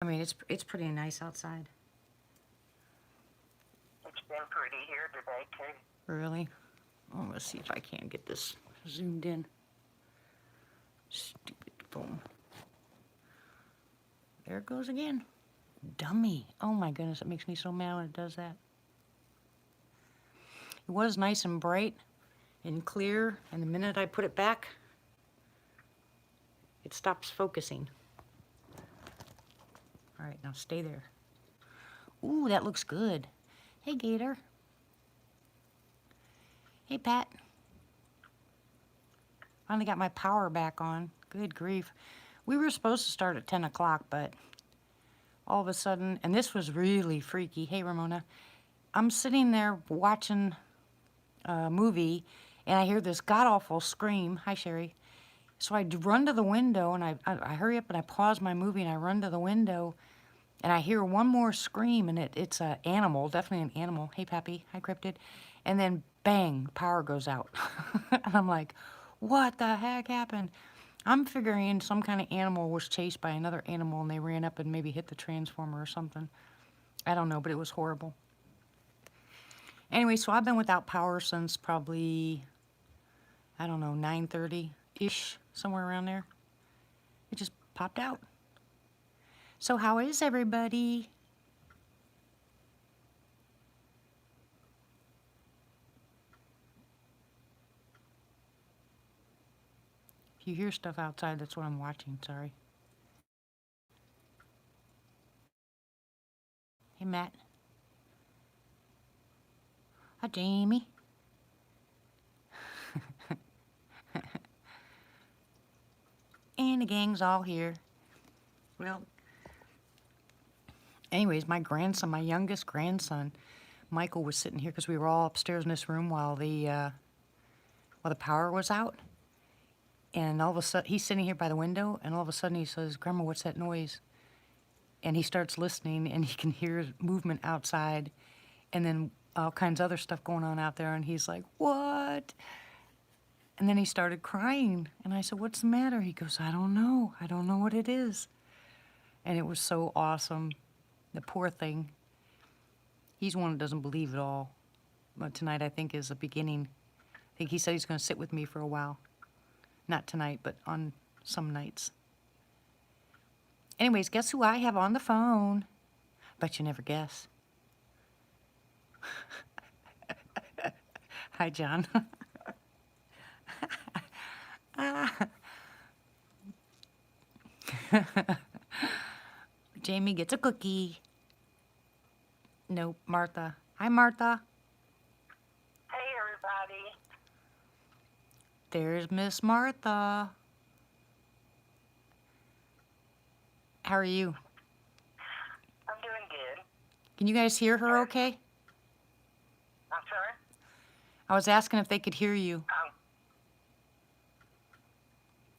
I mean, it's pretty nice outside. It's been pretty here today, too. Really? Oh, let's see if I can get this zoomed in. Stupid phone. There it goes again. Dummy. Oh my goodness, it makes me so mad when it does that. It was nice and bright and clear, and the minute I put it back, it stops focusing. All right, now stay there. Ooh, that looks good. Hey, Gator. Hey, Pat. Finally got my power back on. Good grief. We were supposed to start at 10 o'clock, but all of a sudden, and this was really freaky. Hey, Ramona. I'm sitting there watching a movie, and I hear this god-awful scream. Hi, Sherry. So I run to the window, and I hurry up, and I pause my movie, and I run to the window, and I hear one more scream, and it's an animal, definitely an animal. Hey, Pappy. Hi, Cryptid. And then, bang, power goes out. And I'm like, what the heck happened? I'm figuring some kind of animal was chased by another animal, and they ran up and maybe hit the transformer or something. I don't know, but it was horrible. Anyway, so I've been without power since probably, I don't know, 9:30-ish, somewhere around there. It just popped out. So how is everybody? If you hear stuff outside, that's what I'm watching, sorry. Hey, Matt. Hi, Jamie. And the gang's all here. Well, anyways, my grandson, my youngest grandson, Michael, was sitting here because we were all upstairs in this room while the power was out. And all of a sudden, he's sitting here by the window, and all of a sudden he says, "Grandma, what's that noise?" And he starts listening, and he can hear movement outside, and then all kinds of other stuff going on out there, and he's like, "What?" And then he started crying, and I said, "What's the matter?" He goes, "I don't know. I don't know what it is." And it was so awesome. The poor thing. He's one that doesn't believe it all. But tonight, I think, is the beginning. I think he said he's going to sit with me for a while. Not tonight, but on some nights. Anyways, guess who I have on the phone? Bet you never guess. Hi, John. Jamie gets a cookie. Nope, Martha. Hi, Martha. Hey, everybody. There's Miss Martha. How are you? I'm doing good. Can you guys hear her okay? I'm sorry? I was asking if they could hear you. Um,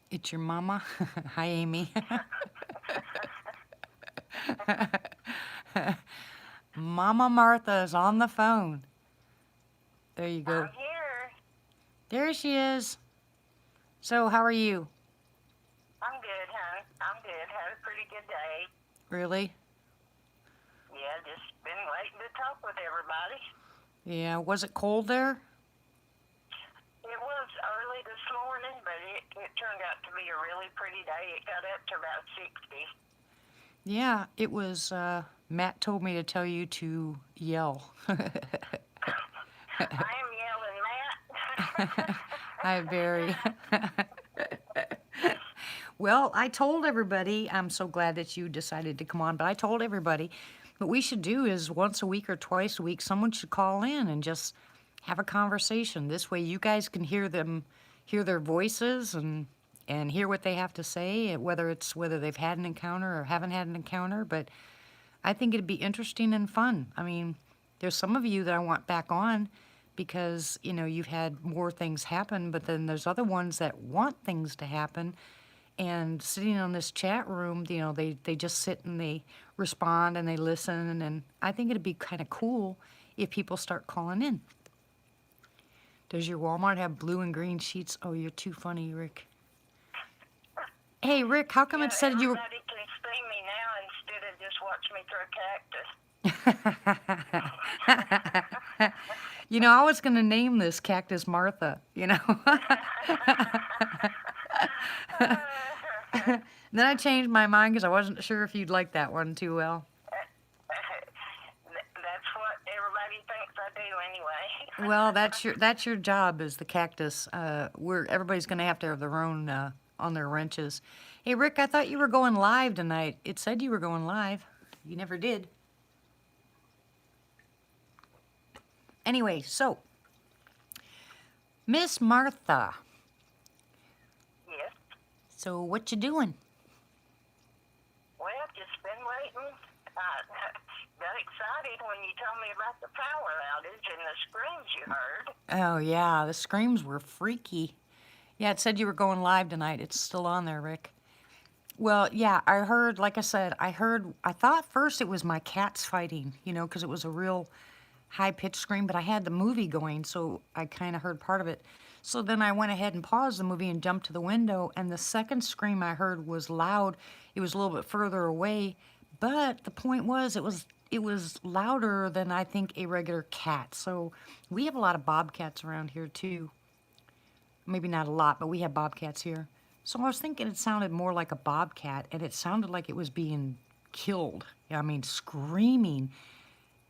It's your mama. Hi, Amy. Mama Martha is on the phone. There you go. I'm here. There she is. So, how are you? I'm good, hon. I'm good. Had a pretty good day. Really? Yeah, just been waiting to talk with everybody. Yeah. Was it cold there? It was early this morning, but it turned out to be a really pretty day. It got up to about 60. Yeah, it was. Matt told me to tell you to yell. I am yelling, Matt. Hi, Barry. Well, I told everybody, I'm so glad that you decided to come on, but I told everybody what we should do is once a week or twice a week, someone should call in and just have a conversation. This way you guys can hear them, hear their voices and hear what they have to say, whether they've had an encounter or haven't had an encounter. But I think it'd be interesting and fun. I mean, there's some of you that I want back on because, you know, you've had more things happen, but then there's other ones that want things to happen. And sitting on this chat room, you know, they just sit and they respond and they listen. And I think it'd be kind of cool if people start calling in. Does your Walmart have blue and green sheets? Oh, you're too funny, Rick. Hey, Rick, how come it said you were... Everybody can see me now instead of and just watch me throw cactus. You know, I was going to name this Cactus Martha, you know. Then I changed my mind because I wasn't sure if you'd like that one too well. That's what everybody thinks I do anyway. Well, that's your job as the cactus. Everybody's going to have their own on their wrenches. Hey, Rick, I thought you were going live tonight. It said you were going live. You never did. Anyway, so Miss Martha. Yes. So what you doing? Well, just been waiting. Got excited when you told me about the power outage and the screams you heard. Oh yeah, the screams were freaky. Yeah, it said you were going live tonight. It's still on there, Rick. Well, yeah, I heard, like I said, I thought first it was my cats fighting, you know, because it was a real high-pitched scream, but I had the movie going, so I kind of heard part of it. So then I went ahead and paused the movie and jumped to the window, and the second scream I heard was loud. It was a little bit further away, but the point was it was louder than I think a regular cat. So we have a lot of bobcats around here too. Maybe not a lot, but we have bobcats here. So I was thinking it sounded more like a bobcat, and it sounded like it was being killed. I mean, screaming.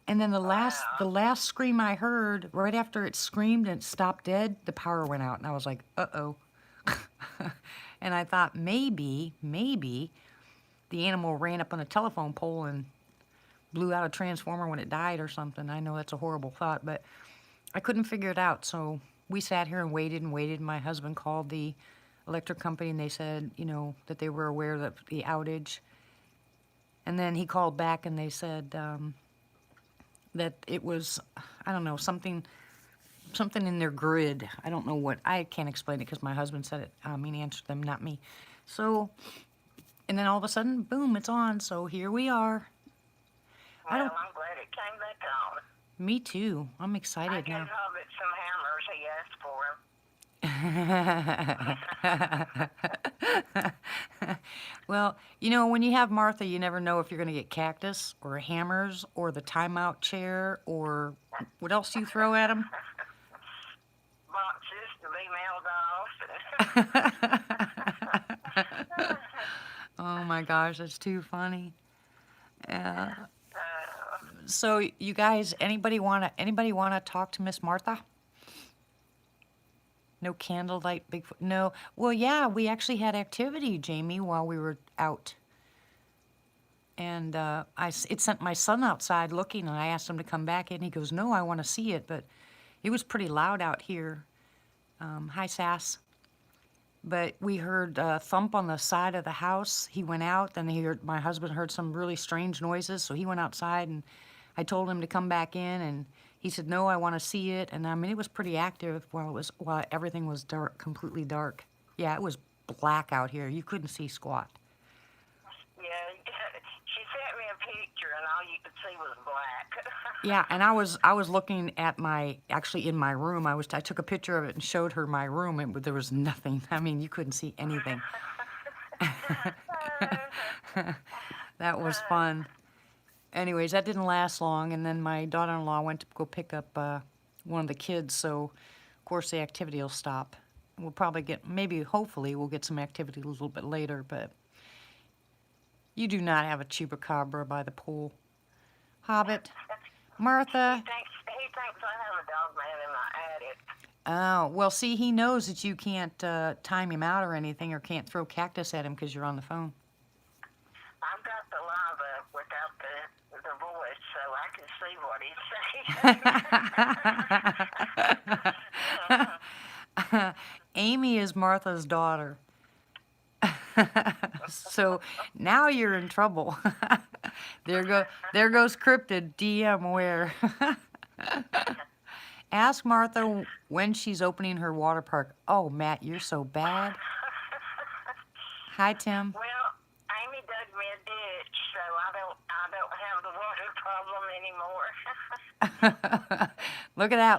And then the last scream I heard, right after it screamed and it stopped dead, the power went out. And I was like, uh-oh. And I thought maybe the animal ran up on a telephone pole and blew out a transformer when it died or something. I know that's a horrible thought, but I couldn't figure it out. So we sat here and waited and waited. My husband called the electric company and they said, you know, that they were aware of the outage. And then he called back and they said, that it was, I don't know, something in their grid. I don't know what. I can't explain it because my husband said it. He answered them, not me. So, and then all of a sudden, boom, it's on. So here we are. Well, I'm glad it came back on. Me too. I'm excited I gave now. Hobbit some hammers he asked for him. Well, you know, when you have Martha, you never know if you're going to get cactus or hammers or the timeout chair or what else do you throw at him? Boxes to be mailed off. Oh my gosh, that's too funny. So you guys, anybody wanna talk to Miss Martha? No candlelight, Bigfoot. No. Well, yeah, we actually had activity, Jamie, while we were out. And it sent my son outside looking, and I asked him to come back, and he goes, "No, I want to see it." But it was pretty loud out here. Hi, Sass. But we heard a thump on the side of the house. He went out, then my husband heard some really strange noises, so he went outside, and I told him to come back in, and he said, "No, I want to see it." And I mean, it was pretty active while everything was dark, completely dark. Yeah, it was black out here. You couldn't see squat. Yeah, she sent me a picture, and all you could see was black. Yeah, and I was looking at actually in my room. I took a picture of it and showed her my room, and there was nothing. I mean, you couldn't see anything. That was fun. Anyways, that didn't last long, and then my daughter-in-law went to go pick up one of the kids, so of course the activity will stop. We'll probably hopefully we'll get some activity a little bit later, but you do not have a chupacabra by the pool. Hobbit, Martha. He thinks I have a dog man in my attic. Oh, well, see, he knows that you can't time him out or anything, or can't throw cactus at him because you're on the phone. I've got the live up without the voice, so I can see what he's saying. Amy is Martha's daughter. So now you're in trouble. There goes Cryptid. DM where? Ask Martha when she's opening her water park. Oh, Matt, you're so bad. Hi, Tim. Well, Amy dug me a ditch, so I don't have the water problem anymore.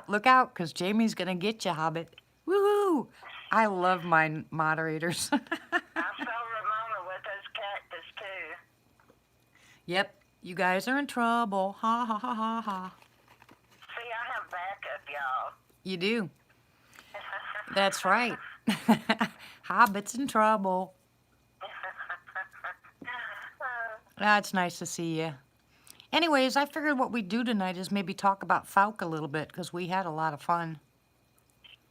Look out, because Jamie's gonna get you, Hobbit. Woohoo! I love my moderators. I saw Ramona with those cactus too. Yep, you guys are in trouble. Ha ha ha ha ha. See, I have backup, y'all. You do. That's right. Hobbit's in trouble. It's nice to see you. Anyways, I figured what we'd do tonight is maybe talk about Falk a little bit because we had a lot of fun.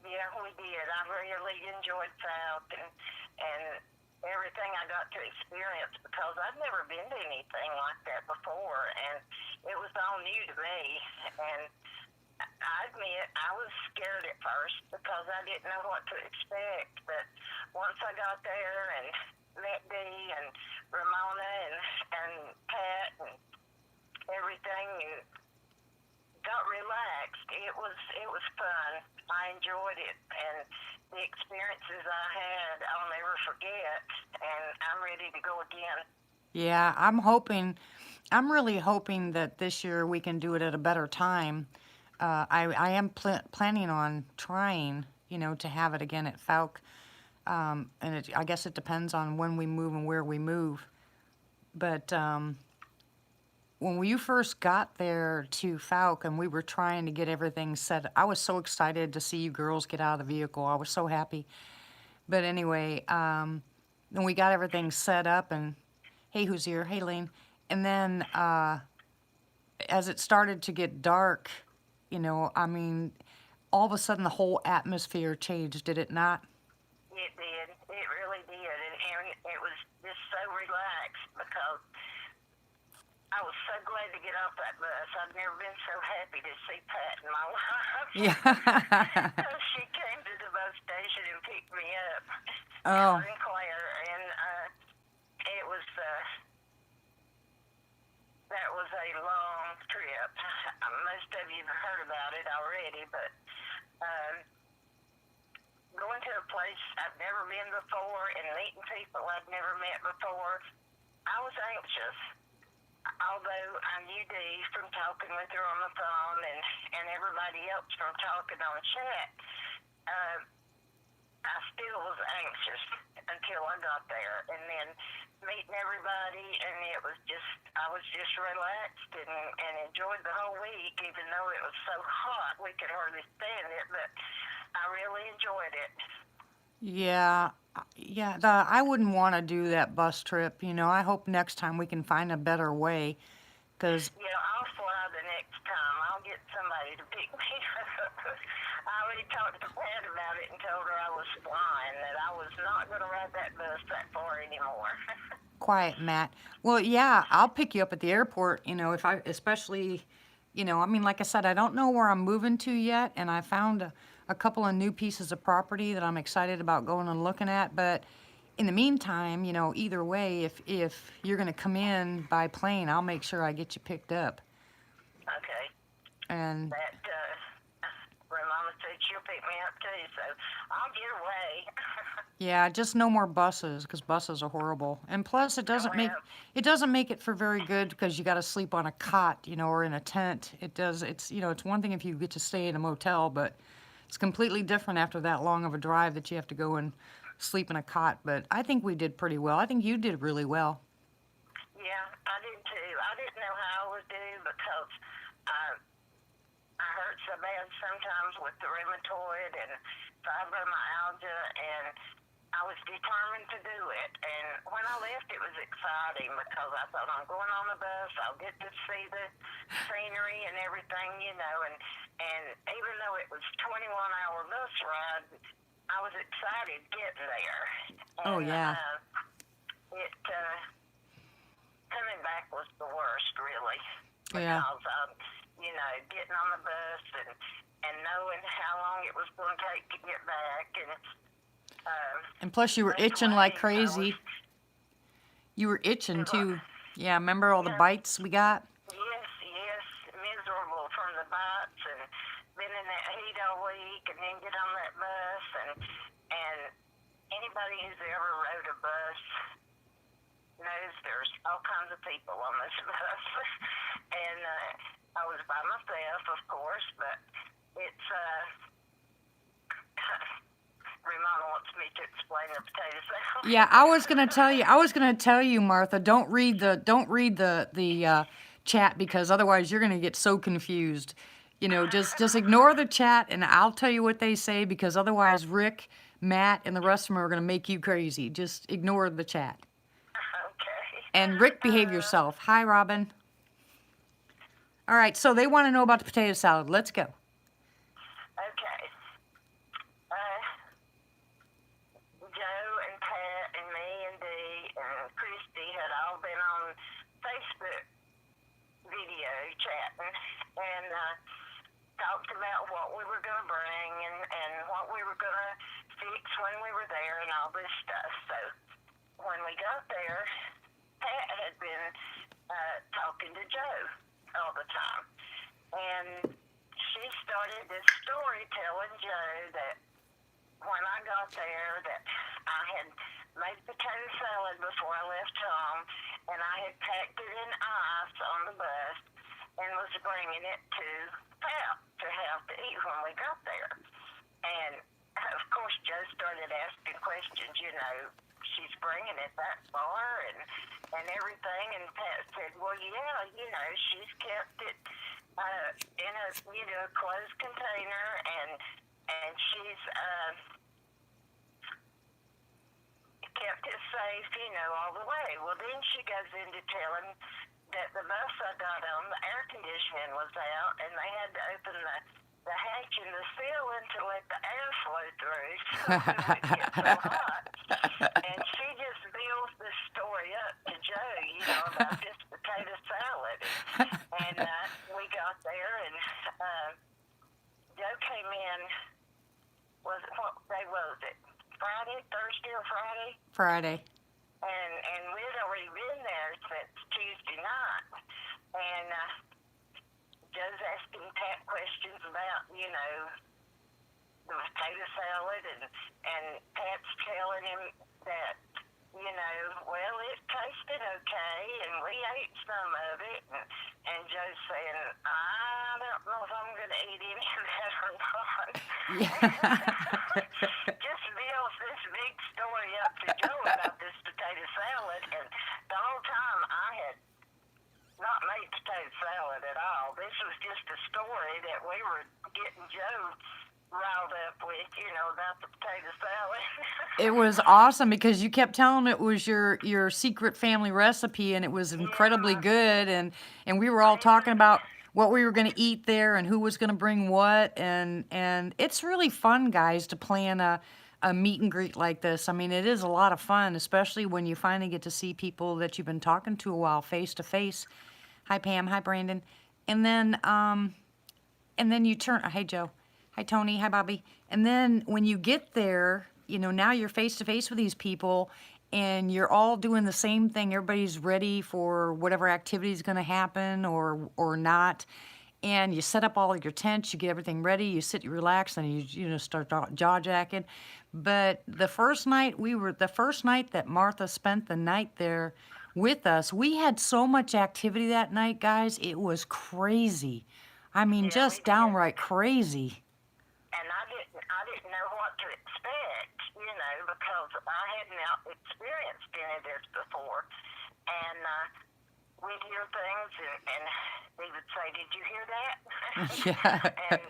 Yeah, we did. I really enjoyed South and everything I got to experience because I'd never been to anything like that before, and it was all new to me. And I admit I was scared at first because I didn't know what to expect. But once I got there and met Dee and Ramona and Pat and everything and got relaxed, it was fun. I enjoyed it, and the experiences I had I'll never forget, and I'm ready to go again. Yeah, I'm really hoping that this year we can do it at a better time. I am planning on trying, to have it again at Falk. And I guess it depends on when we move and where we move. But when you first got there to Falk and we were trying to get everything set, I was so excited to see you girls get out of the vehicle. I was so happy. But anyway, when we got everything set up and, hey, who's here? Hey, Lane. And then as it started to get dark, all of a sudden the whole atmosphere changed, did it not? It did. It really did. And it was just so relaxed because I was so glad to get off that bus. I've never been so happy to see Pat in my life. Yeah. She came to the bus station and picked me up. Oh. Her and Claire, and it was that was a long trip. Most of you have heard about it already, but going to a place I've never been before and meeting people I've never met before, I was anxious. Although I knew Dee from talking with her on the phone and everybody else from talking on chat, I still was anxious until I got there. And then meeting everybody, and I was just relaxed and enjoyed the whole week, even though it was so hot we could hardly stand it, but I really enjoyed it. Yeah, I wouldn't want to do that bus trip. I hope next time we can find a better way, because I'll fly the next time. I'll get somebody to pick me up. I already talked to Pat about it and told her I was flying, that I was not going to ride that bus that far anymore. quiet, Matt. Well, yeah, I'll pick you up at the airport. If I, especially, like I said, I don't know where I'm moving to yet, and I found a couple of new pieces of property that I'm excited about going and looking at. But in the meantime, either way, if you're going to come in by plane, I'll make sure I get you picked up. Okay. And That Ramona said she'll pick me up too, so I'll get away. yeah, just no more buses because buses are horrible. And plus, it doesn't make it for very good because you got to sleep on a cot, or in a tent. It's one thing if you get to stay in a motel, but it's completely different after that long of a drive that you have to go and sleep in a cot. But I think we did pretty well. I think you did really well. Yeah, I did too. I didn't know how I would do because I hurt so bad sometimes with the rheumatoid and fibromyalgia, and I was determined to do it. And when I left, it was exciting because I thought, I'm going on the bus, I'll get to see the scenery and everything, and even though it was 21-hour bus ride, I was excited getting there. Oh, yeah. Coming back was the worst, really. Yeah. Because, getting on the bus and knowing how long it was going to take to get back. And plus, you were itching like crazy. You were itching, too. Yeah, remember all the bites we got? Yes, miserable from the bites and been in that heat all week and then get on that bus. And anybody who's ever rode a bus knows there's all kinds of people on this bus. And I was by myself, of course, but it's Ramona wants me to explain explain the potato salad. Yeah, I was gonna tell you. I was gonna tell you, Martha. Don't read the chat because otherwise you're gonna get so confused. You know, just ignore the chat and I'll tell you what they say because otherwise Rick, Matt, and the rest of them are gonna make you crazy. Just ignore the chat. Okay. And Rick, behave yourself. Hi, Robin. All right, so they want to know about the potato salad. Let's go. Okay. Uh, Joe and Pat and me and Dee and Christy had all been on Facebook video chatting and talked about what we were going to bring and what we were going to fix when we were there and all this stuff. So when we got there, Pat had been talking to Joe all the time. And she started this story telling Joe that when I got there that I had made potato salad before I left home and I had packed it in ice on the bus and was bringing it to Pat to have to eat when we got there. And of course Joe started asking questions, you know, she's bringing it that far and everything, and Pat said, well, yeah, you know, she's kept it in a, you know, closed container and she's kept it safe, you know, all the way. Well, then she goes into telling that the bus I got on, the air conditioning was out, and they had to open the hatch in the ceiling to let the air flow through so it wouldn't get so hot. And she just builds this story up to Joe, you know, about this potato salad. And we got there, and Joe came in, what day was it? Friday, Thursday or Friday? Friday. And we had already been there since Tuesday night. And Joe's asking Pat questions about, you know, the potato salad, and Pat's telling him that, you know, well, it tasted okay, and we ate some of it, and Joe's saying, I don't know if I'm going to eat any of that or not. Just builds this big story up to Joe about this potato salad, and the whole time I had not made potato salad at all. This was just a story that we were getting Joe riled up with, you know, about the potato salad. It was awesome because you kept telling it was your secret family recipe and it was incredibly good and we were all talking about what we were going to eat there and who was going to bring what and it's really fun, guys, to plan a meet and greet like this. I mean, it is a lot of fun, especially when you finally get to see people that you've been talking to a while face to face. Hi, Pam. Hi, Brandon. And then you turn. Hey, Joe. Hi, Tony. Hi, Bobby. And then when you get there, you know, now you're face to face with these people, and you're all doing the same thing. Everybody's ready for whatever activity is going to happen or not. And you set up all of your tents. You get everything ready. You sit, you relax, and you know start jaw jacking. But the first night that Martha spent the night there with us, we had so much activity that night, guys. It was crazy. I mean, Yeah, just we did. downright crazy. And I didn't know what to expect, you know, because I hadn't experienced any of this before. And we'd hear things, and they would say, "Did you hear that?" Yeah. And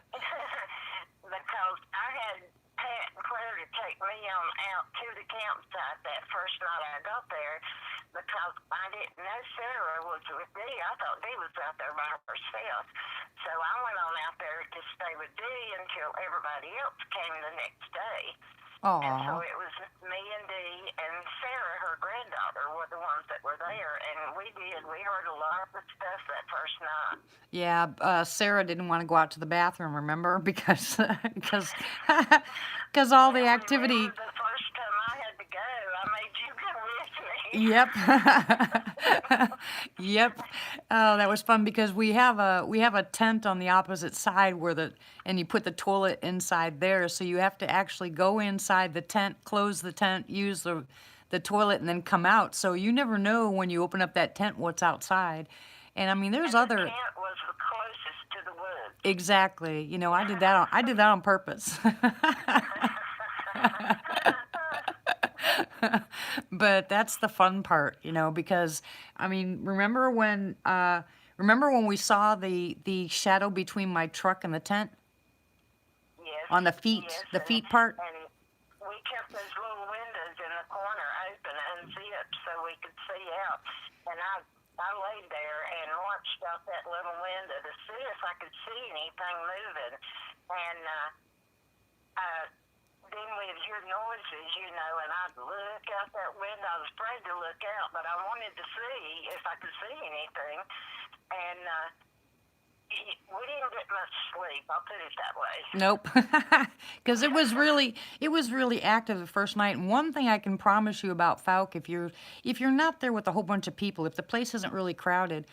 because I had Pat and Claire to take me on out to the campsite that first night I got there, because I didn't know Sarah was with Dee. I thought Dee was out there by herself. So I went on out there to stay with Dee until everybody else came the next day. And so Aw. it was me and Dee and Sarah, her granddaughter, were the ones that were there. And we heard a lot of stuff that first night. Yeah, Sarah didn't want to go out to the bathroom, remember? Because because all the Yeah, activity. remember the first time I had to go, I made you go with me. Yep. Yep. Oh, that was fun because we have a tent on the opposite side and you put the toilet inside there, so you have to actually go inside the tent, close the tent, use the toilet, and then come out. So you never know when you open up that tent what's outside. And I mean, there's The other. tent was the closest to the woods. Exactly. You know, I did that on purpose. But that's the fun part, because I mean, remember when we saw the shadow between my truck and the tent Yes, on the feet, yes, the feet part? and we kept those little windows in the corner open, unzipped, so we could see out. And I laid there and watched out that little window to see if I could see anything moving. And then we'd hear noises, and I'd look out that window. I was afraid to look out, but I wanted to see if I could see anything. And we didn't get much sleep, I'll put it that way. Nope, because it was really active the first night. And one thing I can promise you about Falk, if you're not there with a whole bunch of people, if the place isn't really crowded,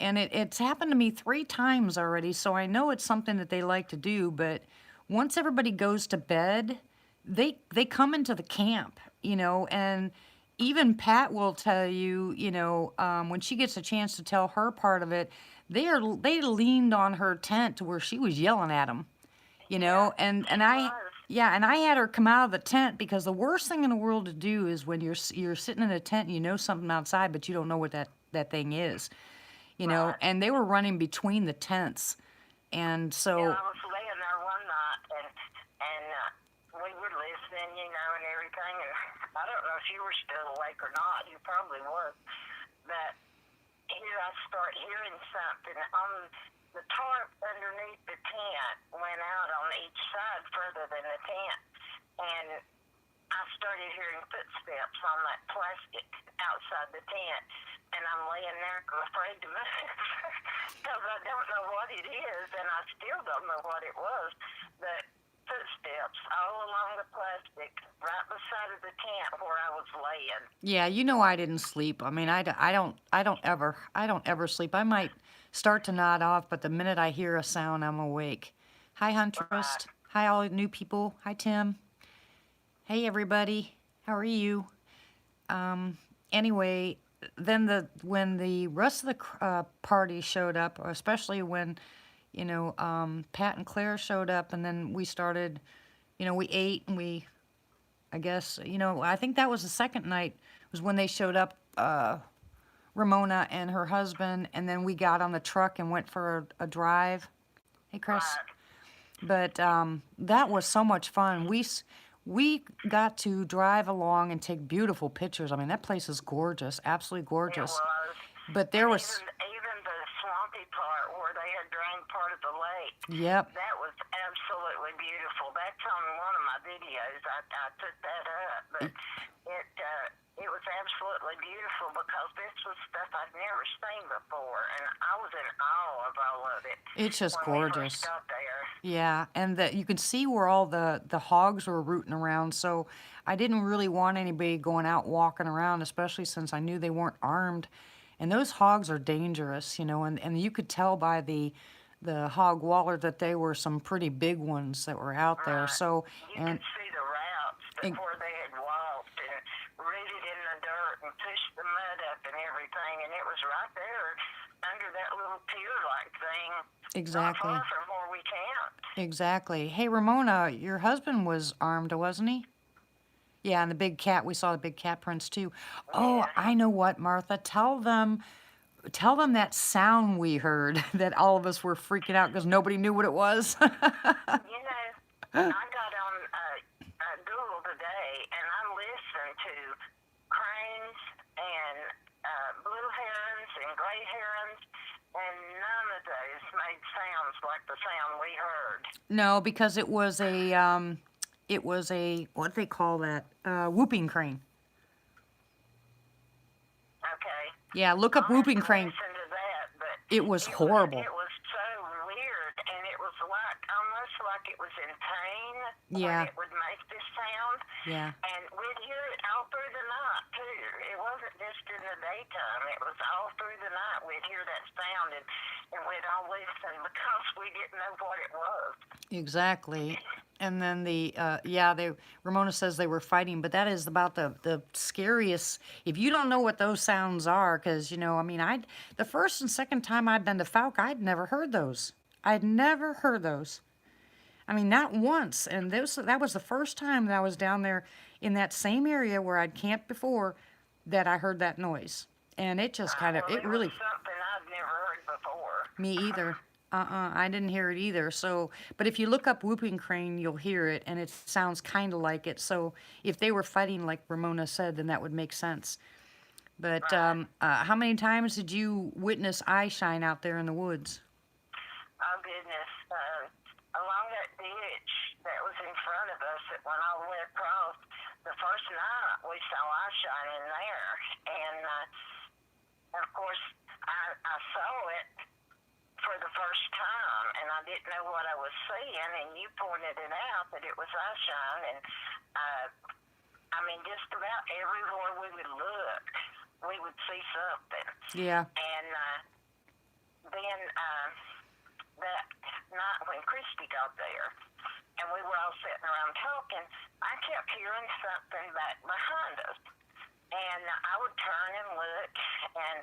and it's happened to me 3 times already, so I know it's something that they like to do. But once everybody goes to bed, they come into the camp, and even Pat will tell you, when she gets a chance to tell her part of it, they leaned on her tent to where she was yelling at them, and It I, was. yeah, and I had her come out of the tent, because the worst thing in the world to do is when you're sitting in a tent and you know something outside, but you don't know what that thing is, Right. and they were running between the tents, and Yeah, so I was laying there one night, and we were listening, and everything. And I don't know if you were still awake or not. You probably were. But here I start hearing something on the tarp underneath the tent. Went out on each side further than the tent, and I started hearing footsteps on that plastic outside the tent, and I'm laying there afraid to move because I don't know what it is, and I still don't know what it was. But footsteps all along the plastic right beside of the tent where I was laying. yeah, I didn't sleep. I mean, I don't ever sleep. I might start to nod off, but the minute I hear a sound, I'm awake. Hi, Right. Huntress. Hi, all new people. Hi, Tim. Hey, everybody. How are you? Anyway, then when the rest of the party showed up, especially when Pat and Claire showed up, and then we started, we ate, and I guess, I think that was the second night, was when they showed up, Ramona and her husband, and then we got on the truck and went for a drive. Hey, Chris. Right. But that was so much fun. We got to drive along and take beautiful pictures. I mean, that place is gorgeous, absolutely It gorgeous. was. But And there was, even the swampy part where they had drained part of the lake, yep, that was absolutely beautiful. That's on one of my videos. I put that up, but it was absolutely beautiful because this was stuff I'd never seen before, and I was in awe of all of it it's just when we first gorgeous. got there. Yeah, and that you could see where all the hogs were rooting around. So I didn't really want anybody going out walking around, especially since I knew they weren't armed. And those hogs are dangerous, and you could tell by the hog waller that they were some pretty big ones that were out there. Right. So, You and could see the routes ex- where they had walked and rooted in the dirt and pushed the mud up and everything, and it was right there under that little pier-like thing, not exactly, far from where we camped. exactly. Hey, Ramona, your husband was armed, wasn't he? Yeah, and the big cat, we saw the big cat prints too. Oh, Yes. I know what, Martha. Tell them that sound we heard that all of us were freaking out because nobody knew what it was. You know, I got on Google today, and I listened to cranes and blue herons and gray herons, and none of those made sounds like the sound we heard. No, because it was a what do they call that? Whooping crane. Okay. Yeah, look up I'll have whooping to crane. listen to that, but It was horrible. it was so weird, and it was like almost like it was in pain when Yeah, it would make this sound, yeah. and we'd hear it all through the night too. It wasn't just in the daytime; it was all through the night. We'd hear that sound, and we'd all listen because we didn't know what it was. Exactly. And then Ramona says they were fighting, but that is about the scariest. If you don't know what those sounds are, because I mean, the first and second time I'd been to Falk, I'd never heard those. I'd never heard those. I mean, not once. And that was the first time that I was down there in that same area where I'd camped before that I heard that noise. And it just kind of, Well, it it was really, something I'd never heard before. me either. I didn't hear it either. So, but if you look up whooping crane, you'll hear it, and it sounds kind of like it. So, if they were fighting like Ramona said, then that would make sense. But how many times did you witness eye shine out there in the woods? Oh goodness, along that ditch that was in front of us that went all the way across, the first night we saw eye shine in there, and of course I saw it for the first time, and I didn't know what I was seeing, and you pointed it out that it was eye shine, and I mean just about everywhere we would look, we would see something. Yeah. And then that night when Christy got there, and we were all sitting around talking, I kept hearing something back behind us. And I would turn and look, and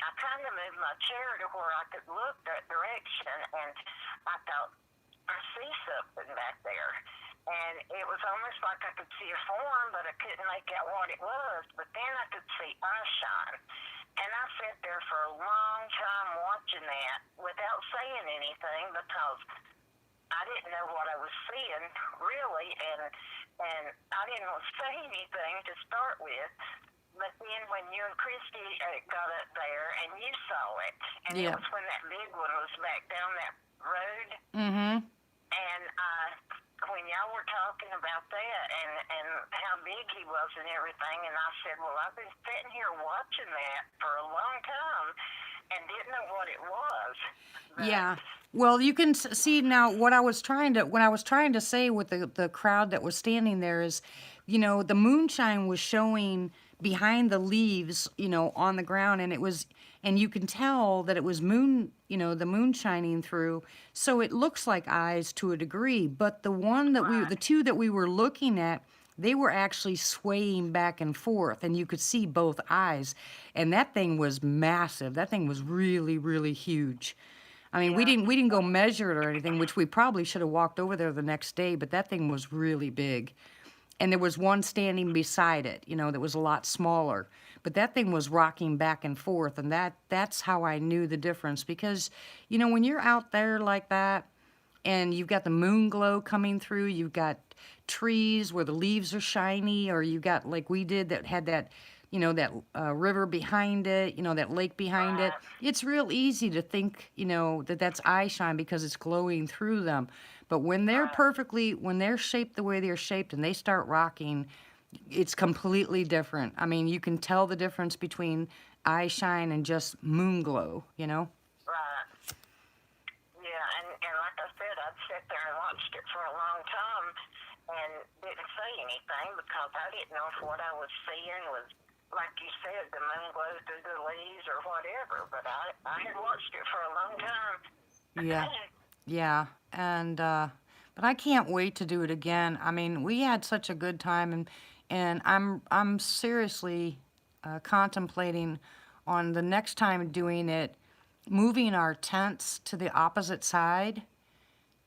I kind of moved my chair to where I could look that direction, and I thought, I see something back there. And it was almost like I could see a form, but I couldn't make out what it was. But then I could see eye shine. And I sat there for a long time watching that without saying anything because I didn't know what I was seeing, really, and I didn't want to say anything to start with. But then when you and Christy got up there and you saw it, and it was when that big one was back down that road, Mm-hmm. and when y'all were talking about that and how big he was and everything, and I said, well, I've been sitting here watching that for a long time and didn't know what it was. But Yeah. Well, you can see now what I was trying to, what I was trying to say with the crowd that was standing there is, you know, the moonshine was showing behind the leaves, you know, on the ground, and it was, and you can tell that it was moon, you know, the moon shining through. So it looks like eyes to a degree, but the one that the two that we were looking at, they were actually swaying back and forth, and you could see both eyes. And that thing was massive. That thing was really, really huge. I mean, we didn't go measure it or anything, which we probably should have walked over there the next day, but that thing was really big. And there was one standing beside it, you know, that was a lot smaller. But that thing was rocking back and forth, and that's how I knew the difference. Because, you know, when you're out there like that, and you've got the moon glow coming through, you've got trees where the leaves are shiny, or you got, like we did, that had that, you know, that river behind it, you know, that lake behind it. It's real easy to think, you know, that that's eye shine because it's glowing through them. But when they're perfectly, when they're shaped the way they're shaped and they start rocking, it's completely different. I mean, you can tell the difference between eye shine and just moon glow, you know? right. Yeah, and like I said, I'd sit there and watched it for a long time and didn't say anything because I didn't know if what I was seeing was, like you said, the moon glow through the leaves or whatever. But I had watched it for a long time. Yeah. Yeah, and but I can't wait to do it again. I mean, we had such a good time, and I'm seriously contemplating on the next time doing it, moving our tents to the opposite side.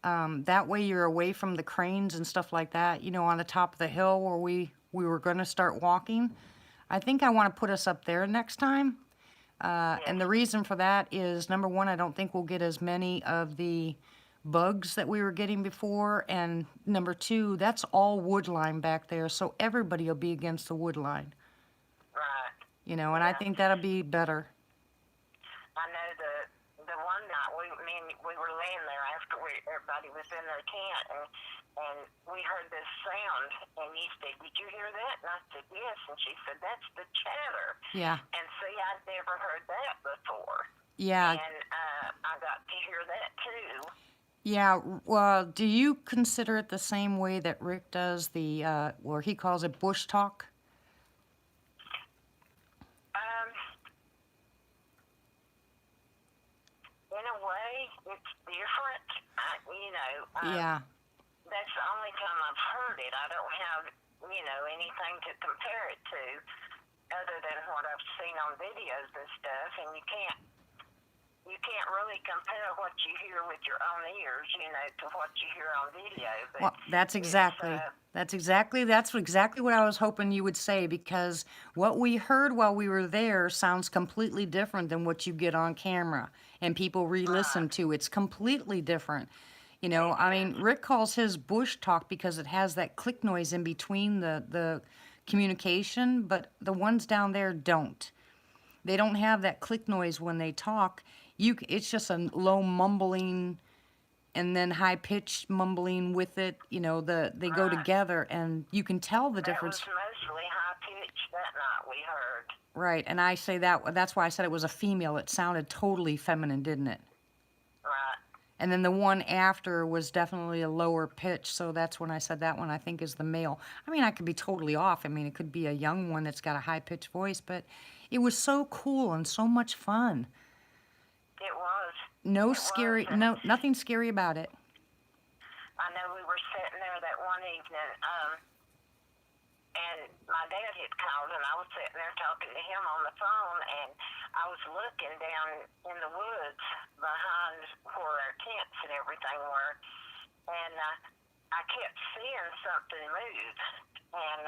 That way, you're away from the cranes and stuff like that. You know, on the top of the hill where we were going to start walking. I think I want to put us up there next time. And the reason for that is, number one, I don't think we'll get as many of the bugs that we were getting before. And number two, that's all wood line back there, so everybody will be against the wood line, Right. you know, and I think that'll be better. I know the one night we were laying there after everybody was in their tent, and we heard this sound, and you said, "Did you hear that?" And I said, "Yes." And she said, "That's the chatter." Yeah, And see, I'd never heard that before, yeah, and I got to hear that too. yeah. Well, do you consider it the same way that Rick does the, where he calls it bush talk? Um, in a way, it's different. Yeah, That's the only time I've heard it. I don't have, anything to compare it to other than what I've seen on videos and stuff. And you can't really compare what you hear with your own ears, to what you hear on video. But Well, that's exactly what I was hoping you would say, because what we heard while we were there sounds completely different than what you get on camera and people re-listen right, to. It's completely different. I mean, Rick calls his bush talk because it has that click noise in between the communication, but the ones down there don't. They don't have that click noise when they talk. It's just a low mumbling and then high pitched mumbling with it. They go right. together, and you can tell the That was difference. mostly high pitched that night, we heard. Right, and I say that's why I said it was a female. It sounded totally feminine, didn't it? Right. And then the one after was definitely a lower pitch, so that's when I said that one I think is the male. I mean, I could be totally off. I mean, it could be a young one that's got a high pitched voice, but it was so cool and so much fun. It was. No It was. scary, And no, nothing scary about it. I know we were sitting there that one evening, and my dad had called, and I was sitting there talking to him on the phone, and I was looking down in the woods behind where our tents and everything were, and I kept seeing something move, and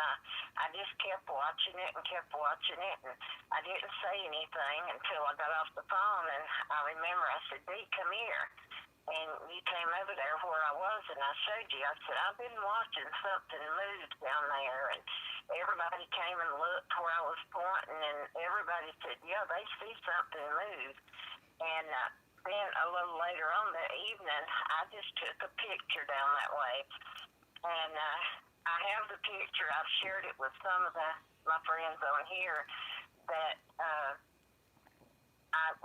I just kept watching it and kept watching it, and I didn't say anything until I got off the phone, and I remember I said, "Dee, come here." And you came over there where I was, and I showed you. I said, "I've been watching something move down there." And everybody came and looked where I was pointing, and everybody said, "Yeah, they see something move." And then a little later on that evening, I just took a picture down that way. And I have the picture. I've shared it with some of my friends on here that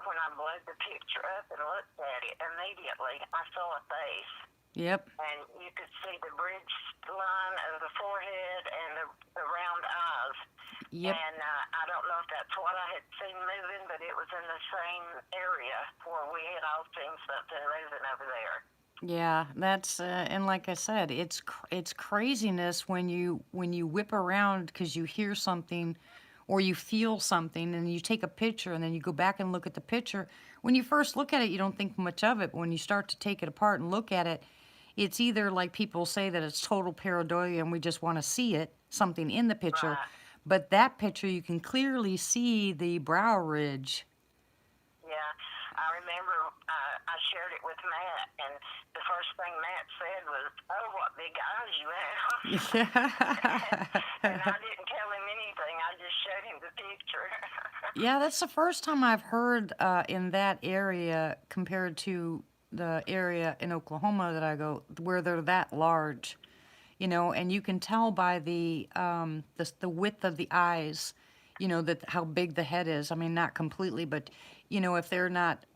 when I blowed the picture up and looked at it, immediately I saw a face. Yep. And you could see the bridge line of the forehead and the round eyes. Yep. And I don't know if that's what I had seen moving, but it was in the same area where we had all seen something moving over there. Yeah, that's and like I said, it's craziness when you whip around because you hear something or you feel something and you take a picture and then you go back and look at the picture. When you first look at it, you don't think much of it, but when you start to take it apart and look at it, it's either like people say that it's total pareidolia and we just want to see it, something in the picture, Right. but that picture you can clearly see the brow ridge. Yeah, I remember I shared it with Matt, and the first thing Matt said was, "Oh, what big eyes you have." And I didn't tell him anything. I just showed him the picture. Yeah, that's the first time I've heard in that area compared to the area in Oklahoma that I go where they're that large, and you can tell by the width of the eyes, that how big the head is. I mean, not completely, but if they're not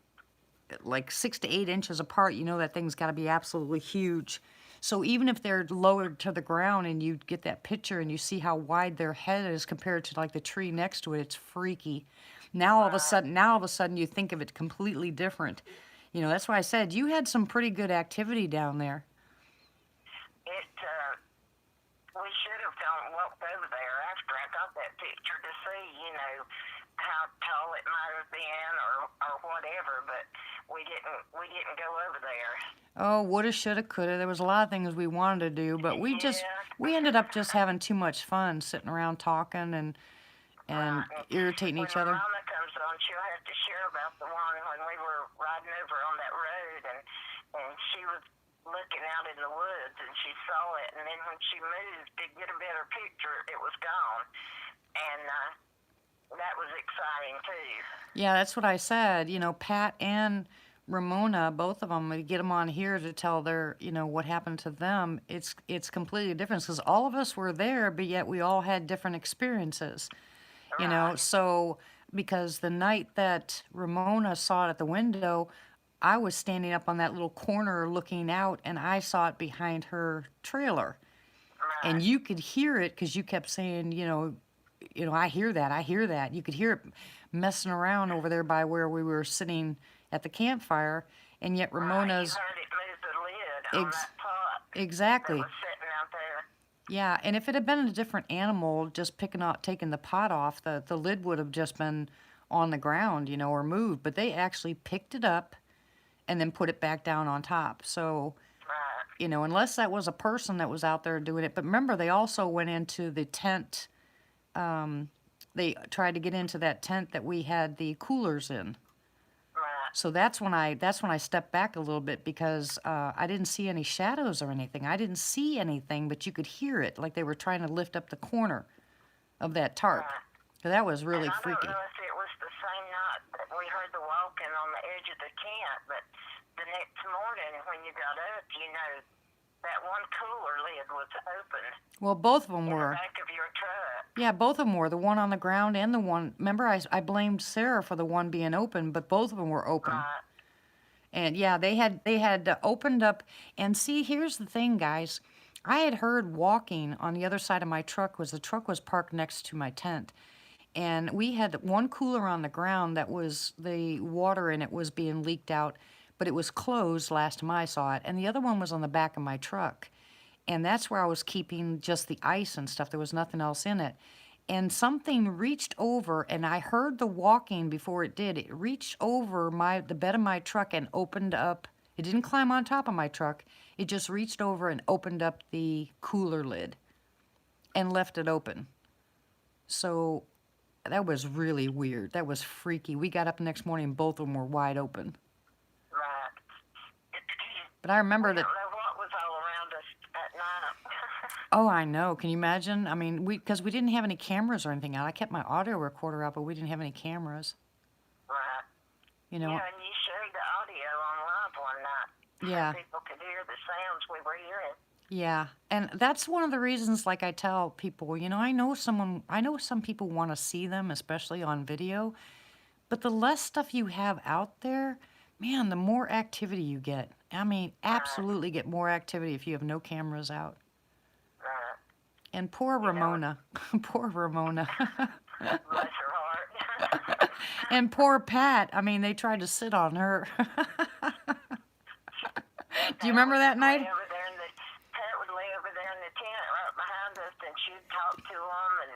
like 6 to 8 inches apart, that thing's got to be absolutely huge. So even if they're lowered to the ground and you get that picture and you see how wide their head is compared to like the tree next to it, it's freaky. Now all of a sudden you think of it completely different. That's why I said you had some pretty good activity down there. It, we should have walked over there after I got that picture to see, how tall it might have been or whatever, but we didn't go over there. Oh, woulda, shoulda, coulda. There was a lot of things we wanted to do, but Yeah. we ended up just having too much fun sitting around talking and Right. And irritating when each other. Mama comes on, she'll have to share about the one when we were riding over on that road, and she was looking out in the woods, and she saw it, and then when she moved to get a better picture, it was gone. And that was exciting, too. Yeah, that's what I said. Pat and Ramona, both of them, we get them on here to tell their, what happened to them. It's completely different because all of us were there, but yet we all had different experiences. Right. So because the night that Ramona saw it at the window, I was standing up on that little corner looking out, and I saw it behind her trailer, and Right. you could hear it because you kept saying, I hear that, I hear that. You could hear it messing around over there by where we were sitting at the campfire, and yet Right. You Ramona's heard it move the lid on ex- that pot that exactly. was sitting out there. Yeah, and if it had been a different animal just taking the pot off, the lid would have just been on the ground, or moved. But they actually picked it up and then put it back down on top. So, Right. you know, unless that was a person that was out there doing it. But remember, they also went into the tent. They tried to get into that tent that we had the coolers in. Right. So that's when I stepped back a little bit because I didn't see any shadows or anything. I didn't see anything, but you could hear it, like they were trying to lift up the corner of that tarp. Right. So that was really And I freaky. don't know if it was the same night that we heard the walking on the edge of the tent, but the next morning when you got up, you know, that one cooler lid was open Well, both of them in the were. back of your truck. Yeah, both of them were. The one on the ground and the one. Remember, I blamed Sarah for the one being open, but both of them were open. Right. And yeah, they had opened up. And see, here's the thing, guys. I had heard walking on the other side of my truck was the truck was parked next to my tent. And we had one cooler on the ground that was the water in it was being leaked out, but it was closed last time I saw it. And the other one was on the back of my truck. And that's where I was keeping just the ice and stuff. There was nothing else in it. And something reached over, and I heard the walking before it did. It reached over the bed of my truck and opened up. It didn't climb on top of my truck. It just reached over and opened up the cooler lid and left it open. So that was really weird. That was freaky. We got up the next morning and both of them were wide open. Right. But I remember I that. don't know what was all around us at night. Oh, I know. Can you imagine? I mean, because we didn't have any cameras or anything out. I kept my audio recorder out, but we didn't have any cameras. Right. You know? Yeah, and you showed the audio on live one night. Yeah. So people could hear the sounds we were hearing. Yeah. And that's one of the reasons, like I tell people, you know, I know some people want to see them, especially on video, but the less stuff you have out there, man, the more activity you get. I mean, absolutely get more activity if you have no cameras out. Right. And poor Ramona, poor Ramona. Bless her heart. And poor Pat. I mean, they tried to sit on her. Do you remember that night? Pat would lay over there in the tent right behind us, and she'd talk to him and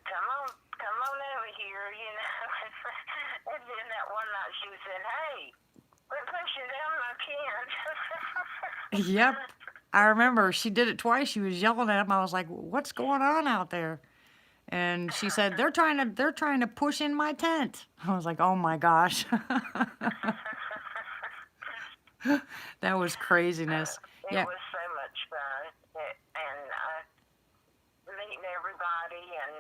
come on over here, you know. And then that one night she was saying, "Hey, quit pushing down my tent." Yep. I remember she did it twice. She was yelling at him. I was like, "What's going on out there?" And she said, "They're trying to push in my tent." I was like, "Oh my gosh." That was craziness. It Yeah. was so much fun, and meeting everybody, and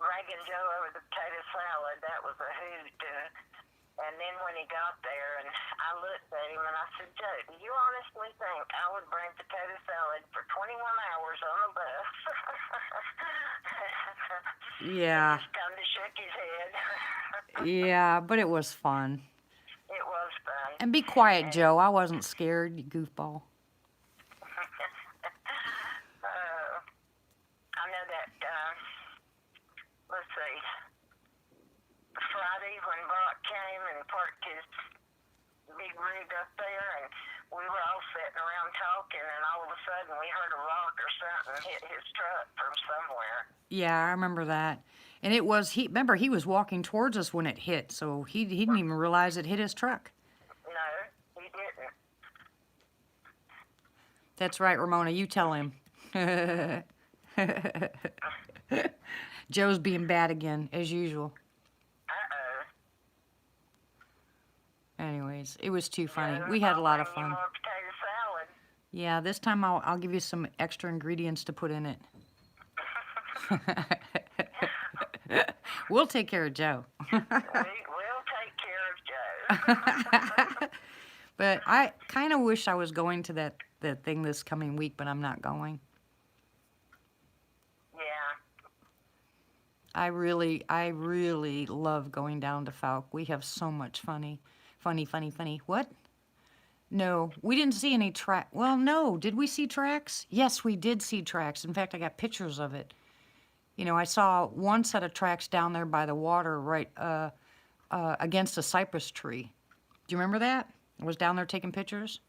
ragging Joe over the potato salad. That was a hoot. And then when he got there, and I looked at him and I said, "Joe, do you honestly think I would bring potato salad for 21 hours on the bus?" Yeah. He just kind of shook his head. Yeah, but it was fun. It was fun. And be quiet, Joe. I wasn't scared, you goofball. I know that, let's see, Friday when Brock came and parked his big rig up there, and we were all sitting around talking, and all of a sudden we heard a rock or something hit his truck from somewhere. Yeah, I remember that. And it was remember he was walking towards us when it hit, so he didn't even realize it hit his truck. No, he didn't. That's right, Ramona, you tell him. Joe's being bad again, as usual. Uh-oh. Anyways, it was too funny. Joe, We had a I'll lot of bring you fun. more potato salad. Yeah, this time I'll give you some extra ingredients to put in it. We'll take care of Joe. We will take care of Joe. But I kind of wish I was going to that thing this coming week, but I'm not going. Yeah. I really love going down to Falk. We have so much funny. What? No, we didn't see any track. Well, no, did we see tracks? Yes, we did see tracks. In fact, I got pictures of it. You know, I saw one set of tracks down there by the water, right against a cypress tree. Do you remember that? I was down there taking pictures.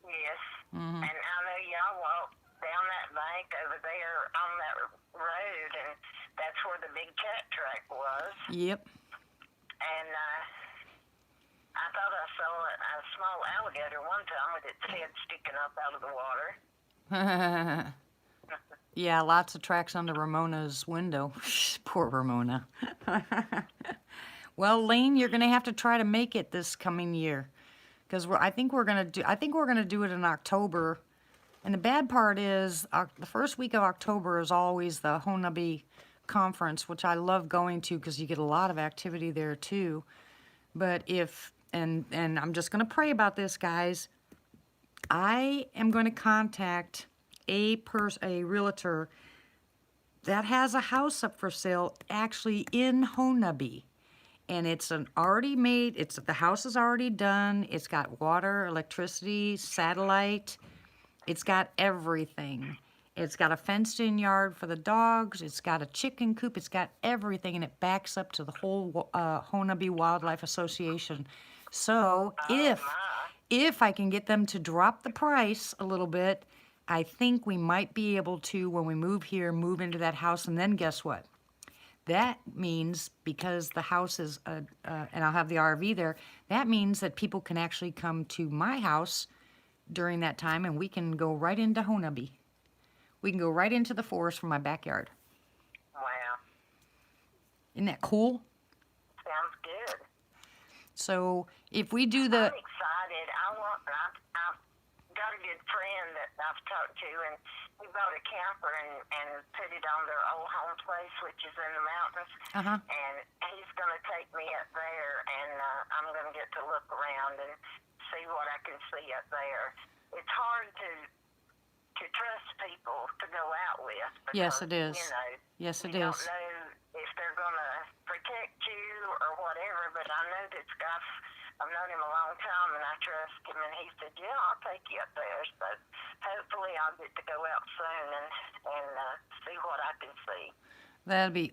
Yes. Mm-hmm. And I know y'all walked down that bank over there on that road, and that's where the big cat track was. Yep. And small alligator one time with its head sticking up out of the water. Yeah, lots of tracks under Ramona's window. Poor Ramona. Well, Lane, you're gonna have to try to make it this coming year, because I think we're gonna do it in October. And the bad part is, the first week of October is always the Honabi conference, which I love going to because you get a lot of activity there too. But and I'm just gonna pray about this, guys. I am going to contact a realtor that has a house up for sale actually in Honabi. And it's the house is already done. It's got water, electricity, satellite. It's got everything. It's got a fenced-in yard for the dogs. It's got a chicken coop. It's got everything, and it backs up to the whole Honabi Wildlife Association. So if I can get them to drop the price a little bit, I think we might be able to, when we move here, move into that house. And then guess what? That means, because the house is, and I'll have the RV there, that means that people can actually come to my house during that time, and we can go right into Honabi. We can go right into the forest from my backyard. Wow. Isn't that cool? Sounds good. So if we do I'm excited. I've got a good friend that I've talked to, and he bought a camper and put it on their old home place, which is in the mountains. And he's going to take me up there, and I'm going to get to look around and see what I can see up there. It's hard to trust people to go out with. Because, Yes, it is. Yes, it you is. don't know if they're going to protect you or whatever, but I know this guy, I've known him a long time, and I trust him, and he said, yeah, I'll take you up there. So hopefully I'll get to go out soon and see what I can see.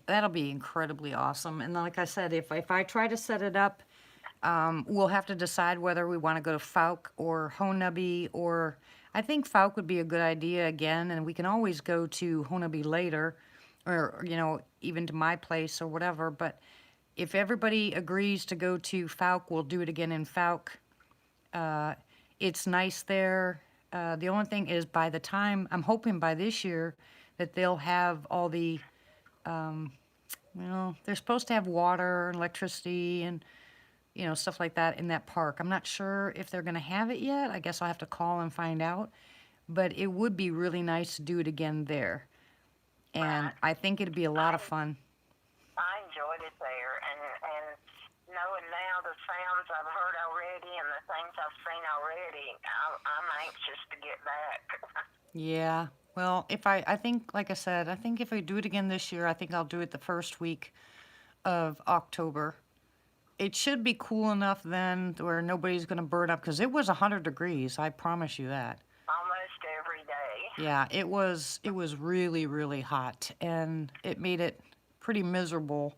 That'll be incredibly awesome. And like I said, if I try to set it up, we'll have to decide whether we want to go to Fouke or Honabi, or I think Fouke would be a good idea again, and we can always go to Honabi later, or even to my place or whatever. But if everybody agrees to go to Fouke, we'll do it again in Fouke. It's nice there. The only thing is, by the time, I'm hoping by this year that they'll have all the, they're supposed to have water and electricity and stuff like that in that park. I'm not sure if they're going to have it yet. I guess I'll have to call and find out. But it would be really nice to do it again there. And I think it'd be a lot of fun. I enjoyed it there, and knowing now the sounds I've heard already and the things I've seen already, I'm anxious to get back. Yeah. Well, I think, like I said, I think if I do it again this year, I think I'll do it the first week of October. It should be cool enough then where nobody's going to burn up, because it was 100 degrees. I promise you that. Almost every day. Yeah, it was really, really hot, and it made it pretty miserable,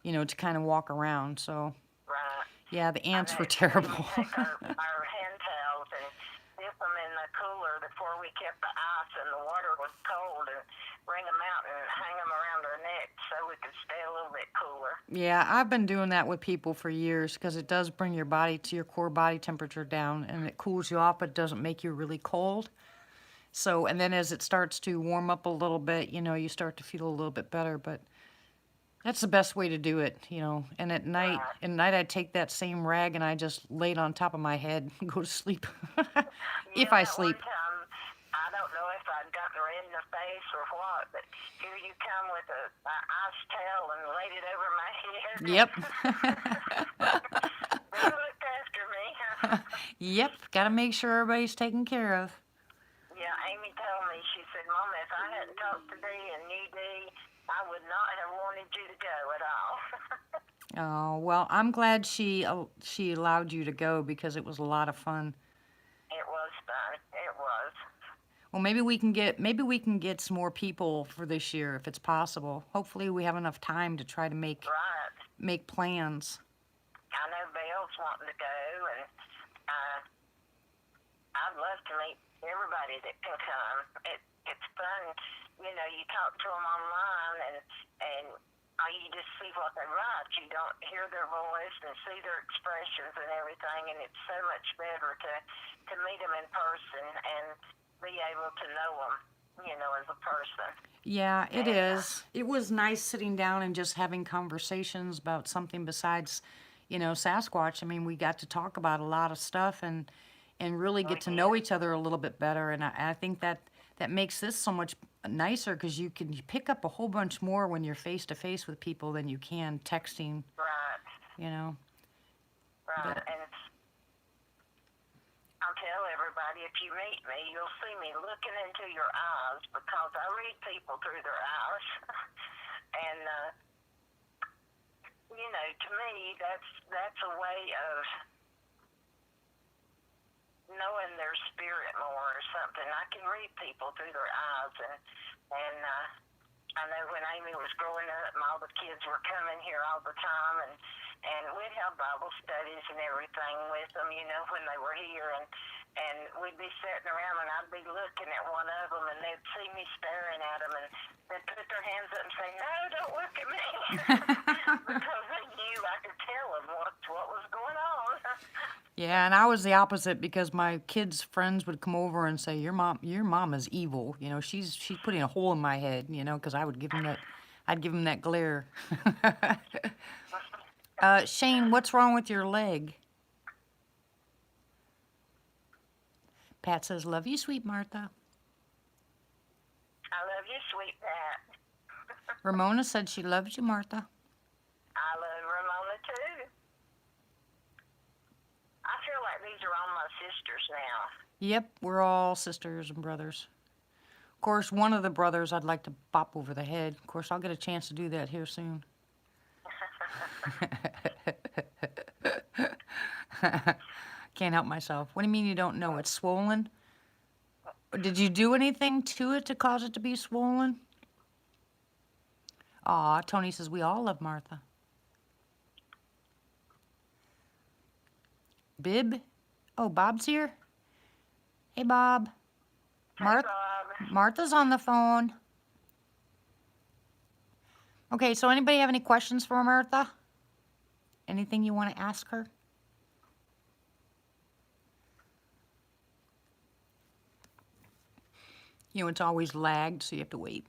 to kind of walk around. So, Right. yeah, the ants were terrible. We take our hand towels and dip them in the cooler before we kept the ice and the water was cold, and bring them out and hang them around our neck so we could stay a little bit cooler. Yeah, I've been doing that with people for years, because it does bring your core body temperature down, and it cools you off, but doesn't make you really cold. So, and then as it starts to warm up a little bit, you start to feel a little bit better. But that's the best way to do it, And at night, I'd take that same rag and I just lay it on top of my head and go to sleep. If I sleep. One time, I don't know if I'd gotten red in the face or what, but here you come with a ice towel and laid it over my head. Yep. They looked after me. Yep. Got to make sure everybody's taken care of. Yeah, Amy told me, she said, Mama, if I hadn't talked to Dee and knew Dee, I would not have wanted you to go at all. Oh, well, I'm glad she allowed you to go, because it was a lot of fun. It was fun. It was. Well, maybe we can get some more people for this year if it's possible. Hopefully we have enough time to try to make plans. I know Belle's wanting to go, and I'd love to meet everybody that can come. It's fun. You talk to them online, and you just see what they write. You don't hear their voice and see their expressions and everything, and it's so much better to meet them in person and be able to know them, as a person. Yeah, it is. It was nice sitting down and just having conversations about something besides, Sasquatch. I mean, we got to talk about a lot of stuff and really We get to know did. each other a little bit better. And I think that makes this so much nicer because you pick up a whole bunch more when you're face to face with people than you can texting, Right, you know. right. But And I'll tell everybody, if you meet me, you'll see me looking into your eyes because I read people through their eyes. And, to me, that's a way of knowing their spirit more or something. I can read people through their eyes, and I know when Amy was growing up, and all the kids were coming here all the time, and we'd have Bible studies and everything with them, when they were here, and we'd be sitting around, and I'd be looking at one of them, and they'd see me staring at them, and they'd put their hands up and say, "No, don't look at me," because they knew I could tell them what was going on. yeah, and I was the opposite because my kids' friends would come over and say, your mom is evil. She's putting a hole in my head, because I'd give them that glare. Shane, what's wrong with your leg? Pat says, love you, sweet Martha. I love you, sweet Pat. Ramona said she loves you, Martha. I love Ramona too. I feel like these are all my sisters now. Yep, we're all sisters and brothers. Of course, one of the brothers I'd like to bop over the head. Of course, I'll get a chance to do that here soon. Can't help myself. What do you mean you don't know? It's swollen? Did you do anything to it to cause it to be swollen? Aw, Tony says we all love Martha. Bib? Oh, Bob's here? Hey, Bob. Hey, Bob. Martha's on the phone. Okay, so anybody have any questions for Martha? Anything you want to ask her? It's always lagged, so you have to wait.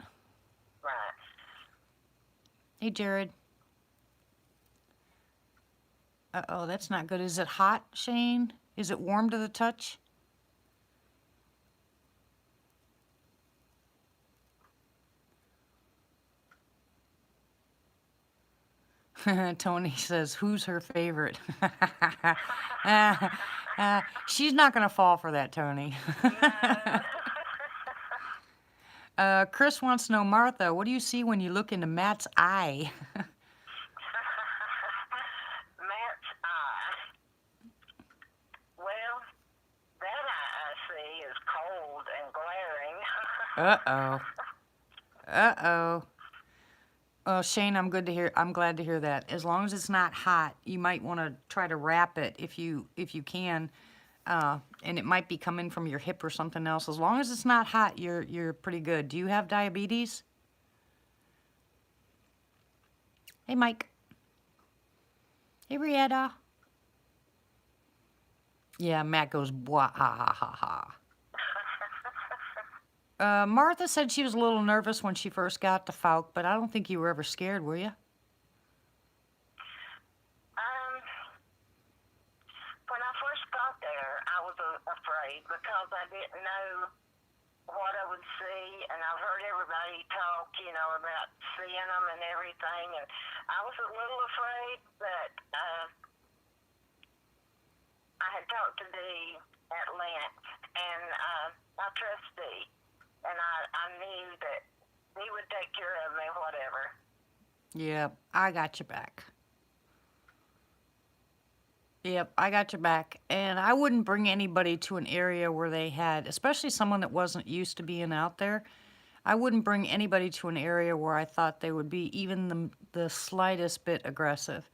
Right. Hey, Jared. Uh-oh, that's not good. Is it hot, Shane? Is it warm to the touch? Tony says, who's her favorite? She's not going to fall for that, Tony. Chris wants to know, Martha, what do you see when you look into Matt's eye? Matt's eye. Well, that eye I see is cold and glaring. Uh-oh. Uh-oh. Oh, Shane, I'm glad to hear that. As long as it's not hot, you might want to try to wrap it if you can. And it might be coming from your hip or something else. As long as it's not hot, you're pretty good. Do you have diabetes? Hey, Mike. Hey, Rietta. Yeah, Matt goes, blah, ha, ha, ha, ha. Martha said she was a little nervous when she first got to Fouke, but I don't think you were ever scared, were you? When I first got there, I was afraid because I didn't know what I would see, and I've heard everybody talk, about seeing them and everything, and I was a little afraid, but I had talked to Dee at length, and I trust Dee, and I knew that Dee would take care of me, whatever. Yeah, I got your back. Yep, I got your back. And I wouldn't bring anybody to an area where they had, especially someone that wasn't used to being out there, I wouldn't bring anybody to an area where I thought they would be even the slightest bit aggressive.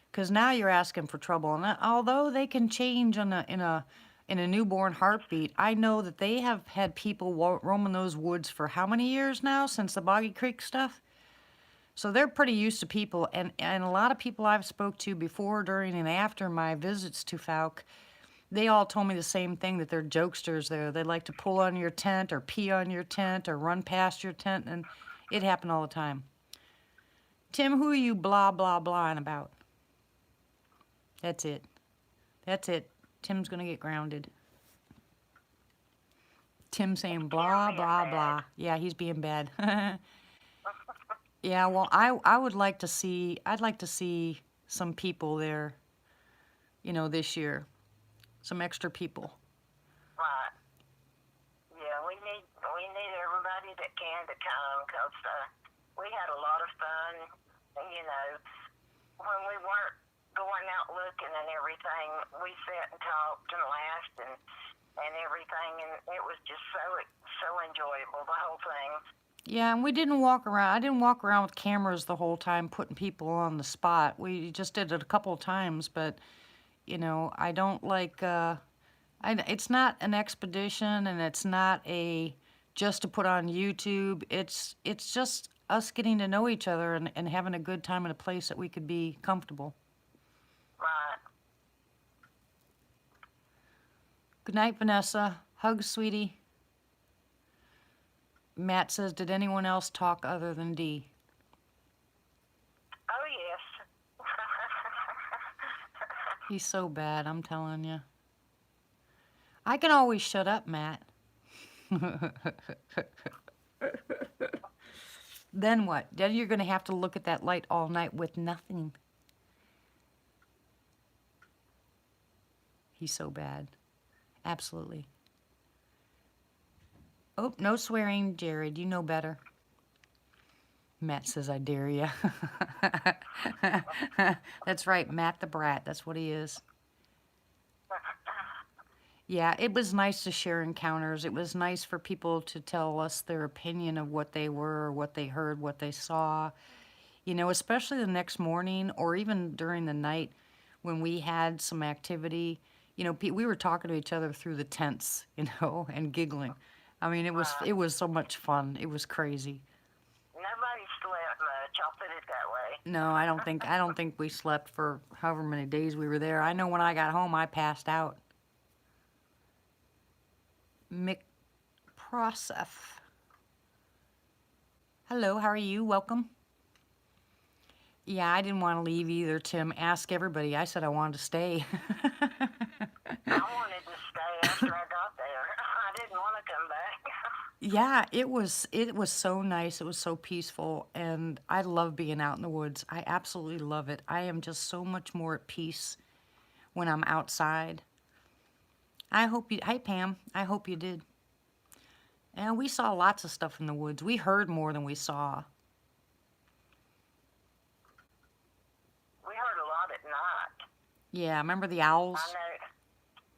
Because now you're asking for trouble. And although they can change in a newborn heartbeat, I know that they have had people roaming those woods for how many years now since the Boggy Creek stuff? So they're pretty used to people, and a lot of people I've spoke to before, during, and after my visits to Falk, they all told me the same thing, that they're jokesters there. They like to pull on your tent or pee on your tent or run past your tent, and it happened all the time. Tim, who are you blah, blah, blahing about? That's it. That's it. Tim's going to get grounded. Tim saying blah, blah, blah. Yeah, he's being bad. Yeah, well, I would like to see, I'd like to see some people there, this year. Some extra people. Right. Yeah, we need everybody that can to come, because we had a lot of fun. You know, when we weren't going out looking and everything, we sat and talked and laughed and everything, and it was just so enjoyable, the whole thing. Yeah, and we didn't walk around. I didn't walk around with cameras the whole time putting people on the spot. We just did it a couple of times, but I don't like. It's not an expedition, and it's not just to put on YouTube. It's just us getting to know each other and having a good time in a place that we could be comfortable. Right. Good night, Vanessa. Hugs, sweetie. Matt says, did anyone else talk other than Dee? Oh, yes. He's so bad, I'm telling you. I can always shut up, Matt. Then what? Then you're going to have to look at that light all night with nothing. He's so bad. Absolutely. Oh, no swearing, Jared. You know better. Matt says, I dare ya. That's right, Matt the Brat. That's what he is. Yeah, it was nice to share encounters. It was nice for people to tell us their opinion of what they were, what they heard, what they saw. Especially the next morning or even during the night when we had some activity. We were talking to each other through the tents, and giggling. I mean, it was so much fun. It was crazy. Nobody slept much, I'll put it that way. No, I don't think we slept for however many days we were there. I know when I got home, I passed out. Mick Prosef. Hello, how are you? Welcome. Yeah, I didn't want to leave either, Tim. Ask everybody. I said I wanted to stay. I wanted to stay after I got there. I didn't want to come back. Yeah, it was so nice. It was so peaceful, and I love being out in the woods. I absolutely love it. I am just so much more at peace when I'm outside. Hey Pam, I hope you did. And we saw lots of stuff in the woods. We heard more than we saw. We heard a lot at night. Yeah, remember the owls? I know.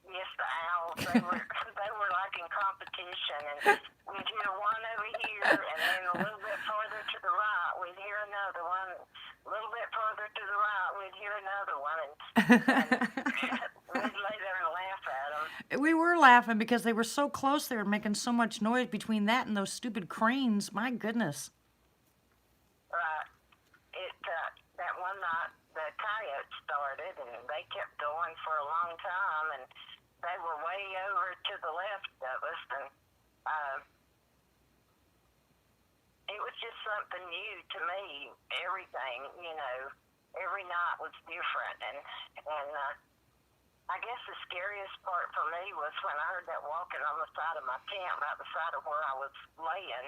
Yes, the owls. They were like in competition, and we'd hear one over here, and then a little bit further to the right, we'd hear another one. A little bit further to the right, we'd hear another one, and we'd lay there and laugh at them. We were laughing because they were so close. They were making so much noise between that and those stupid cranes. My goodness. Right. That one night, the coyotes started, and they kept going for a long time, and they were way over to the left of us, and it was just something new to me. Everything, every night was different, and I guess the scariest part for me was when I heard that walking on the side of my tent, right beside of where I was laying.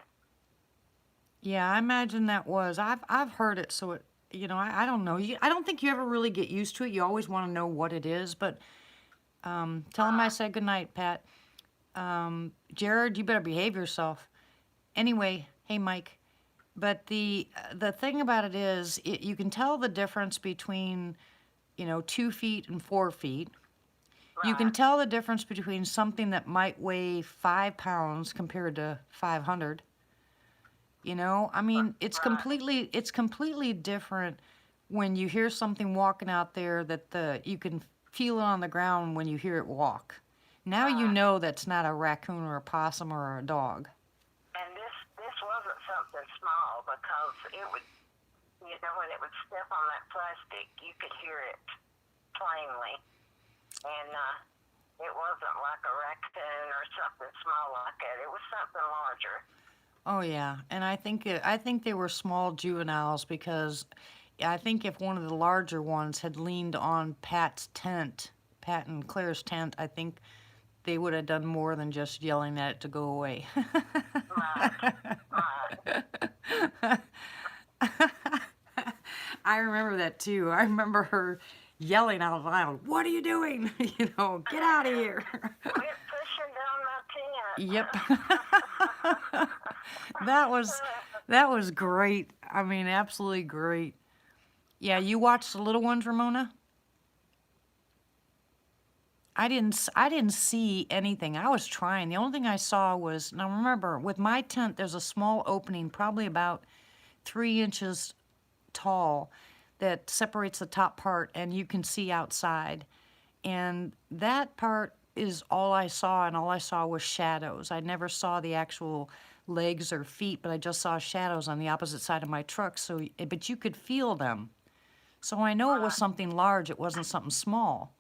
Yeah, I imagine that was. I've heard it, so it. I don't know. I don't think you ever really get used to it. You always want to know what it is, but tell him I said goodnight, Pat. Jared, you better behave yourself. Anyway, hey, Mike. But the thing about it is, you can tell the difference between, 2 feet and 4 feet. Right. You can tell the difference between something that might weigh 5 pounds compared to 500. I mean, it's completely different when you hear something walking out there that you can feel it on the ground when you hear it walk. Now you know that's not a raccoon or a possum or a dog. And this wasn't something small, because you know, when it would step on that plastic, you could hear it plainly. And it wasn't like a raccoon or something small like that. It was something larger. Oh yeah, and I think they were small juveniles because I think if one of the larger ones had leaned on Pat's tent, Pat and Claire's tent, I think they would have done more than just yelling at it to go away. Right, right. I remember that too. I remember her yelling out loud, "What are you doing? You know, get out of here." Quit pushing down my Yep. tent. That was that was great. I mean, absolutely great. Yeah, you watched the little ones, Ramona? I didn't see anything. I was trying. The only thing I saw was, now remember, with my tent, there's a small opening, probably about 3 inches tall, that separates the top part, and you can see outside. And that part is all I saw, and all I saw was shadows. I never saw the actual legs or feet, but I just saw shadows on the opposite side of my truck. So, but you could feel them. So I know it was something large. It wasn't something small,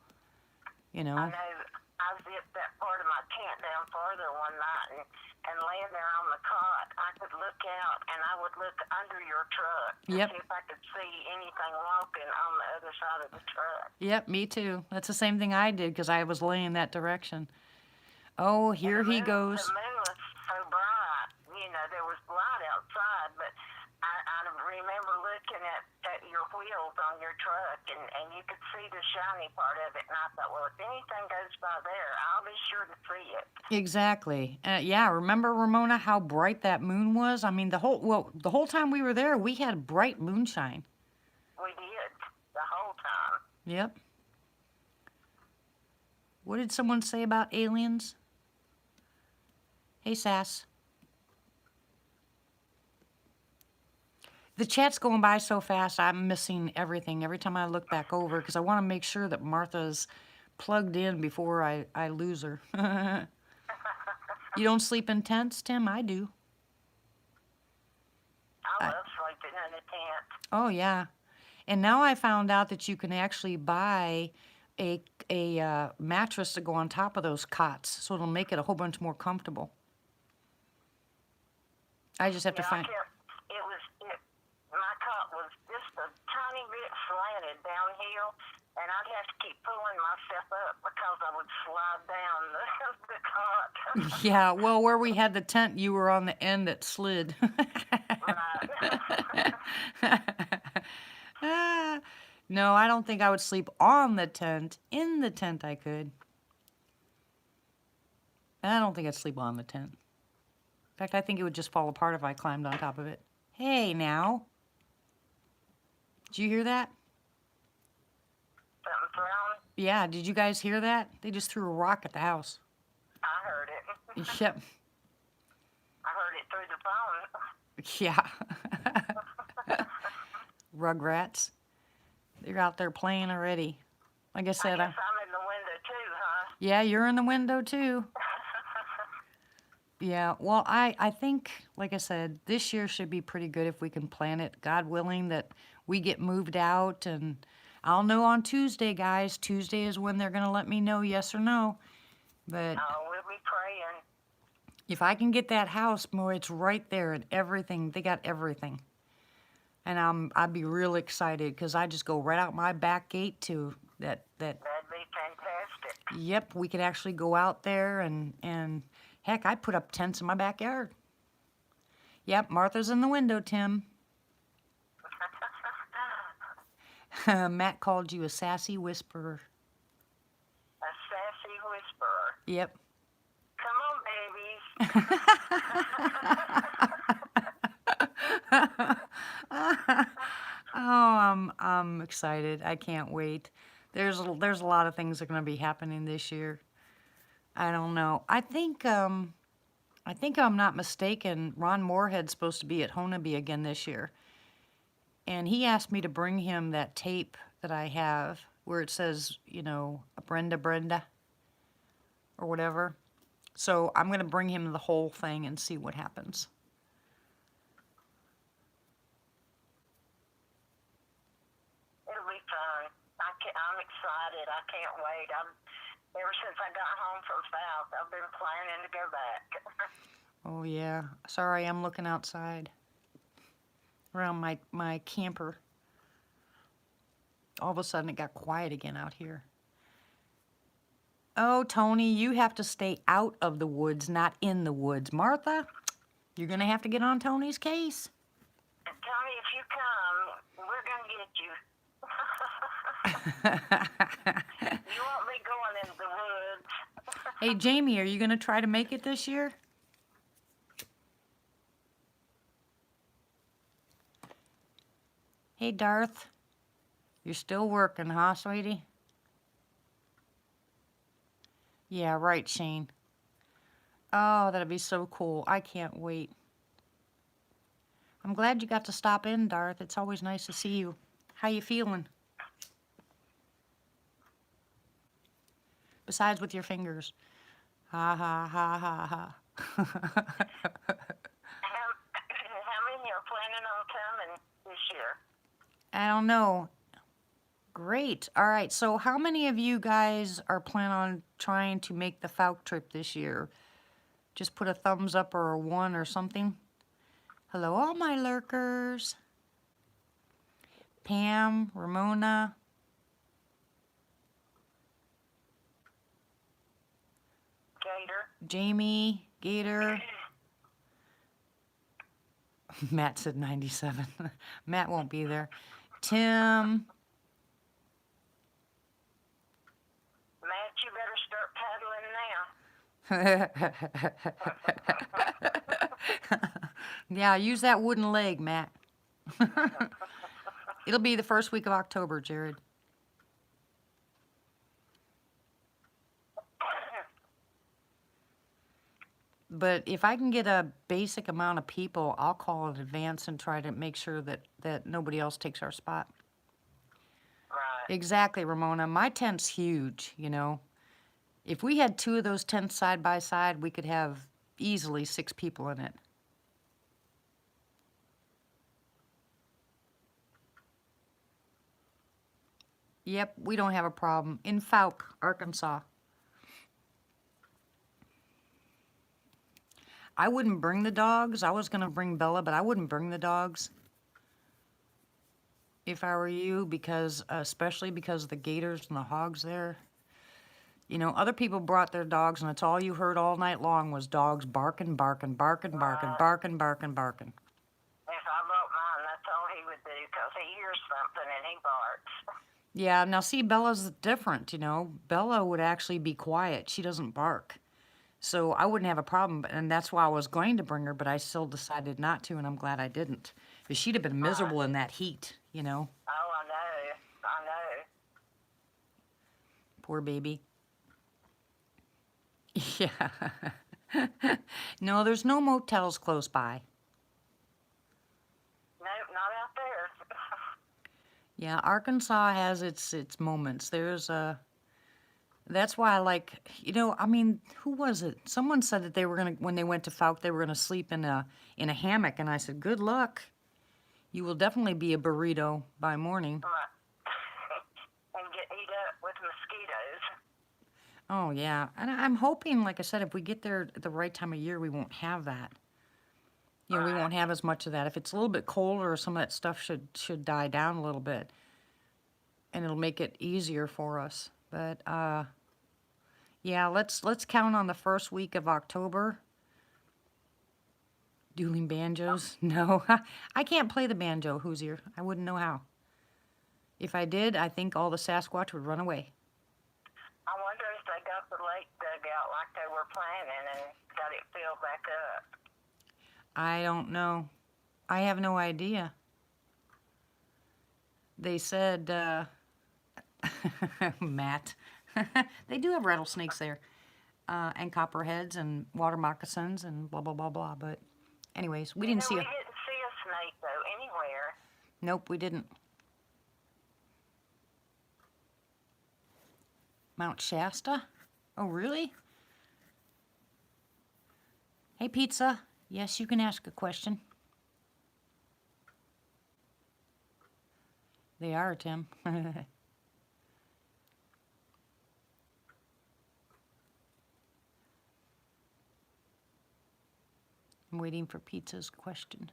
you I know. know I zipped that part of my tent down farther one night and laying there on the cot, I could look out and I would look under your truck to Yep. see if I could see anything walking on the other side of the truck. Yep, me too. That's the same thing I did because I was laying that direction. Oh, And here he the goes. moon was so bright, you know, there was light outside, but I remember looking at your wheels on your truck and you could see the shiny part of it. And I thought, well, if anything goes by there, I'll be sure to see it. Exactly. Yeah, remember Ramona how bright that moon was? I mean, the whole time we were there, we had bright moonshine. We did the whole time. Yep. What did someone say about aliens? Hey, Sass. The chat's going by so fast, I'm missing everything every time I look back over because I want to make sure that Martha's plugged in before I lose her. You don't sleep in tents, Tim? I do. I I, love sleeping in a tent. oh, yeah. And now I found out that you can actually buy a mattress to go on top of those cots, so it'll make it a whole bunch more comfortable. I just have to Yeah, find. my cot was just a tiny bit slanted downhill, and I'd have to keep pulling myself up because I would slide down the cot. Yeah, well, where we had the tent, you were on the end that slid. Right. Ah, no, I don't think I would sleep on the tent. In the tent, I could. I don't think I'd sleep on the tent. In fact, I think it would just fall apart if I climbed on top of it. Hey, now. Did you hear that? Something's wrong. Yeah, did you guys hear that? They just threw a rock at the house. I heard it. Yep. I heard it through the phone. Yeah. Rugrats. They're out there playing already. Like I I said, guess I'm in the window too, huh? yeah, you're in the window too. Yeah, well, I think, like I said, this year should be pretty good if we can plan it. God willing that we get moved out, and I'll know on Tuesday, guys. Tuesday is when they're going to let me know yes or no. But Oh, we'll be praying. if I can get that house, boy, it's right there and everything. They got everything. And I'd be real excited because I just go right out my back gate to that. That'd be fantastic. Yep, we could actually go out there and heck, I put up tents in my backyard. Yep, Martha's in the window, Tim. Matt called you a sassy whisperer. A sassy whisperer. Yep. Come on, babies. Oh, I'm excited. I can't wait. There's a lot of things that are going to be happening this year. I don't know. I think I'm not mistaken. Ron Moorhead's supposed to be at Honeby again this year. And he asked me to bring him that tape that I have where it says, you know, Brenda, or whatever. So I'm going to bring him the whole thing and see what happens. excited. I can't wait. Ever since I got home from South, I've been planning to go back. Oh yeah. Sorry, I'm looking outside around my camper. All of a sudden it got quiet again out here. Oh, Tony, you have to stay out of the woods, not in the woods. Martha, you're going to have to get on Tony's case. Tony, if you come, we're going to get you. You won't be going into the woods. Hey, Jamie, are you going to try to make it this year? Hey, Darth, you're still working, huh, sweetie? Yeah, right, Shane. Oh, that'd be so cool. I can't wait. I'm glad you got to stop in, Darth. It's always nice to see you. How you feeling? Besides with your fingers. Ha ha ha ha ha. How many are planning on coming this year? I don't know. Great. All right. So how many of you guys are planning on trying to make the Fouke trip this year? Just put a thumbs up or a 1 or something. Hello, all my lurkers. Pam, Ramona. Gator. Jamie, Gator. Matt said 97. Matt won't be there. Tim. Matt, you better start paddling now. Yeah, use that wooden leg, Matt. It'll be the first week of October, Jared. But if I can get a basic amount of people, I'll call in advance and try to make sure that nobody else takes our spot. Right. Exactly, Ramona. My tent's huge, you know. If we had 2 of those tents side by side, we could have easily 6 people in it. Yep, we don't have a problem. In Fouke, Arkansas. I wouldn't bring the dogs. I was going to bring Bella, but I wouldn't bring the dogs if I were you, because especially because of the gators and the hogs there. You know, other people brought their dogs, and it's all you heard all night long was dogs barking, barking, barking, barking, barking, barking, barking. If I brought mine, that's all he would do, because he hears something and he barks. Yeah, now see, Bella's different, you know. Bella would actually be quiet. She doesn't bark. So I wouldn't have a problem, and that's why I was going to bring her, but I still decided not to, and I'm glad I didn't. Because she'd have been miserable in that heat, you know. Oh, I know. Poor baby. Yeah. No, there's no motels close by. Nope, not out there. Yeah, Arkansas has its moments. That's why I like, you know, I mean, who was it? Someone said that they were gonna, when they went to Fouke, they were gonna sleep in a hammock, and I said, good luck. You will definitely be a burrito by morning. And get eat up with mosquitoes. Oh yeah, and I'm hoping, like I said, if we get there at the right time of year, we won't have that. You know, we won't have as much of that. If it's a little bit colder, some of that stuff should die down a little bit, and it'll make it easier for us. But yeah, let's count on the first week of October. Dueling banjos? No, I can't play the banjo, Hoosier. I wouldn't know how. If I did, I think all the Sasquatch would run away. I wonder if they got the lake dug out like they were planning and got it filled back up. I don't know. I have no idea. They said, Matt, they do have rattlesnakes there, and copperheads and water moccasins and blah, blah, blah, blah. But anyways, we didn't see We didn't see a snake, though, anywhere. Nope, we didn't. Mount Shasta? Oh, really? Hey, Pizza. Yes, you can ask a question. They are, Tim. waiting for Pizza's question.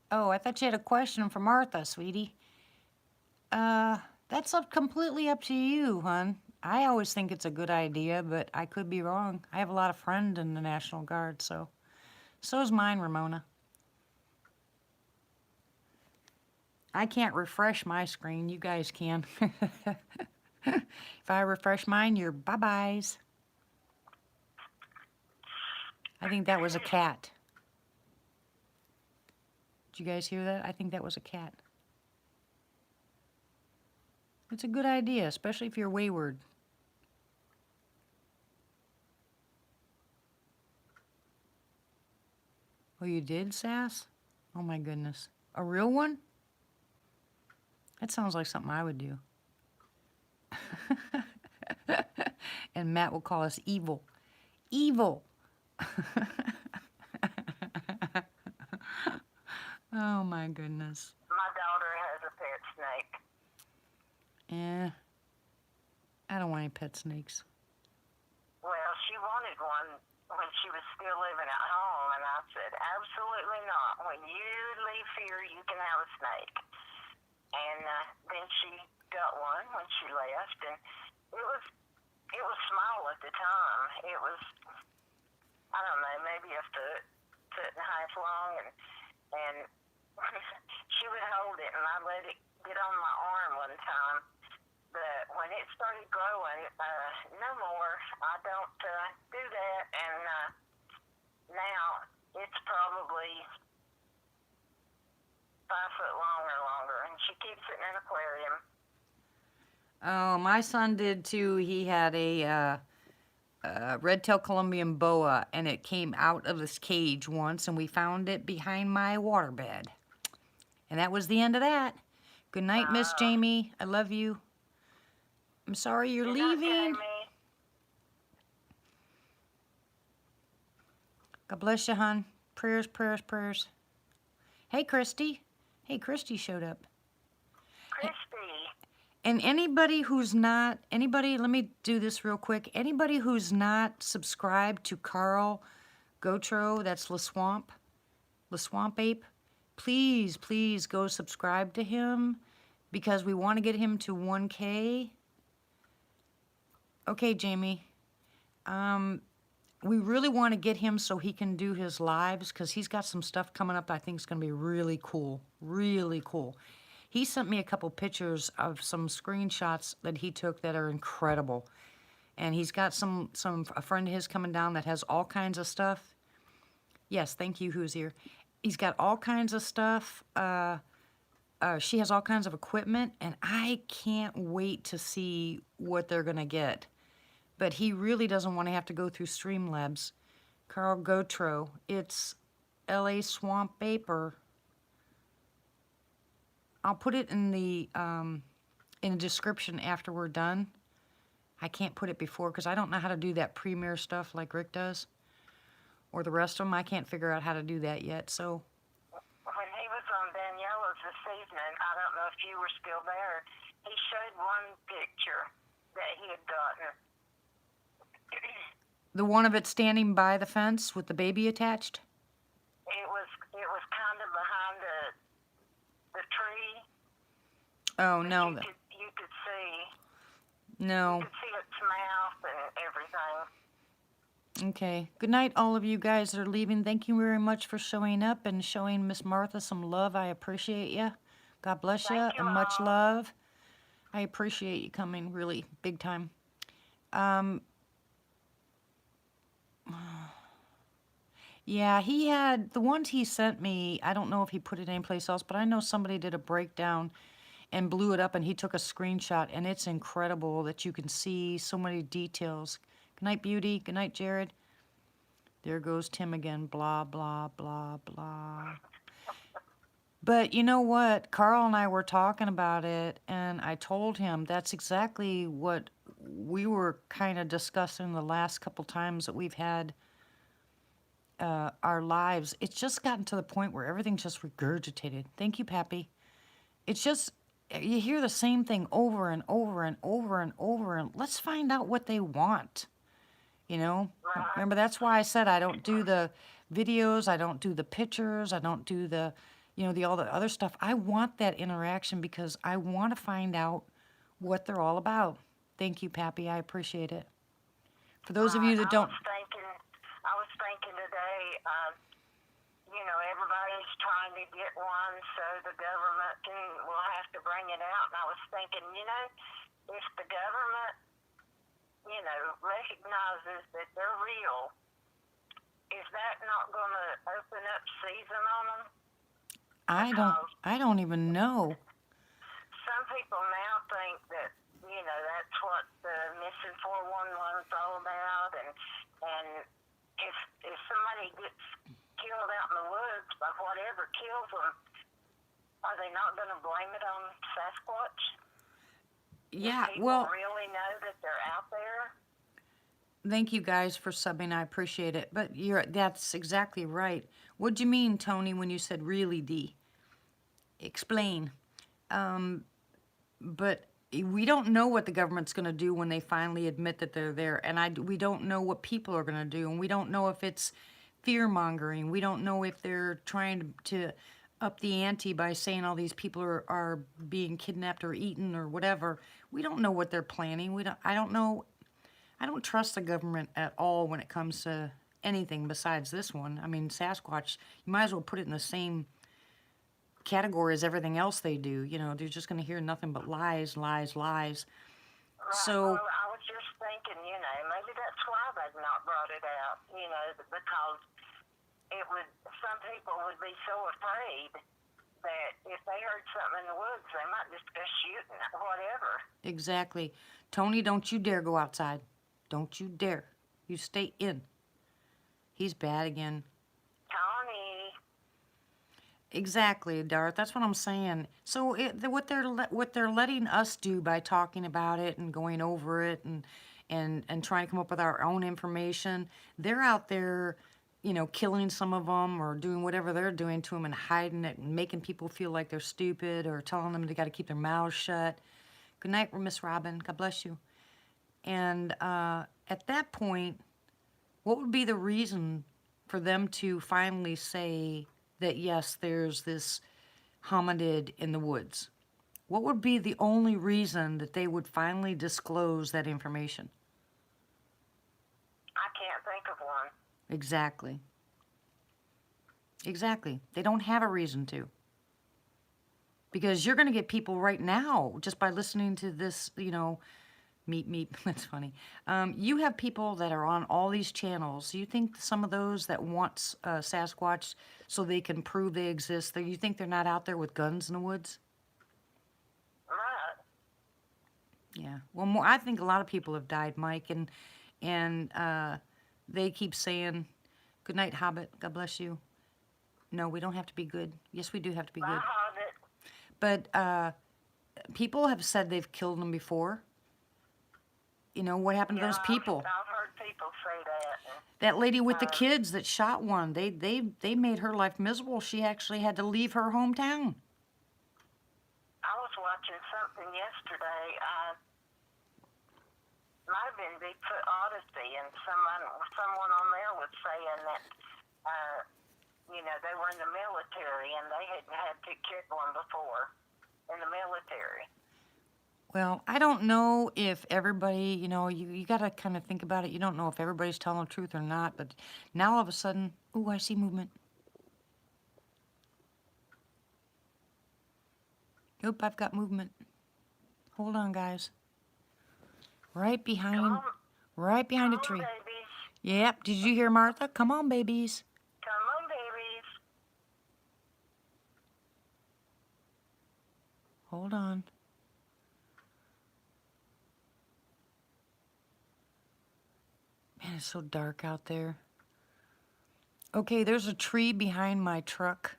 Oh, I thought you had a question for Martha, sweetie. That's completely up to you, hon. I always think it's a good idea, but I could be wrong. I have a lot of friends in the National Guard, so is mine, Ramona. I can't refresh my screen. You guys can. If I refresh mine, you're bye-byes. I think that was a cat. Did you guys hear that? I think that was a cat. It's a good idea, especially if you're wayward. Oh, you did, Sass? Oh my goodness. A real one? That sounds like something I would do. And Matt will call us evil. Evil! Oh my goodness. My daughter has a pet snake. Eh, I don't want any pet snakes. Well, she wanted one when she was still living at home, and I said, absolutely not. When you leave here, you can have a snake. And then she got one when she left, and it was small at the time. It was, I don't know, maybe a foot and a half long, and she would hold it, and I let it get on my arm one time. But when it started growing, no more. I don't do that, and now it's probably 5 foot long or longer, and she keeps it in an aquarium. Oh, my son did too. He had a red-tailed Colombian boa, and it came out of this cage once, and we found it behind my waterbed. And that was the end of that. Good night, Miss Jamie. I love you. I'm sorry you're leaving. God bless you, hon. Prayers, prayers, prayers. Hey, Christy. Hey, Christy showed up. Christy. And anybody who's not, let me do this real quick. Anybody who's not subscribed to Carl Gautreaux, that's Le Swamp Ape, please, please go subscribe to him because we want to get him to 1K. Okay, Jamie. We really want to get him so he can do his lives because he's got some stuff coming up that I think is going to be really cool. Really cool. He sent me a couple pictures of some screenshots that he took that are incredible. And he's got a friend of his coming down that has all kinds of stuff. Yes, thank you, who's here. He's got all kinds of stuff. She has all kinds of equipment, and I can't wait to see what they're going to get. But he really doesn't want to have to go through Streamlabs. Carl Gautreaux. It's LA Swamp Ape, or I'll put it in the description after we're done. I can't put it before because I don't know how to do that Premiere stuff like Rick does. Or the rest of them, I can't figure out how to do that yet, so. When he was on Daniela's this evening, I don't know if you were still there, he showed one picture that he had gotten. The one of it standing by the fence with the baby attached? It was kind of behind the tree. Oh, no. You could see. No. You could see its mouth and everything. Okay. Good night, all of you guys that are leaving. Thank you very much for showing up and showing Miss Martha some love. I appreciate you. God bless you, and much love. I appreciate you coming, really, big time. Yeah, he had, the ones he sent me, I don't know if he put it anyplace else, but I know somebody did a breakdown and blew it up, and he took a screenshot, and it's incredible that you can see so many details. Good night, Beauty. Good night, Jared. There goes Tim again. Blah, blah, blah, blah. But you know what? Carl and I were talking about it, and I told him that's exactly what we were kind of discussing the last couple times that we've had our lives. It's just gotten to the point where everything's just regurgitated. Thank you, Pappy. It's just, you hear the same thing over and over and over and over, and let's find out what they want. You know, Right. remember that's why I said I don't do the videos, I don't do the pictures, I don't do the, the all the other stuff. I want that interaction because I want to find out what they're all about. Thank you, Pappy. I appreciate it. For those of Right. you that don't, I was thinking today, everybody's trying to get one, so the government will have to bring it out. And I was thinking, if the government, recognizes that they're real, is that not going to open up season on them? Because I don't even know. some people now think that, that's what the missing 411 is all about, and if somebody gets killed out in the woods by whatever kills them, are they not going to blame it on Sasquatch? Yeah, People well, really know that they're out there. thank you guys for subbing. I appreciate it. But that's exactly right. What'd you mean, Tony, when you said really, D? Explain. But we don't know what the government's going to do when they finally admit that they're there, and we don't know what people are going to do, and we don't know if it's fear mongering. We don't know if they're trying to up the ante by saying all these people are being kidnapped or eaten or whatever. We don't know what they're planning. I don't know. I don't trust the government at all when it comes to anything besides this one. I mean, Sasquatch, you might as well put it in the same category as everything else they do. They're just going to hear nothing but lies, lies, lies. Right. So, Well, I was just thinking, maybe that's why they've not brought it out, because some people would be so afraid that if they heard something in the woods, they might just go shooting or whatever. exactly. Tony, don't you dare go outside. Don't you dare. You stay in. He's bad again. Tony. Exactly, Darth. That's what I'm saying. So what they're letting us do by talking about it and going over it and trying to come up with our own information, they're out there, killing some of them or doing whatever they're doing to them and hiding it and making people feel like they're stupid or telling them they got to keep their mouths shut. Good night, Miss Robin. God bless you. And at that point, what would be the reason for them to finally say that, yes, there's this hominid in the woods? What would be the only reason that they would finally disclose that information? I can't think of one. Exactly. Exactly. They don't have a reason to. Because you're going to get people right now just by listening to this, meet. That's funny. You have people that are on all these channels. You think some of those that want Sasquatch so they can prove they exist, you think they're not out there with guns in the woods? Right. Yeah. Well, I think a lot of people have died, Mike, and they keep saying, "Good night, Hobbit. God bless you." No, we don't have to be good. Yes, we do have to be Bye, good. Hobbit. But people have said they've killed them before. What happened to those people? I've heard people say that. That lady with the kids that shot one, they made her life miserable. She actually had to leave her hometown. I was watching something yesterday. Might have been Bigfoot Odyssey, and someone on there was saying that, they were in the military and they had to kill one before in the military. Well, I don't know if everybody, you got to kind of think about it. You don't know if everybody's telling the truth or not, but now all of a sudden, ooh, I see movement. Nope, I've got movement. Hold on, guys. Right behind a tree. Babies. Yep, did you hear Martha? Come on, babies. Come on, babies. Hold on. Man, it's so dark out there. Okay, there's a tree behind my truck.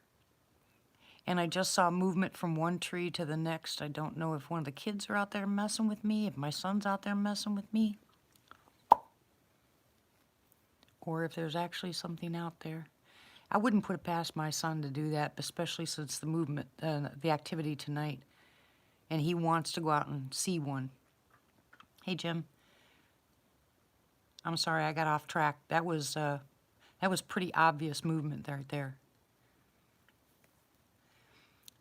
And I just saw movement from one tree to the next. I don't know if one of the kids are out there messing with me, if my son's out there messing with me, or if there's actually something out there. I wouldn't put it past my son to do that, especially since the movement, the activity tonight. And he wants to go out and see one. Hey, Jim. I'm sorry, I got off track. That was pretty obvious movement right there.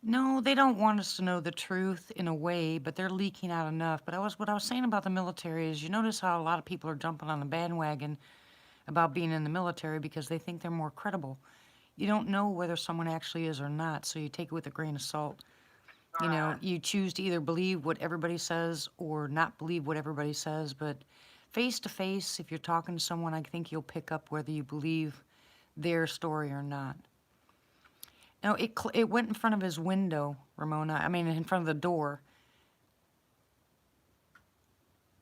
No, they don't want us to know the truth in a way, but they're leaking out enough. But what I was saying about the military is, you notice how a lot of people are jumping on the bandwagon about being in the military because they think they're more credible. You don't know whether someone actually is or not, so you take it with a grain of salt. You know, Right. you choose to either believe what everybody says or not believe what everybody says, but face to face, if you're talking to someone, I think you'll pick up whether you believe their story or not. No, it went in front of his window, Ramona. I mean, in front of the door.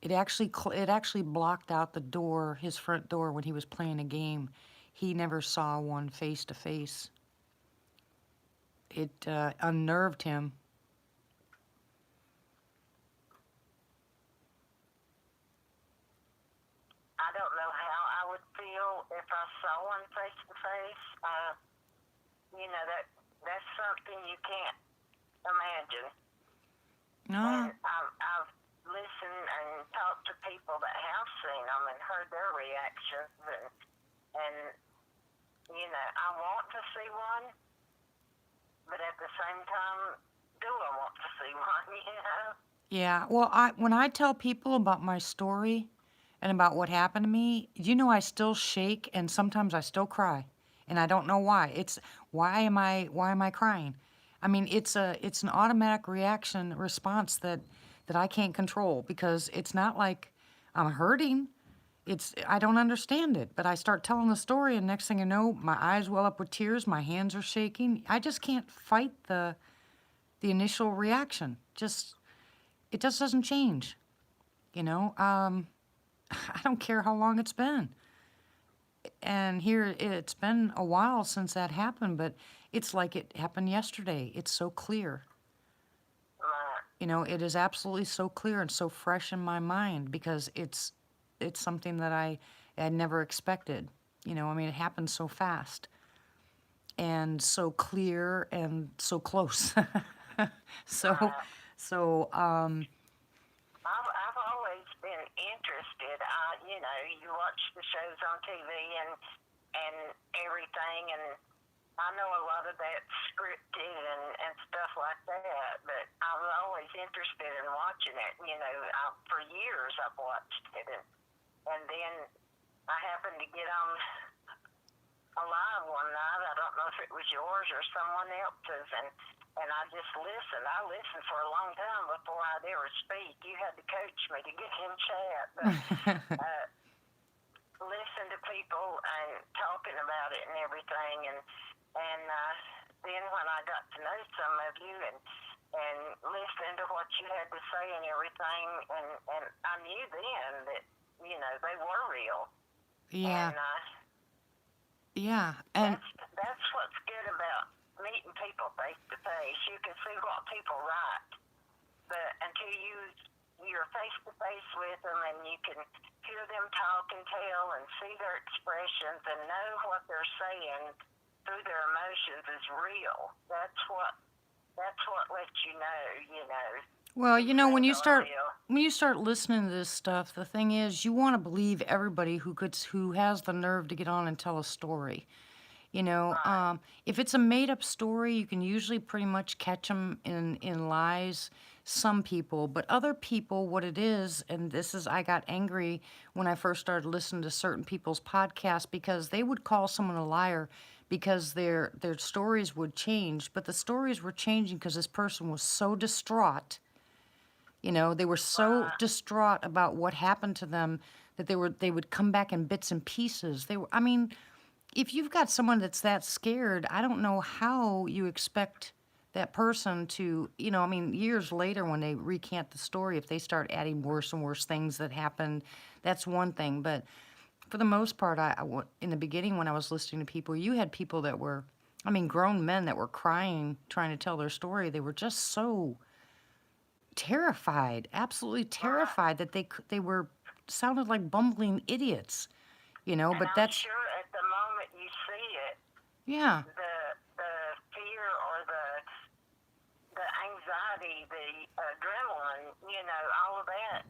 It actually blocked out the door, his front door, when he was playing a game. He never saw one face to face. It unnerved him. I don't know how I would feel if I saw one face to face. You know, that's something you can't imagine. No, And I've listened and talked to people that have seen them and heard their reactions, and you know, I want to see one, but at the same time, do I want to see one? You know? yeah. Well, when I tell people about my story and about what happened to me, you know, I still shake and sometimes I still cry, and I don't know why. It's why am I crying? I mean, it's an automatic reaction response that I can't control because it's not like I'm hurting. I don't understand it, but I start telling the story, and next thing you know, my eyes well up with tears, my hands are shaking. I just can't fight the initial reaction. It just doesn't change, you know. I don't care how long it's been, and here it's been a while since that happened, but it's like it happened yesterday. It's so clear. Right. You know, it is absolutely so clear and so fresh in my mind because it's something that I had never expected. You know, I mean, it happened so fast and so clear and so close. so, Right. so, I've always been interested. You know, you watch the shows on TV and everything, and I know a lot of that's scripted and stuff like that. But I was always interested in watching it. You know, for years I've watched it, and then I happened to get on a live one night. I don't know if it was yours or someone else's, and I just listened. I listened for a long time before I'd ever speak. You had to coach me to get in chat, but listen to people and talking about it and everything, and then when I got to know some of you and listening to what you had to say and everything, and I knew then that you know they were real, yeah, and yeah, and that's what's good about meeting people face to face. You can see what people write, but until you're face to face with them and you can hear them talk and tell and see their expressions and know what they're saying through their emotions is real. That's what lets you know, you know. well, you These know, things are real. when you start listening to this stuff, the thing is, you want to believe everybody who has the nerve to get on and tell a story. You know, Right. if it's a made up story, you can usually pretty much catch them in lies. Some people, but other people, what it is, and this is, I got angry when I first started listening to certain people's podcasts because they would call someone a liar because their stories would change, but the stories were changing because this person was so distraught. You know, they were so Right. distraught about what happened to them that they would come back in bits and pieces. I mean, if you've got someone that's that scared, I don't know how you expect that person to, you know, I mean, years later when they recant the story, if they start adding worse and worse things that happened, that's one thing. But for the most part, in the beginning when I was listening to people, you had people that were, I mean, grown men that were crying, trying to tell their story. They were just so terrified, absolutely Right. terrified that they were sounded like bumbling idiots, you know. And But I'm that's, sure at the moment you see it, yeah. the fear or the anxiety, the adrenaline, you know, all of that.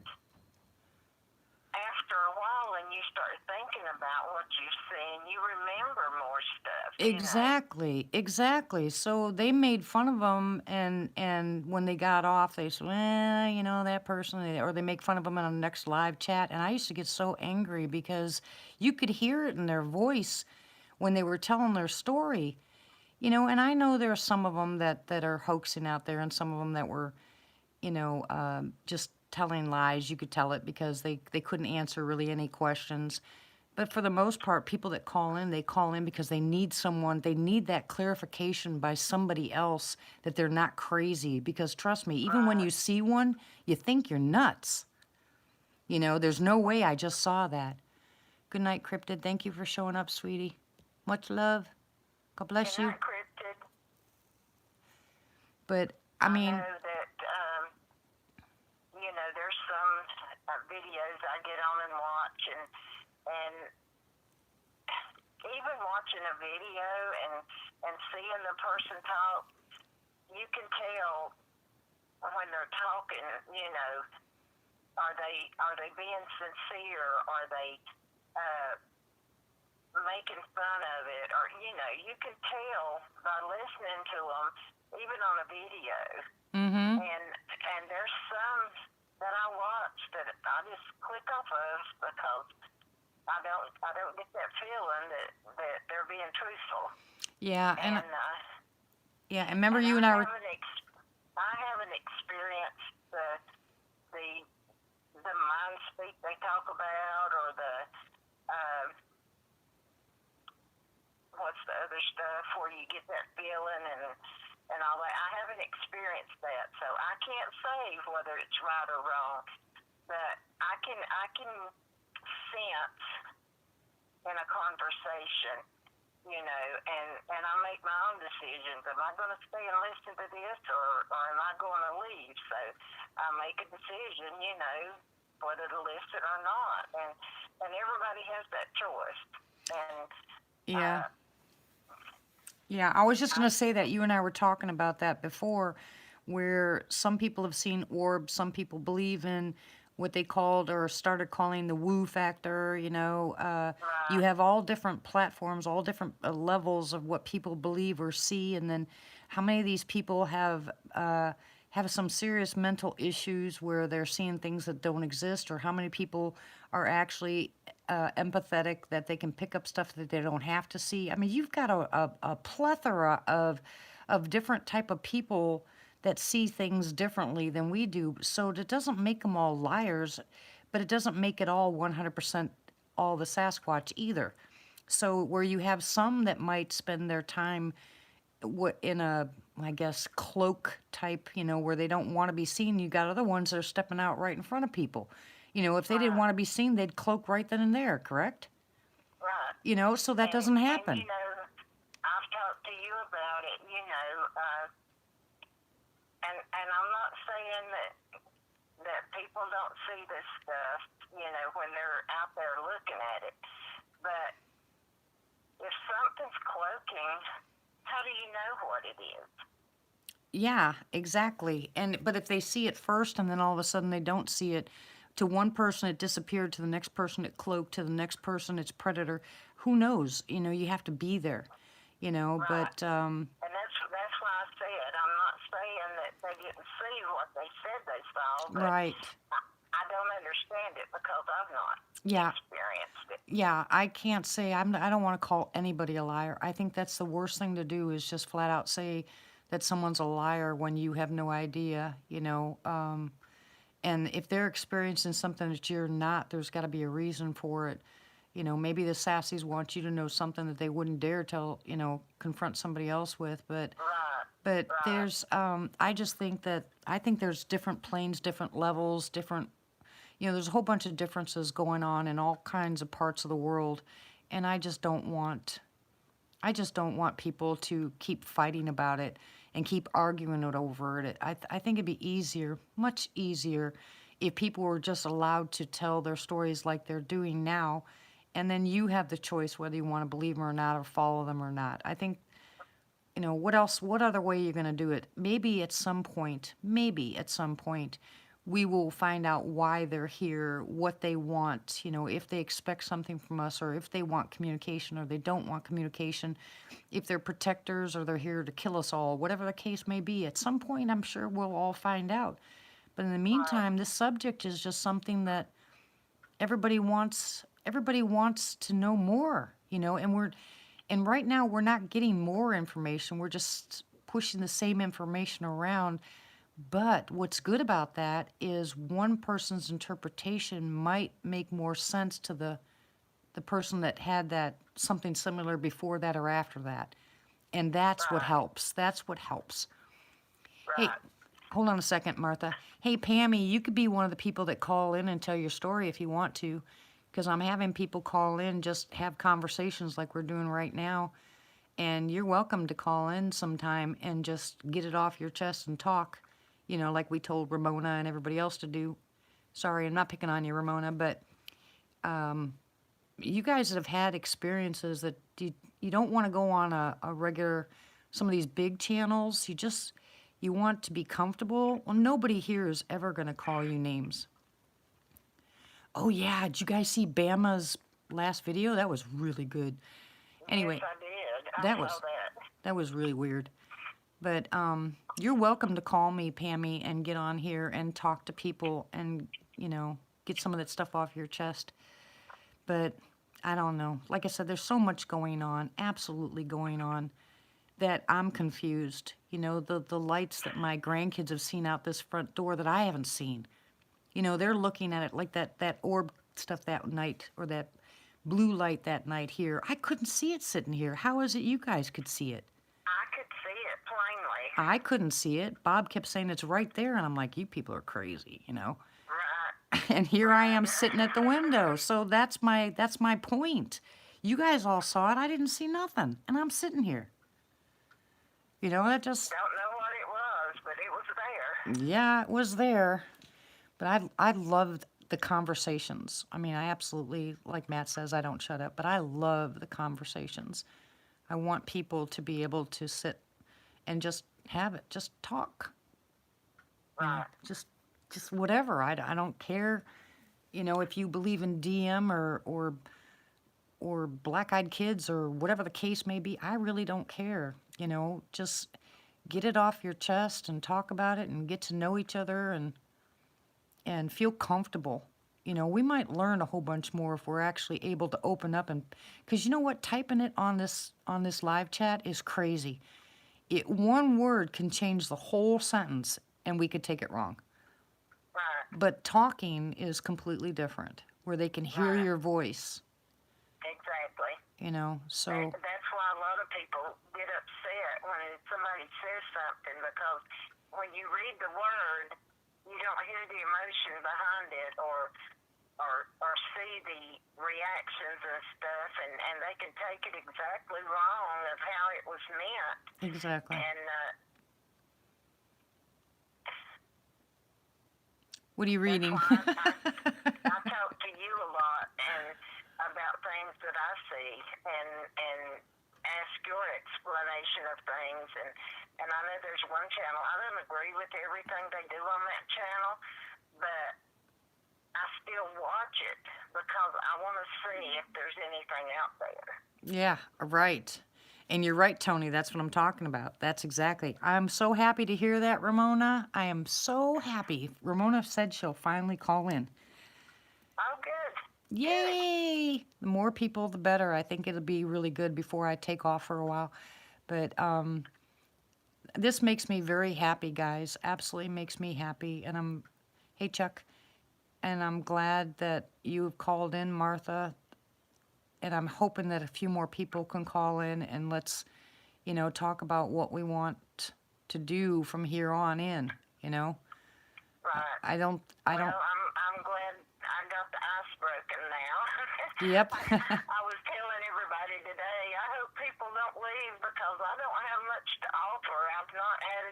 After a while, and you start thinking about what you've seen, you remember more stuff, Exactly, exactly. So they made fun of them, and when they got off, they said, you know, that person, or they make fun of them on the next live chat. And I used to get so angry because you could hear it in their voice when they were telling their story, you know. And I know there are some of them that are hoaxing out there, and some of them that were, you know, just telling lies. You could tell it because they couldn't answer really any questions. But for the most part, people that call in, they call in because they need someone, they need that clarification by somebody else that they're not crazy. Because trust me, even when you see one, you think you're nuts. You know, there's no way I just saw that. Good night, Cryptid. Thank you for showing up, sweetie. Much love. God Good bless you. night, Cryptid. But, I I mean, know that, there's some videos I get on and watch, and even watching a video and seeing the person talk, you can tell when they're talking, are they being sincere? Are they making fun of it? Or, you can tell by listening to them, even on a video. mm-hmm. And there's some that I watch that I just click off of because I don't get that feeling that they're being truthful. Yeah, and and remember you and I were, I haven't experienced the mind speak they talk about, or the what's the other stuff where you get that feeling and all that. I haven't experienced that, so I can't say whether it's right or wrong. But I can sense in a conversation, and I make my own decisions. Am I going to stay and listen to this, or am I going to leave? So I make a decision, whether to listen or not. And everybody has that choice. And yeah. Yeah, I was just going to say that you and I were talking about that before, where some people have seen orbs, some people believe in what they called or started calling the woo factor, you have all different platforms, all different levels of what people believe or see, and then how many of these people have some serious mental issues where they're seeing things that don't exist, or how many people are actually empathetic that they can pick up stuff that they don't have to see. I mean, you've got a plethora of different type of people that see things differently than we do. So it doesn't make them all liars, but it doesn't make it all 100% all the Sasquatch either. So where you have some that might spend their time in a, I guess, cloak type, where they don't want to be seen. You got other ones that are stepping out right in front of people. If they didn't want to be seen, they'd cloak right then and there, correct? right. So that doesn't happen. And, I've talked to you about it, and I'm not saying that people don't see this stuff, when they're out there looking at it. But if something's cloaking, how do you know what it is? Yeah, exactly. But if they see it first and then all of a sudden they don't see it, to one person it disappeared, to the next person it cloaked, to the next person it's predator. Who knows? You have to be there. Right. But and that's why I said I'm not saying that they didn't see what they said they saw, but right. I don't understand it because I've not Yeah. experienced it. Yeah, I can't say I don't want to call anybody a liar. I think that's the worst thing to do is just flat out say that someone's a liar when you have no idea, and if they're experiencing something that you're not, there's got to be a reason for it. Maybe the sassies want you to know something that they wouldn't dare confront somebody else with. But Right. there's, I just think I think there's different planes, different levels, different, there's a whole bunch of differences going on in all kinds of parts of the world. And I just don't want people to keep fighting about it and keep arguing it over it. I think it'd be easier, much easier, if people were just allowed to tell their stories like they're doing now, and then you have the choice whether you want to believe them or not, or follow them or not. I think, what other way you're going to do it? Maybe at some point, we will find out why they're here, what they want, if they expect something from us, or if they want communication or they don't want communication, if they're protectors or they're here to kill us all, whatever the case may be. At some point, I'm sure we'll all find out. But in the meantime, this subject is just something that everybody wants to know more, and right now we're not getting more information. We're just pushing the same information around. But what's good about that is one person's interpretation might make more sense to the person that had that something similar before that or after that. And that's what helps. That's what helps. Hey, Right. hold on a second, Martha. Hey, Pammy, you could be one of the people that call in and tell your story if you want to, because I'm having people call in, just have conversations like we're doing right now. And you're welcome to call in sometime and just get it off your chest and talk, like we told Ramona and everybody else to do. Sorry, I'm not picking on you, Ramona, but you guys that have had experiences that you don't want to go on a regular, some of these big channels. You want to be comfortable. Well, nobody here is ever going to call you names. Oh, yeah, did you guys see Bama's last video? That was really good. Anyway, Yes, I did. I that saw was that. that was really weird. But you're welcome to call me, Pammy, and get on here and talk to people and, get some of that stuff off your chest. But I don't know. Like I said, there's so much going on, absolutely going on, that I'm confused. The lights that my grandkids have seen out this front door that I haven't seen. They're looking at it like that orb stuff that night, or that blue light that night here. I couldn't see it sitting here. How is it you guys could see it? I could see it plainly. I couldn't see it. Bob kept saying it's right there, and I'm like, you people are crazy. Right. And here I am sitting at the window. So that's my point. You guys all saw it. I didn't see nothing, and I'm sitting here. That just, Don't know what it was, but it was there. yeah, it was there. But I loved the conversations. I mean, I absolutely, like Matt says, I don't shut up, but I love the conversations. I want people to be able to sit and just have it, just talk. Right. Just whatever. I don't care, if you believe in DM or black-eyed kids or whatever the case may be. I really don't care. Just get it off your chest and talk about it and get to know each other and feel comfortable. We might learn a whole bunch more if we're actually able to open up, and because you know what, typing it on this live chat is crazy. One word can change the whole sentence and we could take it wrong. Right. But talking is completely different, where they can hear Right. your voice, Exactly. so That's why a lot of people get upset when somebody says something, because when you read the word, you don't hear the emotion behind it, or see the reactions and stuff, and they can take it exactly wrong of how it was meant. exactly. And What are you reading? I talk to you a lot and about things that I see, and ask your explanation of things. And I know there's one channel, I don't agree with everything they do on that channel, but I still watch it because I want to see if there's anything out there. Yeah, right. And you're right, Tony. That's what I'm talking about. That's exactly. I'm so happy to hear that, Ramona. I am so happy. Ramona said she'll finally call in. Oh, good. Yay! The more people, the better. I think it'll be really good before I take off for a while. But this makes me very happy, guys. Absolutely makes me happy. And hey, Chuck. And I'm glad that you've called in, Martha. And I'm hoping that a few more people can call in and let's, talk about what we want to do from here on in, Right. I don't, Well, I'm glad I got the ice broken now. Yep. I was telling everybody today, I hope people don't leave because I don't have much to offer. I've not had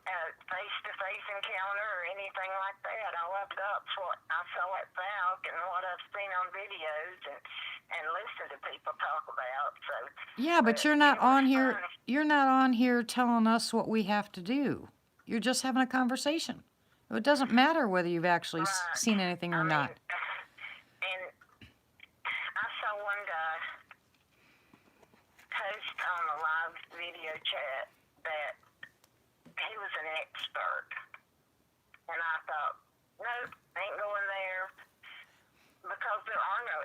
a face-to-face encounter or anything like that. All I've got's what I saw at Falc and what I've seen on videos and listened to people talk about. So Yeah, but you're not it was on here. fun. You're not on here telling us what we have to do. You're just having a conversation. It doesn't matter whether you've actually Right. seen anything I or mean, not. and I saw one guy post on a live video chat that he was an expert. And I thought, nope, ain't going there because there are no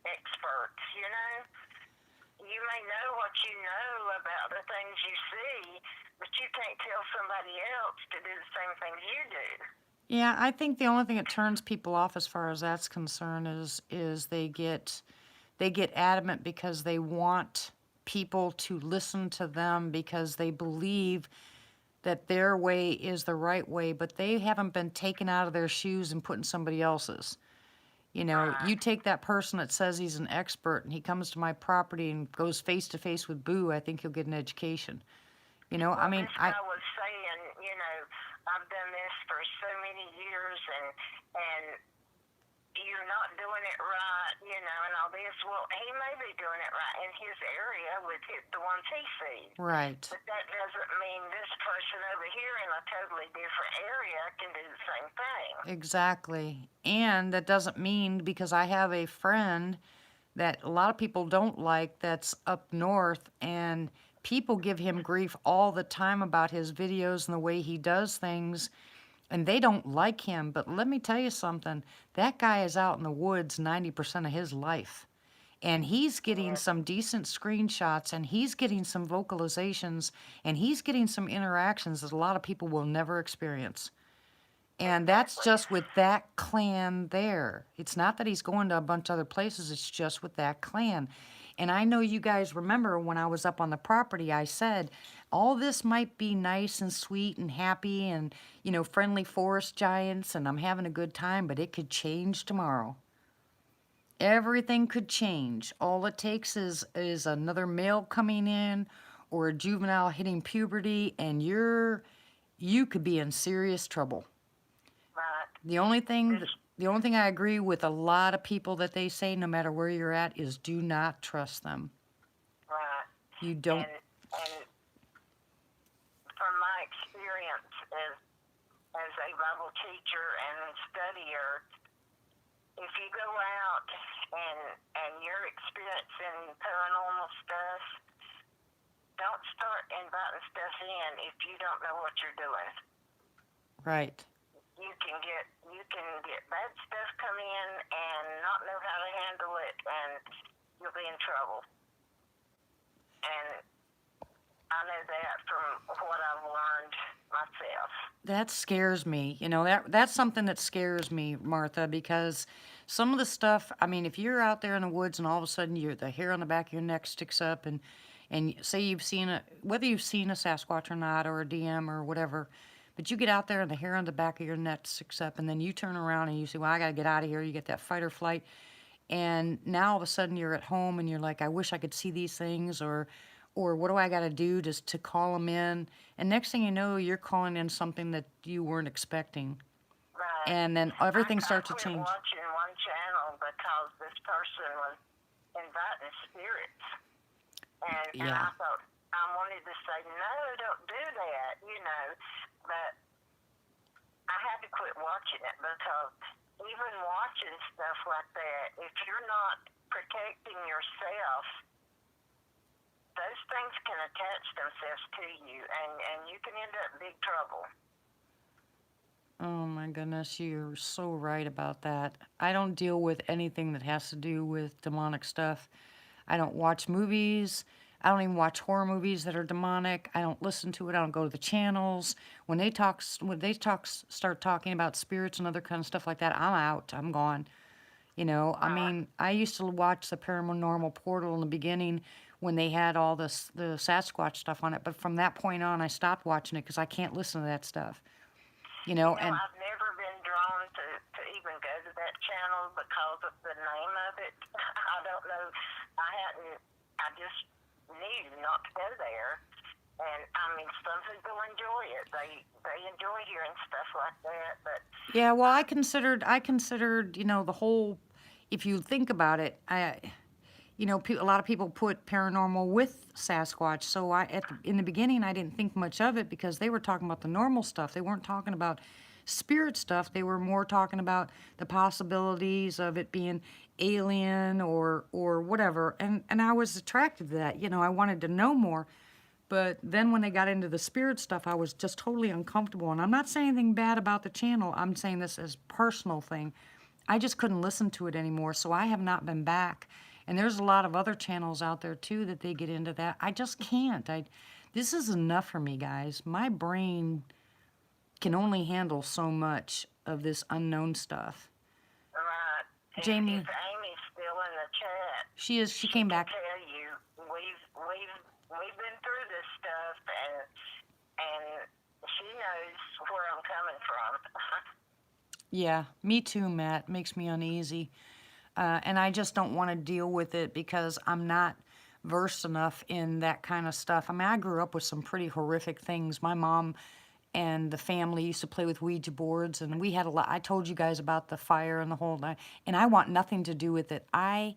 experts, you know? You may know what you know about the things you see, but you can't tell somebody else to do the same things you do. Yeah, I think the only thing that turns people off as far as that's concerned is they get adamant because they want people to listen to them because they believe that their way is the right way, but they haven't been taken out of their shoes and put in somebody else's. You know, Right. you take that person that says he's an expert and he comes to my property and goes face to face with Boo, I think he'll get an education. You know, I Well, mean, this guy was saying, you know, I've done this for so many years, and you're not doing it right, you know, and all this. Well, he may be doing it right in his area with the ones he sees. right. But that doesn't mean this person over here in a totally different area can do the same thing. Exactly. And that doesn't mean because I have a friend that a lot of people don't like that's up north and people give him grief all the time about his videos and the way he does things and they don't like him. But let me tell you something, that guy is out in the woods 90% of his life. And he's getting Yeah. some decent screenshots and he's getting some vocalizations and he's getting some interactions that a lot of people will never experience. And that's Exactly. just with that clan there. It's not that he's going to a bunch of other places, it's just with that clan. And I know you guys remember when I was up on the property, I said, all this might be nice and sweet and happy and, you know, friendly forest giants and I'm having a good time, but it could change tomorrow. Everything could change. All it takes is another male coming in or a juvenile hitting puberty and you could be in serious trouble. Right. The only thing This, the only thing I agree with a lot of people that they say no matter where you're at is do not trust them. right. You don't. And from my experience as a Bible teacher and studier, if you go out and you're experiencing paranormal stuff, don't start inviting stuff in if you don't know what you're doing. Right. You can get bad stuff come in and not know how to handle it, and you'll be in trouble. And I know that from what I've learned myself. That scares me. You know, that's something that scares me, Martha, because some of the stuff, I mean, if you're out there in the woods and all of a sudden the hair on the back of your neck sticks up and say you've seen whether you've seen a Sasquatch or not or a DM or whatever, but you get out there and the hair on the back of your neck sticks up and then you turn around and you say, well, I got to get out of here. You get that fight or flight. And now all of a sudden you're at home and you're like, I wish I could see these things or what do I got to do just to call them in? And next thing you know, you're calling in something that you weren't expecting. Right. And then everything starts to I quit change. watching one channel because this person was inviting spirits. And Yeah. I thought, I wanted to say, no, don't do that, you know. But I had to quit watching it because even watching stuff like that, if you're not protecting yourself, those things can attach themselves to you, and you can end up in big trouble. Oh my goodness, you're so right about that. I don't deal with anything that has to do with demonic stuff. I don't watch movies. I don't even watch horror movies that are demonic. I don't listen to it. I don't go to the channels. Start talking about spirits and other kind of stuff like that, I'm out. I'm gone. You know, I mean, I used to watch the Paranormal Portal in the beginning when they had all the Sasquatch stuff on it, but from that point on, I stopped watching it because I can't listen to that stuff. You know, and I've never been drawn to even go to that channel because of the name of it. I don't know. I just knew not to go there. And I mean, some people enjoy it. They enjoy hearing stuff like that. But yeah, well, I considered, you know, the whole. If you think about it, you know, a lot of people put paranormal with Sasquatch. So in the beginning, I didn't think much of it because they were talking about the normal stuff. They weren't talking about spirit stuff. They were more talking about the possibilities of it being alien or whatever. And I was attracted to that. You know, I wanted to know more. But then when they got into the spirit stuff, I was just totally uncomfortable. And I'm not saying anything bad about the channel. I'm saying this as personal thing. I just couldn't listen to it anymore, so I have not been back. And there's a lot of other channels out there too that they get into that. I just can't. This is enough for me, guys. My brain can only handle so much of this unknown stuff. Right. Jamie, If Amy's still in the chat, she is. She came can back. tell you we've been through this stuff, and she knows where I'm coming from. Yeah, me too, Matt. Makes me uneasy. And I just don't want to deal with it because I'm not versed enough in that kind of stuff. I mean, I grew up with some pretty horrific things. My mom and the family used to play with Ouija boards, and we had a lot. I told you guys about the fire and the whole night, and I want nothing to do with it. I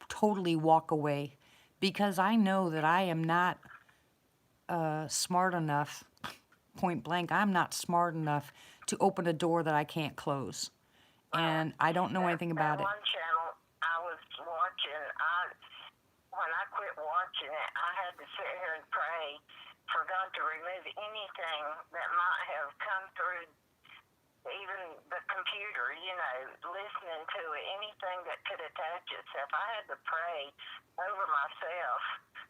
totally walk away because I know that I am not smart enough, point blank, I'm not smart enough to open a door that I can't close. And I don't know anything about That it. one channel I was watching, when I quit watching it, I had to sit here and pray for God to remove anything that might have come through even the computer, you know, listening to it, anything that could attach itself. I had to pray over myself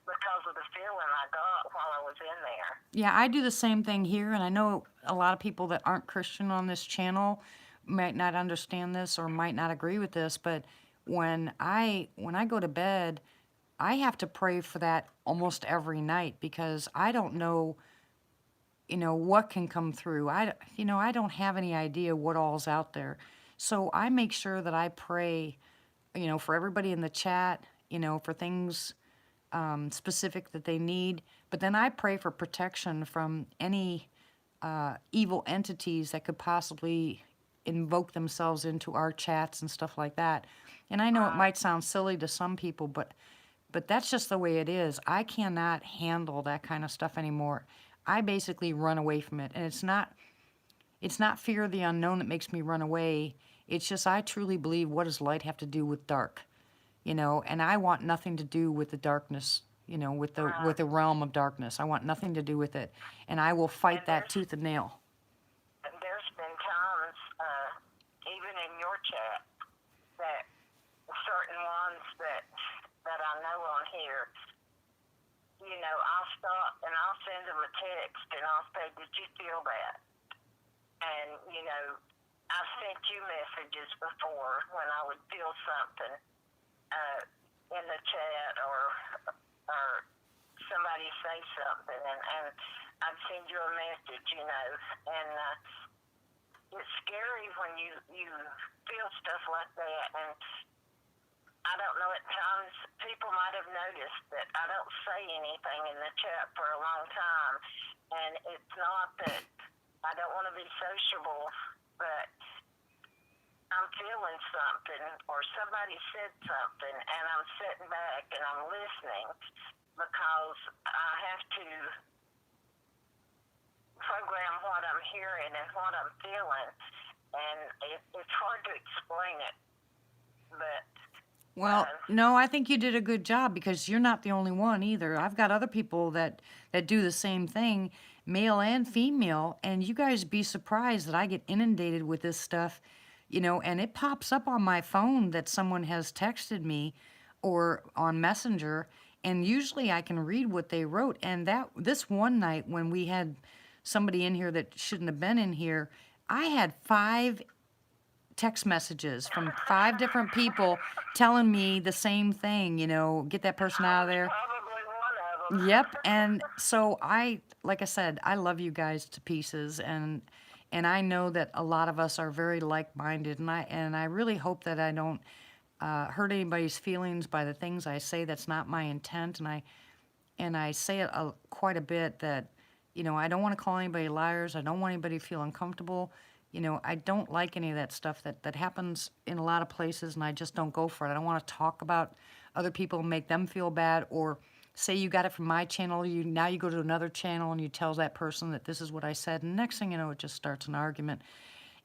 because of the feeling I got while I was in there. Yeah, I do the same thing here, and I know a lot of people that aren't Christian on this channel might not understand this or might not agree with this, but when I go to bed, I have to pray for that almost every night because I don't know, what can come through. I don't have any idea what all's out there. So I make sure that I pray, for everybody in the chat, for things specific that they need. But then I pray for protection from any evil entities that could possibly invoke themselves into our chats and stuff like that. And I know it might sound silly to some people, but that's just the way it is. I cannot handle that kind of stuff anymore. I basically run away from it, and it's not fear of the unknown that makes me run away. It's just I truly believe, what does light have to do with dark? And I want nothing to do with the darkness, with the realm of darkness. I want nothing to do with it, and I will fight that tooth and nail. There's been times, even in your chat, that certain ones that I know on here, I'll stop and I'll send them a text and I'll say, "Did you feel that?" And I've sent you messages before when I would feel something in the chat or somebody say something, and I'd send you a message, and it's scary when you feel stuff like that. And I don't know, at times people might have noticed that I don't say anything in the chat for a long time, and it's not that I don't want to be sociable, but I'm feeling something, or somebody said something, and I'm sitting back and I'm listening because I have to program what I'm hearing and what I'm feeling, and it's hard to explain it, but Well, no, I think you did a good job because you're not the only one either. I've got other people that do the same thing, male and female, and you guys be surprised that I get inundated with this stuff, and it pops up on my phone that someone has texted me or on Messenger, and usually I can read what they wrote. And this one night when we had somebody in here that shouldn't have been in here, I had 5 text messages from 5 different people telling me the same thing, get that person out of there. probably one of them. Yep. And so like I said, I love you guys to pieces, and I know that a lot of us are very like-minded, and I really hope that I don't hurt anybody's feelings by the things I say. That's not my intent, and I say it quite a bit that, I don't want to call anybody liars. I don't want anybody to feel uncomfortable. I don't like any of that stuff that happens in a lot of places, and I just don't go for it. I don't want to talk about other people and make them feel bad or say you got it from my channel, now you go to another channel and you tell that person that this is what I said, and next thing you know, it just starts an argument.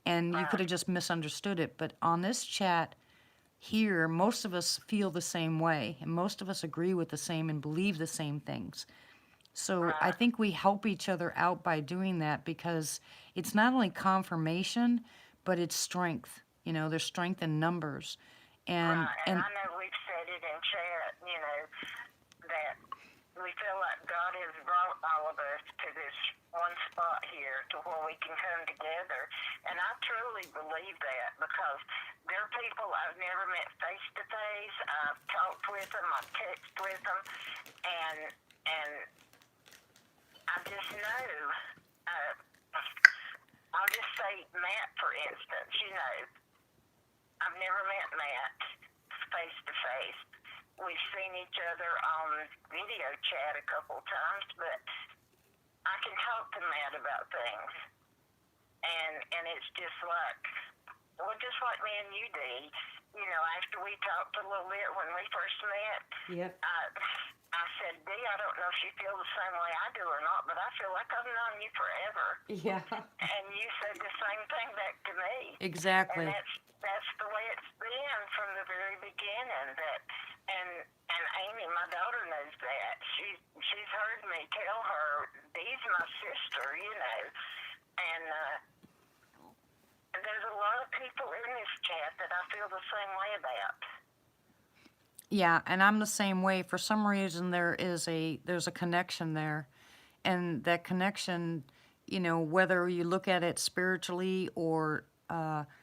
And you could have Right. just misunderstood it. But on this chat here, most of us feel the same way, and most of us agree with the same and believe the same things. So I Right. think we help each other out by doing that because it's not only confirmation, but it's strength. You know, there's strength in numbers. And Right. And and I know we've said it in chat, that we feel like God has brought all of us to this one spot here to where we can come together. And I truly believe that because there are people I've never met face to face. I've talked with them, I've texted with them, and I just know. Uh, I'll just say Matt, for instance. I've never met Matt face to face. We've seen each other on video chat a couple times, but I can talk to Matt about things, and it's just like, well, just like me and you did. After we talked a little bit when we first met, yep, I said, Dee, I don't know if you feel the same way I do or not, but I feel like I've known you forever. yeah, And you said the same thing back to me. And exactly. that's the way it's been from the very beginning. And Amy, my daughter, knows that. She's heard me tell her, Dee's my sister. And there's a lot of people in this chat that I feel the same way about. Yeah, and I'm the same way. For some reason, there's a connection there, and that connection, whether you look at it spiritually or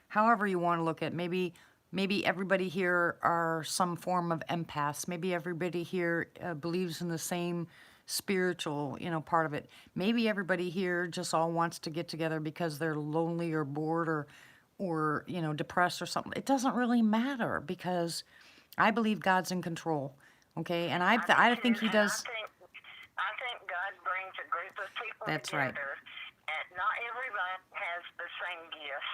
however you want to look at it, maybe everybody here are some form of empaths. Maybe everybody here believes in the same spiritual, part of it. Maybe everybody here just all wants to get together because they're lonely or bored or depressed or something. It doesn't really matter because I believe God's in control. Okay, and I do I too, think He and does. I think God brings a group of people That's right. together, and not everybody has the same gifts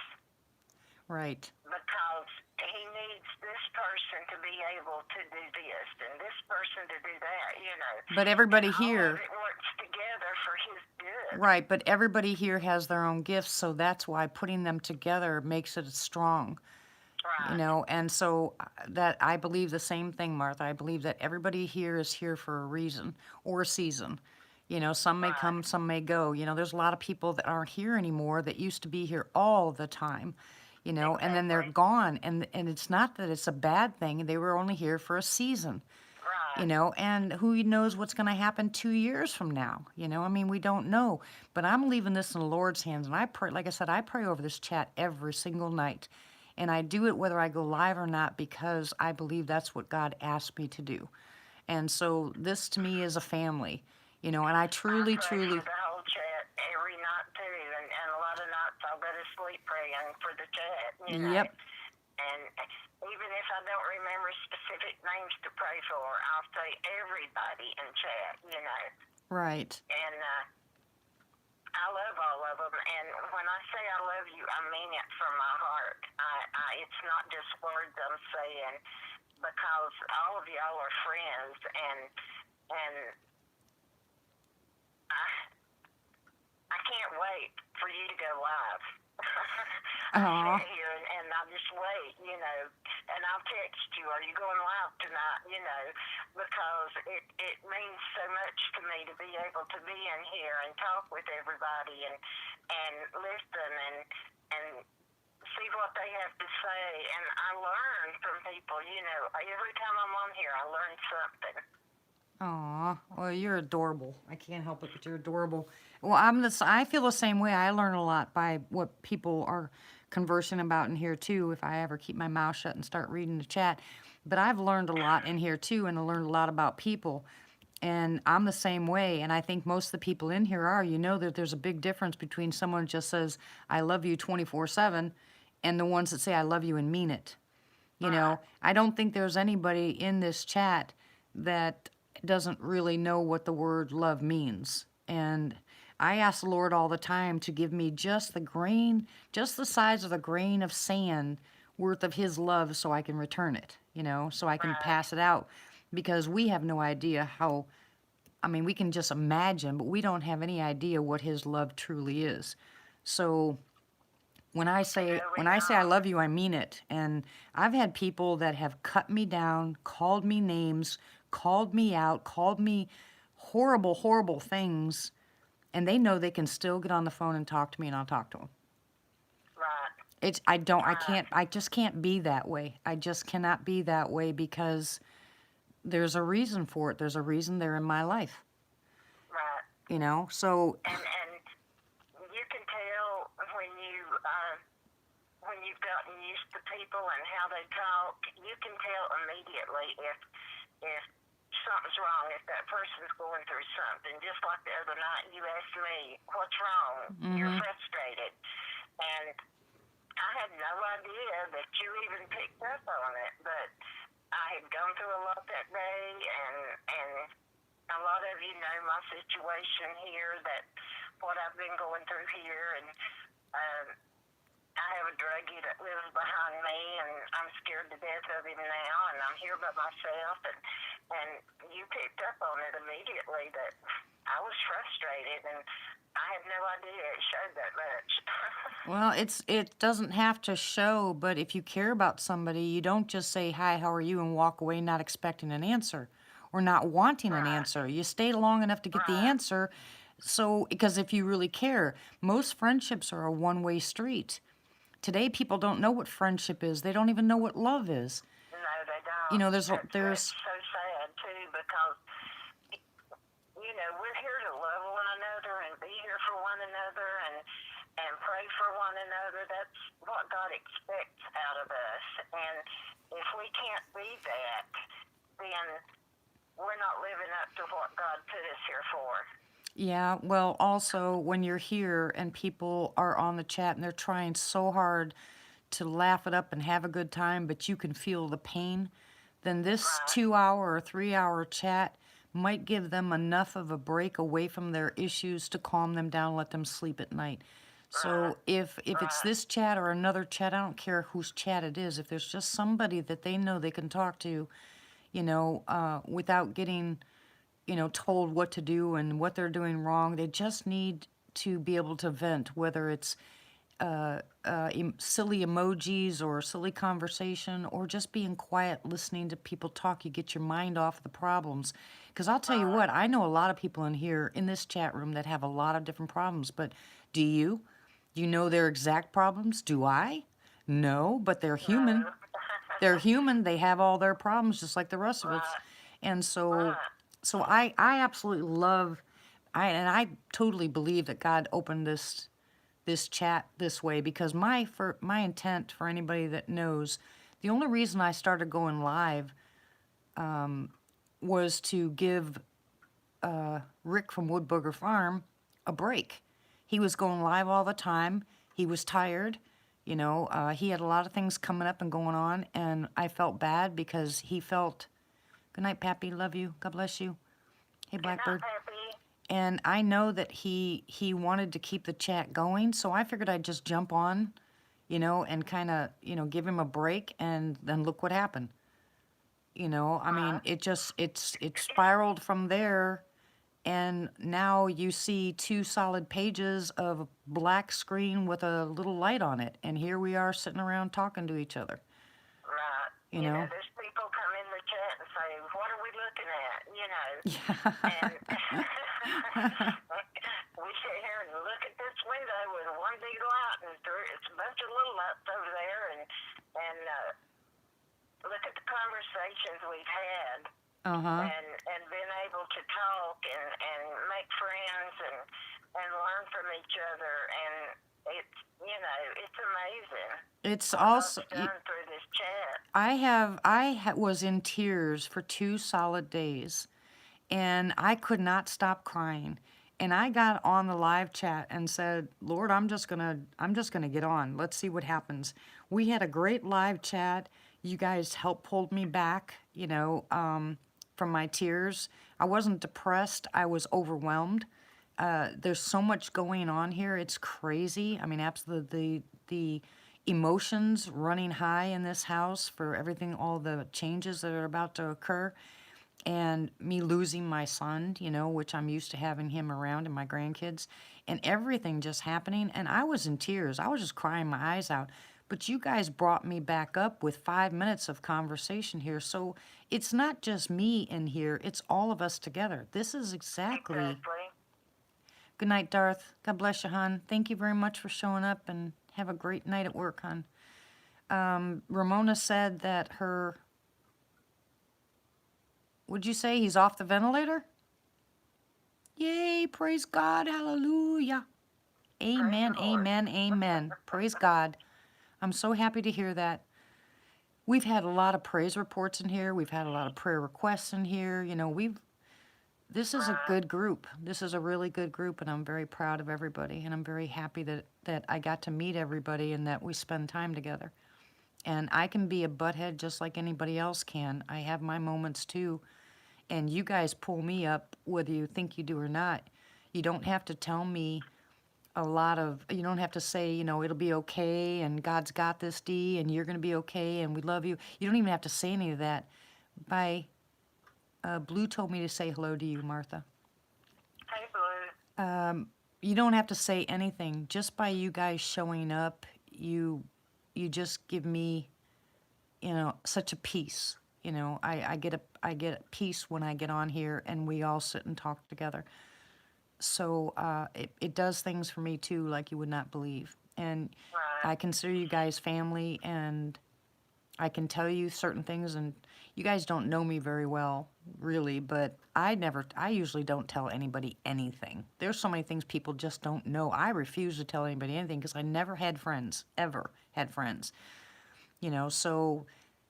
Right. because He needs this person to be able to do this and this person to do that. But everybody And all here, of it works together for His good. right, but everybody here has their own gifts, so that's why putting them together makes it strong. Right. And so that I believe the same thing, Martha. I believe that everybody here is here for a reason or a season. Some may come, Right. some may go. There's a lot of people that aren't here anymore that used to be here all the time, and then they're Exactly. gone. And it's not that it's a bad thing. They were only here for a season, Right. and who knows what's going to happen 2 years from now. I mean, we don't know. But I'm leaving this in the Lord's hands. And I pray, like I said, I pray over this chat every single night. And I do it whether I go live or not because I believe that's what God asked me to do. And so this to me is a family, and I I truly, pray for truly, the whole chat every night too, and a lot of nights I'll go to sleep praying for the chat. yep, And even if I don't remember specific names to pray for, I'll say everybody in chat. right. And I love all of them. And when I say I love you, I mean it from my heart. It's not just words I'm saying because all of y'all are friends, and I can't wait for you to go live. I Aw, sit here and I'll just wait, and I'll text you, are you going live tonight, because it means so much to me to be able to be in here and talk with everybody and listen and see what they have to say. And I learn from people, every time I'm on here, I learn something. aw. Well, you're adorable. I can't help it, but you're adorable. Well, I feel the same way. I learn a lot by what people are conversing about in here too. If I ever keep my mouth shut and start reading the chat, but I've learned a lot in here too, and I learned a lot about people. And I'm the same way, and I think most of the people in here are. That there's a big difference between someone who just says I love you 24/7, and the ones that say I love you and mean it. I don't think there's anybody in this chat that doesn't really know what the word love means. And I ask the Lord all the time to give me just the grain, just the size of the grain of sand worth of His love so I can return it, so I can Right. pass it out. Because we have no idea how I mean, we can just imagine, but we don't have any idea what his love truly is. So No, we when I say I don't. love you, I mean it. And I've had people that have cut me down, called me names, called me out, called me horrible, horrible things, and they know they can still get on the phone and talk to me, and I'll talk to them. Right, I I just can't be that way. I just cannot be that way because there's a reason for it. There's a reason they're in my life, right. you know? So, And you can tell when you've gotten used to people and how they talk. You can tell immediately if something's wrong, if that person's going through something. Just like the other night, you asked me, "What's wrong?" You're mhm. frustrated, and I had no idea that you even picked up on it. But I had gone through a lot that day, and a lot of you know my situation here, that what I've been going through here, and um, I have a druggie that lives behind me, and I'm scared to death of him now, and I'm here by myself, and you picked up on it immediately that I was frustrated, and I had no idea it showed that much. Well, it doesn't have to show, but if you care about somebody, you don't just say, "Hi, how are you?" and walk away not expecting an answer or not wanting an Right, answer. You stay long enough to get the right, answer. So, because if you really care, most friendships are a one-way street. Today, people don't know what friendship is. They don't even know what love is. no, they You don't. know, That's so sad too, because we're here to love one another and be here for one another, and pray for one another. That's what God expects out of us. And if we can't be that, then we're not living up to what God put us here for. yeah, well, also when you're here and people are on the chat and they're trying so hard to laugh it up and have a good time, but you can feel the pain, then this Right, 2 hour or 3 hour chat might give them enough of a break away from their issues to calm them down, let them sleep at night. right, So if it's right, this chat or another chat, I don't care whose chat it is, if there's just somebody that they know they can talk to, without getting, told what to do and what they're doing wrong, they just need to be able to vent, whether it's silly emojis or silly conversation or just being quiet listening to people talk. You get your mind off the problems, because I'll tell you right. what, I know a lot of people in here in this chat room that have a lot of different problems, but do you know their exact problems? Do I? No, but they're No. human. They're human. They have all their problems just like the rest of us. Right, And right, I absolutely love, I totally believe that God opened this chat this way, because my intent, for anybody that knows, the only reason I started going live was to give Rick from Woodbooger Farm a break. He was going live all the time. He was tired. He had a lot of things coming up and going on, and I felt bad because he felt. Good night, Pappy. Love you. God bless you. Hey, good night, Blackbird. Pappy. And I know that he wanted to keep the chat going, so I figured I'd just jump on, and kind of, give him a break, and then look what happened. I mean, Right, it spiraled from there, and now you see two solid pages of black screen with a little light on it, and here we are sitting around talking to each other. right. You know? There's people come in the chat and say, "What are we looking at?" And Yeah. we sit here and look at this window with one big light, and it's a bunch of little lights over there, and look at the conversations we've had, Uh-huh. and been able to talk and make friends and learn from each other, and it's amazing It's what also God's done through this chat. was in tears for 2 solid days, and I could not stop crying. And I got on the live chat and said, "Lord, I'm just gonna get on. Let's see what happens." We had a great live chat. You guys helped pulled me back, from my tears. I wasn't depressed. I was overwhelmed. There's so much going on here. It's crazy. I mean, absolutely, the emotions running high in this house for everything, all the changes that are about to occur. and me losing my son, which I'm used to having him around and my grandkids, and everything just happening. And I was in tears. I was just crying my eyes out. But you guys brought me back up with 5 minutes of conversation here. So it's not just me in here, it's all of us together. This is exactly. Exactly. Good night, Darth. God bless you, hon. Thank you very much for showing up and have a great night at work, hon. Ramona said that would you say he's off the ventilator? Yay, praise God, hallelujah. Amen, Praise the Lord. amen, amen. Praise God. I'm so happy to hear that. We've had a lot of praise reports in here. We've had a lot of prayer requests in here. This is a Right. good group. This is a really good group, and I'm very proud of everybody. And I'm very happy that I got to meet everybody and that we spend time together. And I can be a butthead just like anybody else can. I have my moments too. And you guys pull me up whether you think you do or not. You don't have to tell me you don't have to say, it'll be okay and God's got this, Dee, and you're going to be okay and we love you. You don't even have to say any of that. Blue told me to say hello to you, Martha. Hey, Blue. You don't have to say anything. Just by you guys showing up, you just give me, such a peace. I get a peace when I get on here and we all sit and talk together. So it does things for me too, like you would not believe. And Right. I consider you guys family, and I can tell you certain things, and you guys don't know me very well, really, but I usually don't tell anybody anything. There's so many things people just don't know. I refuse to tell anybody anything because I never had friends, ever had friends. So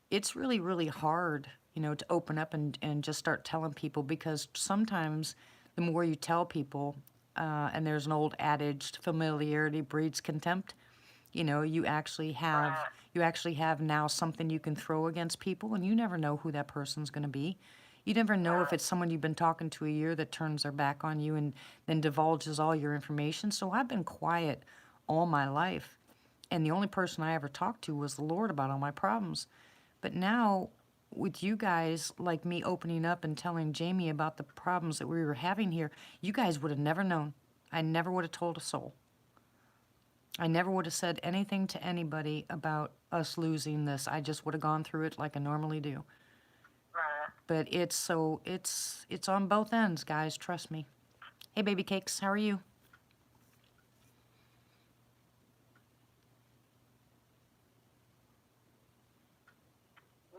it's really, really hard, to open up and just start telling people, because sometimes the more you tell people, and there's an old adage, familiarity breeds contempt. You actually have Right. now something you can throw against people, and you never know who that person's going to be. You never know if Right. it's someone you've been talking to a year that turns their back on you and then divulges all your information. So I've been quiet all my life, and the only person I ever talked to was the Lord about all my problems. But now, with you guys, like me opening up and telling Jamie about the problems that we were having here, you guys would have never known. I never would have told a soul. I never would have said anything to anybody about us losing this. I just would have gone through it like I normally do. Right. But it's on both ends, guys, trust me. Hey, baby cakes, how are you?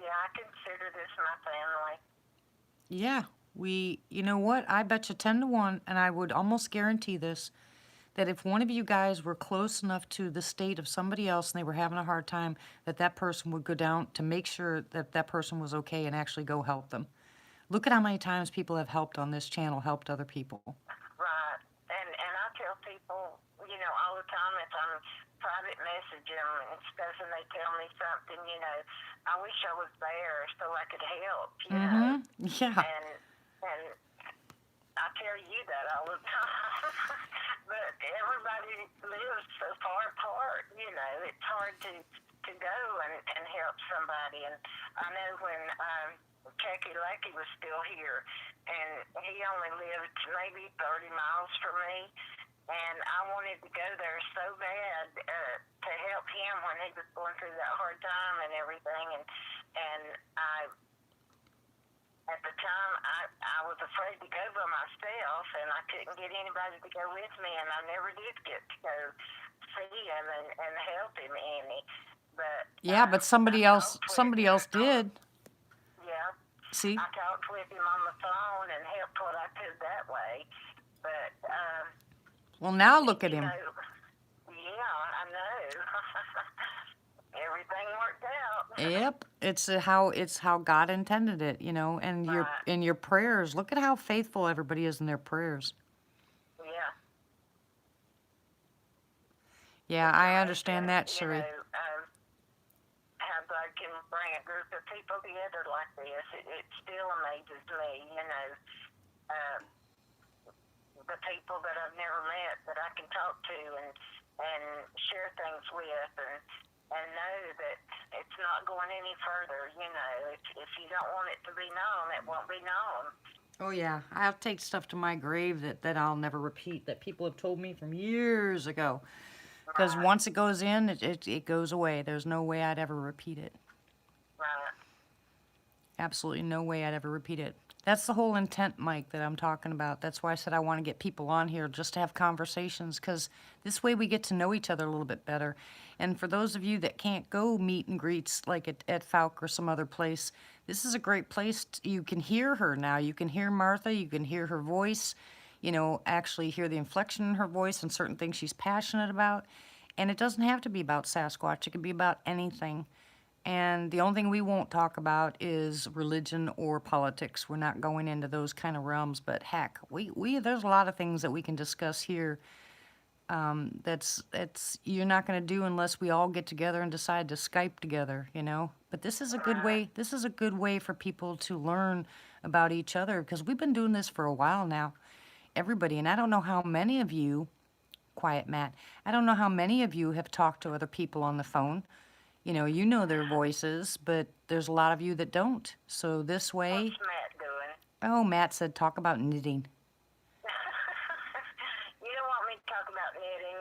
Yeah, I consider this my family. Yeah, you know what? I bet you 10 to 1, and I would almost guarantee this, that if one of you guys were close enough to the state of somebody else and they were having a hard time, that person would go down to make sure that person was okay and actually go help them. Look at how many times people have helped on this channel, helped other people. Right. And I tell people, all the time, if I'm private message them and stuff and they tell me something, I wish I was there so I could help. Yeah. And I tell you that all the time. But everybody lives so far apart, it's hard to go and help somebody. And I know when Chucky Lucky was still here, and he only lived maybe 30 miles from me, and I wanted to go there so bad to help him when he was going through that hard time and everything. And at the time, I was afraid to go by myself, and I couldn't get anybody to go with me, and I never did get to go see him and help him any. But Yeah, but somebody I else talked with somebody him. else did. Yeah, See? I talked with him on the phone and helped what I could that way. But Well, now look at him. yeah, I know. Everything worked out. Yep, it's how God intended it, and Right. in your prayers. Look at how faithful everybody is in their prayers. Yeah. Yeah, I understand that, You Sheree. know, how God can bring a group of people together like this. It still amazes me, the people that I've never met that I can talk to and share things with, and know that it's not going any further. You know, if you don't want it to be known, it won't be known. Oh yeah, I'll take stuff to my grave that I'll never repeat, that people have told me from years ago. Because Right, once it goes in, it goes away. There's no way I'd ever repeat it. right. Absolutely no way I'd ever repeat it. That's the whole intent, Mike, that I'm talking about. That's why I said I want to get people on here just to have conversations, because this way we get to know each other a little bit better. And for those of you that can't go meet and greets like at Falk or some other place, this is a great place. You can hear her now. You can hear Martha. You can hear her voice. You know, actually hear the inflection in her voice and certain things she's passionate about. And it doesn't have to be about Sasquatch. It can be about anything. And the only thing we won't talk about is religion or politics. We're not going into those kind of realms. But heck, there's a lot of things that we can discuss here. That's you're not going to do unless we all get together and decide to Skype together, you know. But this is a good way. This is a good way for people to learn about each other, because we've been doing this for a while now. Everybody, and I don't know how many of you, quiet Matt, I don't know how many of you have talked to other people on the phone. You know their voices, but there's a lot of you that don't. So this way, What's Matt doing? oh, Matt said talk about knitting. You don't want me to talk about knitting.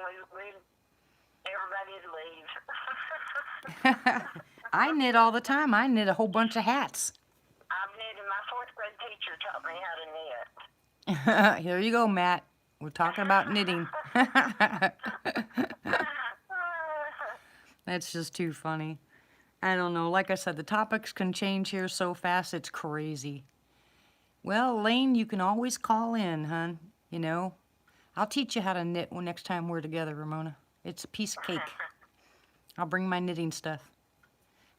Everybody'd leave. I knit all the time. I knit a whole bunch of hats. I've knitted. My fourth grade teacher taught me how to knit. Here you go, Matt. We're talking about knitting. That's just too funny. I don't know. Like I said, the topics can change here so fast, it's crazy. Well, Lane, you can always call in, hon. You know, I'll teach you how to knit when next time we're together, Ramona. It's a piece of cake. I'll bring my knitting stuff.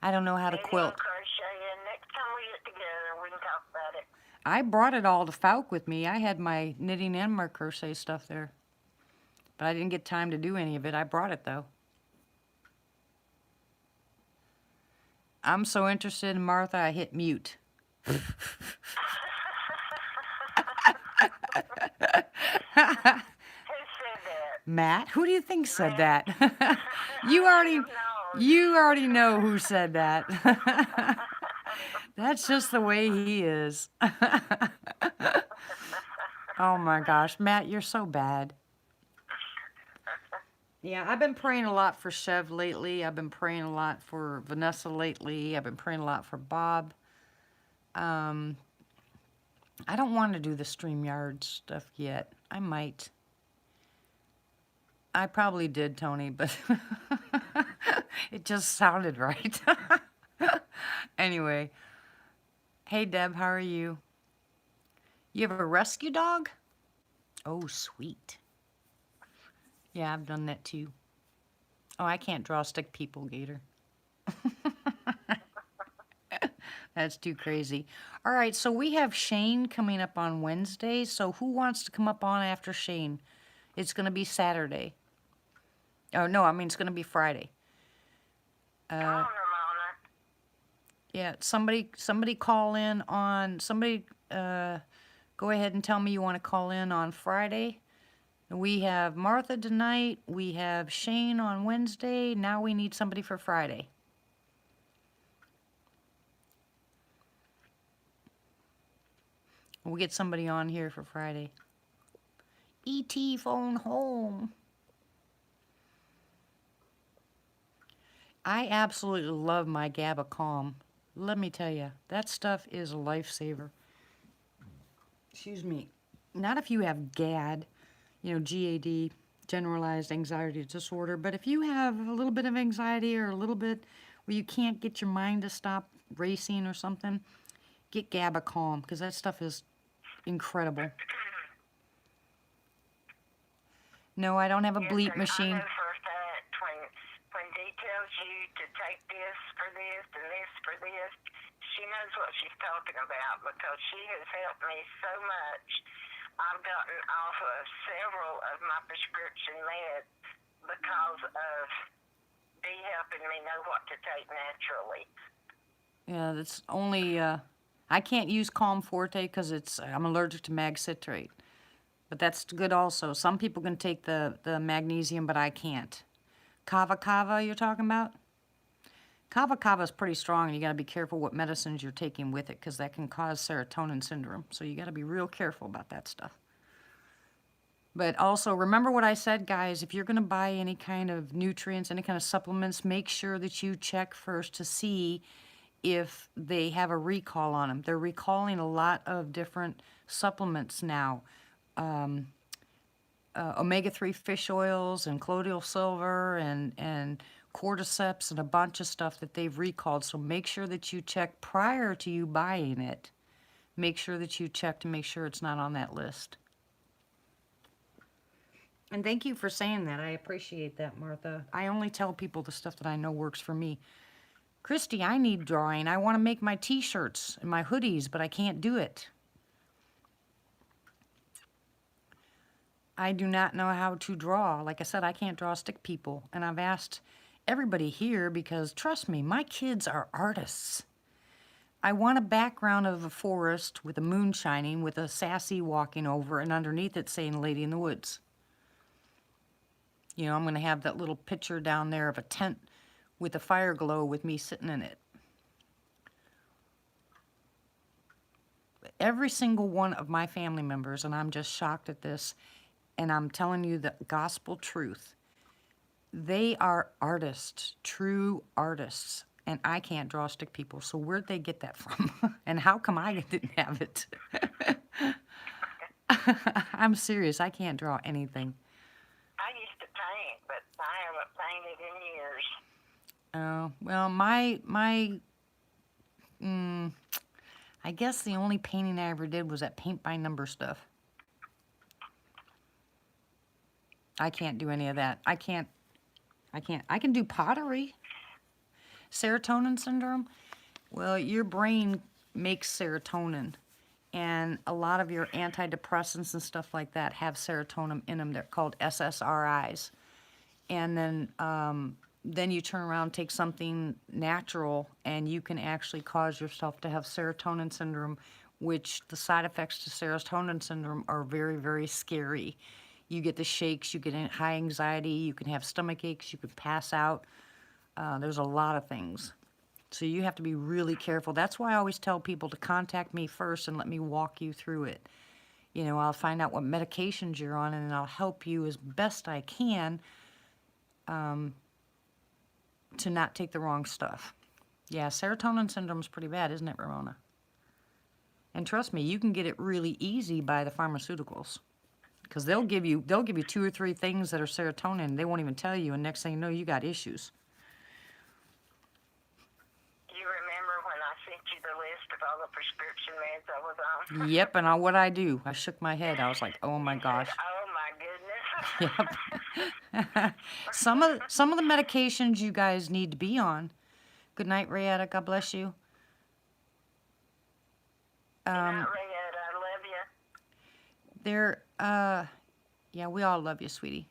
I don't know how to Knitting, quilt. crocheting. Next time we get together, we can talk about it. I brought it all to Falk with me. I had my knitting and my crochet stuff there. But I didn't get time to do any of it. I brought it, though. I'm so interested in Martha, I hit mute. Who said that? Matt, who do you think said Matt. that? No. You already know who said that. That's just the way he is. Oh my gosh, Matt, you're so bad. Yeah, I've been praying a lot for Chev lately. I've been praying a lot for Vanessa lately. I've been praying a lot for Bob. I don't want to do the StreamYard stuff yet. I might. I probably did, Tony, but it just sounded right. Anyway. Hey, Deb, how are you? You have a rescue dog? Oh, sweet. Yeah, I've done that too. Oh, I can't draw stick people, Gator. That's too crazy. All right, so we have Shane coming up on Wednesday. So who wants to come up on after Shane? It's going to be Saturday. Oh, no, I mean, it's going to be Friday. Come on, Ramona. Yeah, somebody call in on, go ahead and tell me you want to call in on Friday. We have Martha tonight. We have Shane on Wednesday. Now we need somebody for Friday. We'll get somebody on here for Friday. E.T. phone home. I absolutely love my GABA Calm. Let me tell you, that stuff is a lifesaver. Excuse me. Not if you have GAD, you know, GAD, generalized anxiety disorder, but if you have a little bit of anxiety or a little bit where you can't get your mind to stop racing or something, get GABA Calm, because that stuff is incredible. No, I don't have a bleep machine. I know for a fact when Dee tells you to take this for this and this for this, she knows what she's talking about because she has helped me so much. I've gotten off of several of my prescription meds because of Dee helping me know what to take naturally. Yeah, that's only, I can't use Calm Forte because I'm allergic to mag citrate. But that's good also. Some people can take the magnesium, but I can't. Kava Kava you're talking about? Kava kava is pretty strong, and you got to be careful what medicines you're taking with it because that can cause serotonin syndrome. So you got to be real careful about that stuff. But also, remember what I said, guys, if you're going to buy any kind of nutrients, any kind of supplements, make sure that you check first to see if they have a recall on them. They're recalling a lot of different supplements now. Omega-3 fish oils and colloidal silver and cordyceps and a bunch of stuff that they've recalled. So make sure that you check prior to you buying it. Make sure that you check to make sure it's not on that list. And thank you for saying that. I appreciate that, Martha. I only tell people the stuff that I know works for me. Christy, I need drawing. I want to make my t-shirts and my hoodies, but I can't do it. I do not know how to draw. Like I said, I can't draw stick people. And I've asked everybody here because, trust me, my kids are artists. I want a background of a forest with a moon shining with a sassy walking over and underneath it saying Lady in the Woods. You know, I'm going to have that little picture down there of a tent with a fire glow with me sitting in it. Every single one of my family members, and I'm just shocked at this, and I'm telling you the gospel truth, they are artists, true artists, and I can't draw stick people. So where'd they get that from? And how come I didn't have it? I'm serious, I can't draw anything. I used to paint, but I haven't painted in years. Oh, well, I guess the only painting I ever did was that paint by number stuff. I can't do any of that. I can do pottery. Serotonin syndrome? Well, your brain makes serotonin, and a lot of your antidepressants and stuff like that have serotonin in them. They're called SSRIs. And then you turn around and take something natural, and you can actually cause yourself to have serotonin syndrome, which the side effects to serotonin syndrome are very, very scary. You get the shakes, you get high anxiety, you can have stomach aches, you can pass out. There's a lot of things. So you have to be really careful. That's why I always tell people to contact me first and let me walk you through it. You know, I'll find out what medications you're on, and I'll help you as best I can to not take the wrong stuff. Yeah, serotonin syndrome's pretty bad, isn't it, Ramona? And trust me, you can get it really easy by the pharmaceuticals. Because they'll give you 2 or 3 things that are serotonin, they won't even tell you, and next thing you know, you got issues. You remember when I sent you the list of all the prescription meds I was on? Yep, and what I do, I shook my head. I was like, oh my gosh. Oh my goodness. Yep. Some of the medications you guys need to be on. Good night, Rayetta. God bless you. Good night, Rayetta. I love you. They're, yeah, we all love you, sweetie.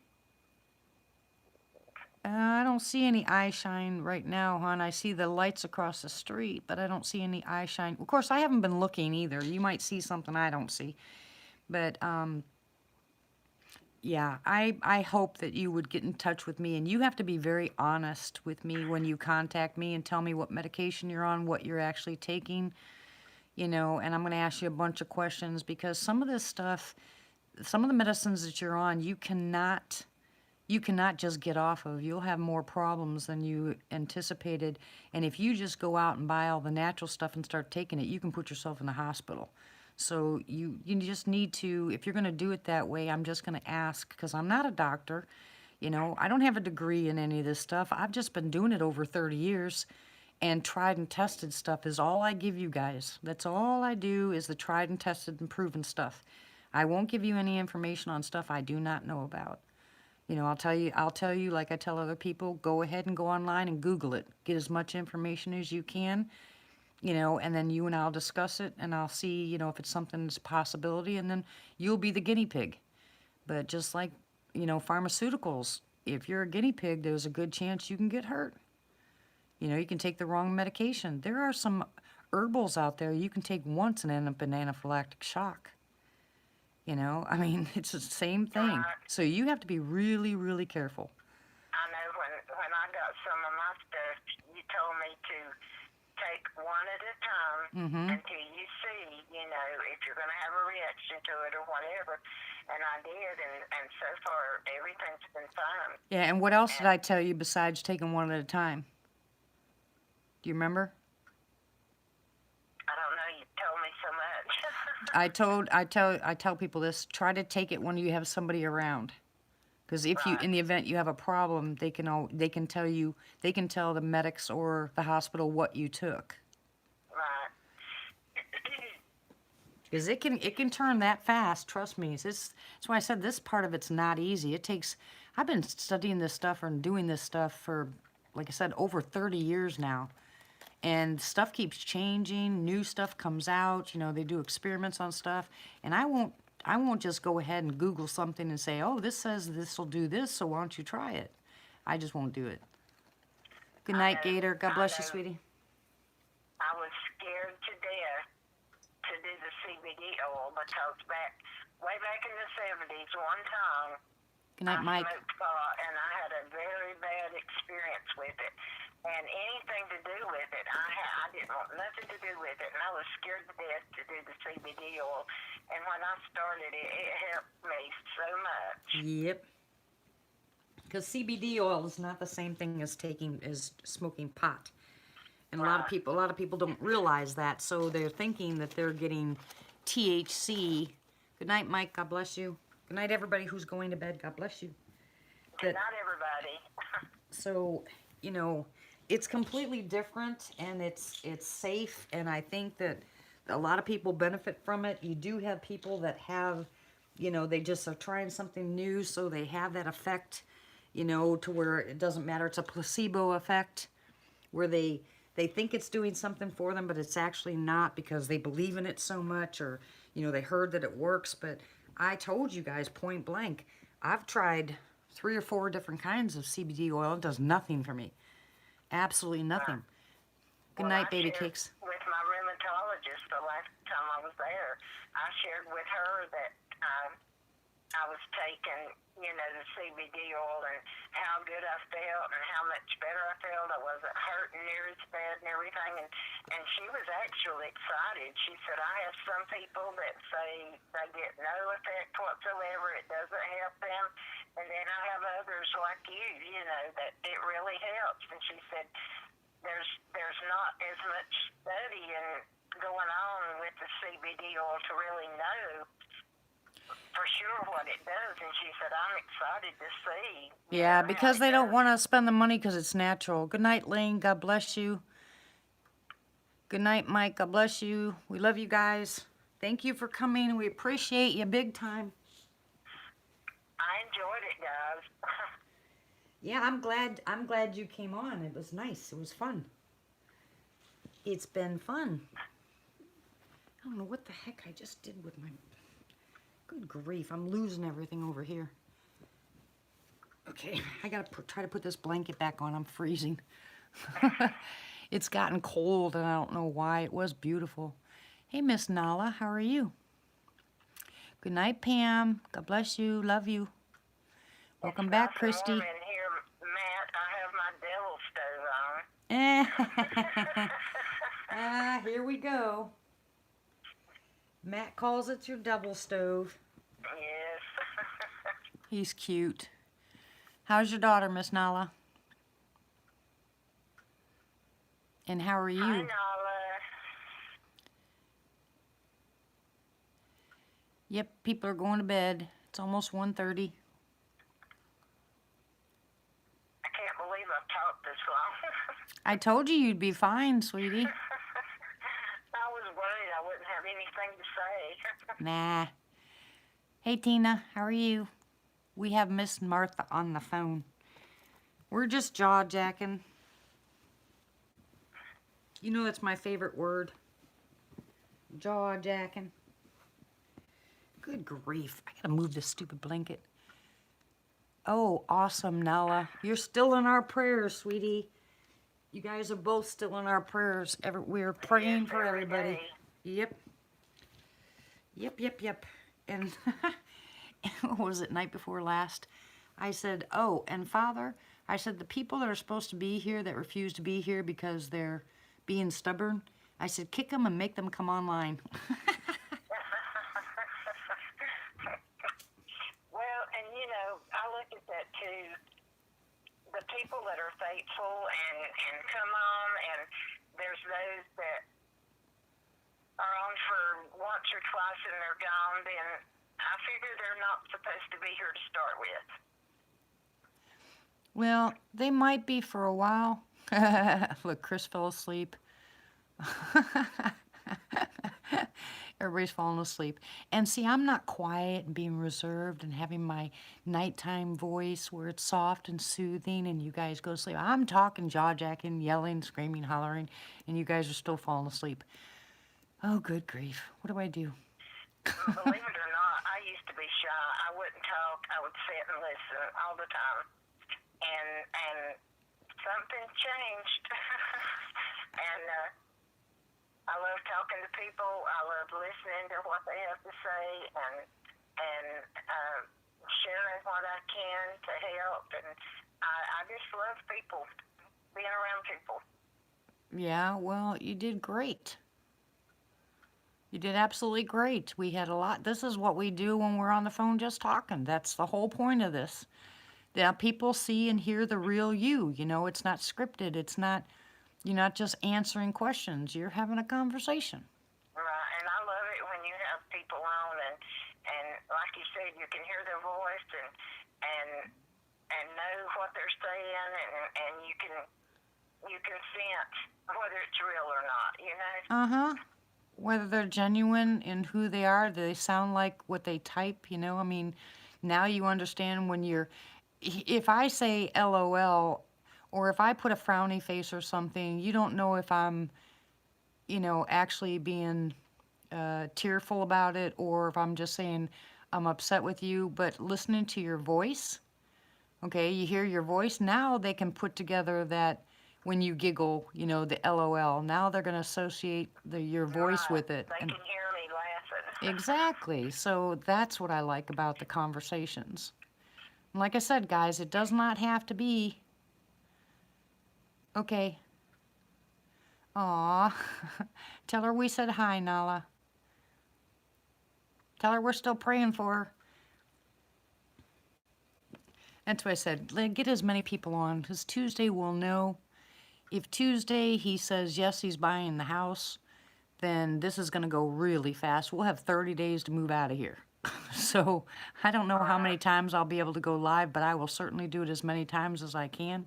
I don't see any eye shine right now, hon. I see the lights across the street, but I don't see any eye shine. Of course, I haven't been looking either. You might see something I don't see. But, yeah, I hope that you would get in touch with me, and you have to be very honest with me when you contact me and tell me what medication you're on, what you're actually taking, you know, and I'm going to ask you a bunch of questions because some of this stuff, some of the medicines that you're on, you cannot just get off of. You'll have more problems than you anticipated, and if you just go out and buy all the natural stuff and start taking it, you can put yourself in the hospital. So you just need to, if you're going to do it that way, I'm just going to ask, because I'm not a doctor, you know, I don't have a degree in any of this stuff. I've just been doing it over 30 years, and tried and tested stuff is all I give you guys. That's all I do is the tried and tested and proven stuff. I won't give you any information on stuff I do not know about. You know, I'll tell you like I tell other people, go ahead and go online and Google it. Get as much information as you can. You know, and then you and I'll discuss it, and I'll see, you know, if it's something that's a possibility, and then you'll be the guinea pig. But just like, you know, pharmaceuticals, if you're a guinea pig, there's a good chance you can get hurt. You know, you can take the wrong medication. There are some herbals out there you can take once and end up in anaphylactic shock. You know, I mean, it's the same thing. So you have to be really, really careful. I know when I got some of my stuff, you told me to take one at a time until you see, you know, if you're going to have a reaction to it or whatever. And I did, and so far everything's been fine. Yeah, and what else did I tell you besides taking one at a time? Do you remember? I don't know. You told me so much. I tell people this, try to take it when you have somebody around. Because if you, Right. in the event you have a problem, they can tell you, they can tell the medics or the hospital what you took. Right. Because it can turn that fast, trust me. That's why I said this part of it's not easy. It takes, I've been studying this stuff and doing this stuff for, like I said, over 30 years now. And stuff keeps changing, new stuff comes out, you know, they do experiments on stuff. And I won't just go ahead and Google something and say, oh, this says this will do this, so why don't you try it? I just won't do it. Good night, know, Gator. God I bless you, know. sweetie. I was scared to death to do the CBD oil because way back in the 70s, one time, Good night, I Mike. smoked pot, and I had a very bad experience with it. And anything to do with it, I didn't want nothing to do with it. And I was scared to death to do the CBD oil. And when I started it, it helped me so much. Yep. Because CBD oil is not the same thing as smoking pot. And a lot of people don't realize that, so they're thinking that they're getting THC. Good night, Mike. God bless you. Good night, everybody who's going to bed. God bless you. That- Not everybody. So, you know, it's completely different and it's safe, and I think that a lot of people benefit from it. You do have people that have, you know, they just are trying something new, so they have that effect, you know, to where it doesn't matter. It's a placebo effect where they think it's doing something for them, but it's actually not because they believe in it so much, or, you know, they heard that it works. But I told you guys point blank, I've tried 3 or 4 different kinds of CBD oil. It does nothing for me. Absolutely nothing. Good night, baby shared cakes. with my rheumatologist the last time I was there. I shared with her that I was taking, you know, the CBD oil and how good I felt and how much better I felt. I wasn't hurting near as bad and everything. And she was actually excited. She said, I have some people that say they get no effect whatsoever. It doesn't help them. And then I have others like you know, that it really helps. And she said, there's not as much studying going on with the CBD oil to really know for sure what it does. And she said, I'm excited to see. Yeah, because they don't want to spend the money because it's natural. Good night, Lane. God bless you. Good night, Mike. God bless you. We love you guys. Thank you for coming. We appreciate you big time. I enjoyed it, guys. Yeah, I'm glad you came on. It was nice. It was fun. It's been fun. I don't know what the heck I just did with my... Good grief, I'm losing everything over here. Okay, I gotta try to put this blanket back on. I'm freezing. It's gotten cold and I don't know why. It was beautiful. Hey, Miss Nala, how are you? Good night, Pam. God bless you. Love you. Welcome back, Christy. Warm in here, Matt. I have my devil stove on. Ah, here we go. Matt calls it your double stove. Yes. He's cute. How's your daughter, Miss Nala? And how are you? Hi, Nala. Yep, people are going to bed. It's almost 1:30. I can't believe I've talked this long. I told you you'd be fine, sweetie. I was worried I wouldn't have anything to say. Nah. Hey, Tina, how are you? We have Miss Martha on the phone. We're just jaw-jacking. You know that's my favorite word. Jaw-jacking. Good grief. I gotta move this stupid blanket. Oh, awesome, Nala. You're still in our prayers, sweetie. You guys are both still in our prayers. We're praying Yes, for every everybody. day. Yep. Yep. And what was it, night before last? I said, oh, and Father, I said, the people that are supposed to be here that refuse to be here because they're being stubborn, I said, kick them and make them come online. Well, and you know, I look at that too. The people that are faithful and come on, and there's those that are on for once or twice and they're gone, then I figure they're not supposed to be here to start with. Well, they might be for a while. Look, Chris fell asleep. Everybody's falling asleep. And see, I'm not quiet and being reserved and having my nighttime voice where it's soft and soothing and you guys go to sleep. I'm talking, jaw-jacking, yelling, screaming, hollering, and you guys are still falling asleep. Oh, good grief. What do I do? Believe it or not, I used to be shy. I wouldn't talk. I would sit and listen all the time. And something changed. And I love talking to people. I love listening to what they have to say and sharing what I can to help. And I just love people, being around people. Yeah, well, you did great. You did absolutely great. We had a lot. This is what we do when we're on the phone just talking. That's the whole point of this. Now people see and hear the real you. You know, it's not scripted. It's not, you're not just answering questions. You're having a conversation. Right, and I love it when you have people on and like you said, you can hear their voice and know what they're saying and you can sense whether it's real or not, you know? Uh-huh. Whether they're genuine in who they are, do they sound like what they type, you know? I mean, now you understand when you're, if I say LOL, or if I put a frowny face or something, you don't know if I'm, you know, actually being tearful about it, or if I'm just saying I'm upset with you. But listening to your voice, okay, you hear your voice, now they can put together that when you giggle, you know, the LOL. Now they're going to associate your voice Right. with it. They And can hear me laughing. exactly. So that's what I like about the conversations. And like I said, guys, it does not have to be. Okay. Aw. Tell her we said hi, Nala. Tell her we're still praying for her. That's what I said. Get as many people on, because Tuesday we'll know. If Tuesday he says yes, he's buying the house, then this is going to go really fast. We'll have 30 days to move out of here. So I don't know how many times I'll be able to go live, but I will certainly do it as many times as I can.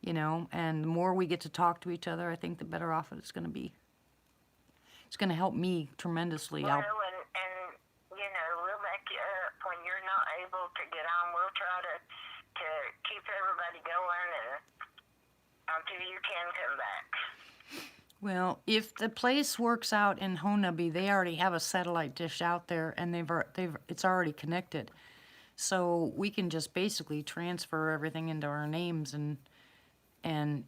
You know, and the more we get to talk to each other, I think the better off it's going to be. It's going to help me tremendously. Well, and you know, we'll back you up when you're not able to get on. We'll try to keep everybody going and until you can come back. Well, if the place works out in Honaby, they already have a satellite dish out there, and it's already connected. So we can just basically transfer everything into our names, and Right.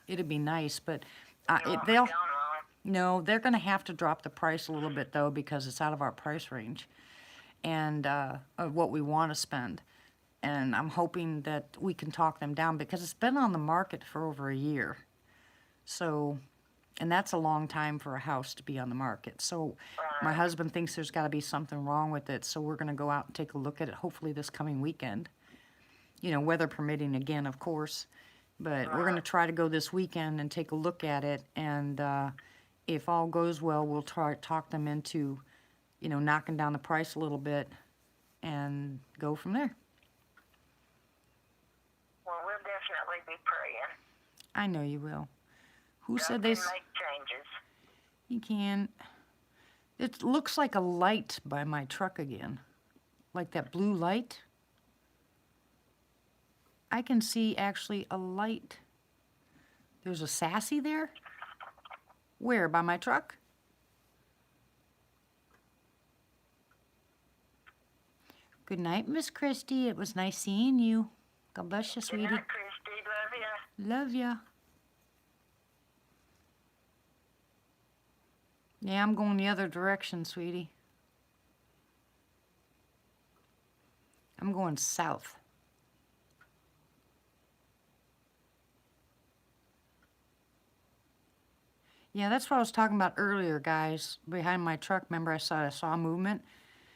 it'd be nice. But You won't be they'll. gone long. No, they're going to have to drop the price a little bit, though, because it's out of our price range and of what we want to spend. And I'm hoping that we can talk them down because it's been on the market for over a year. So, and that's a long time for a house to be on the market. So my husband thinks there's got to be something wrong with it. So we're going to go out and take a look at it, hopefully this coming weekend. You know, weather permitting again, of course. But we're going to try to go this weekend and take a look at it. And if all goes well, we'll try to talk them into, you know, knocking down the price a little bit and go from there. Well, we'll definitely be praying. I know you will. Who God said can they? make changes. You can. It looks like a light by my truck again, like that blue light. I can see actually a light. There's a sassy there. Where? By my truck? Good night, Miss Christie. It was nice seeing you. God bless you, Good sweetie. night, Christy. Love you. Love ya. Yeah, I'm going the other direction, sweetie. I'm going south. Yeah, that's what I was talking about earlier, guys. Behind my truck, remember I saw movement?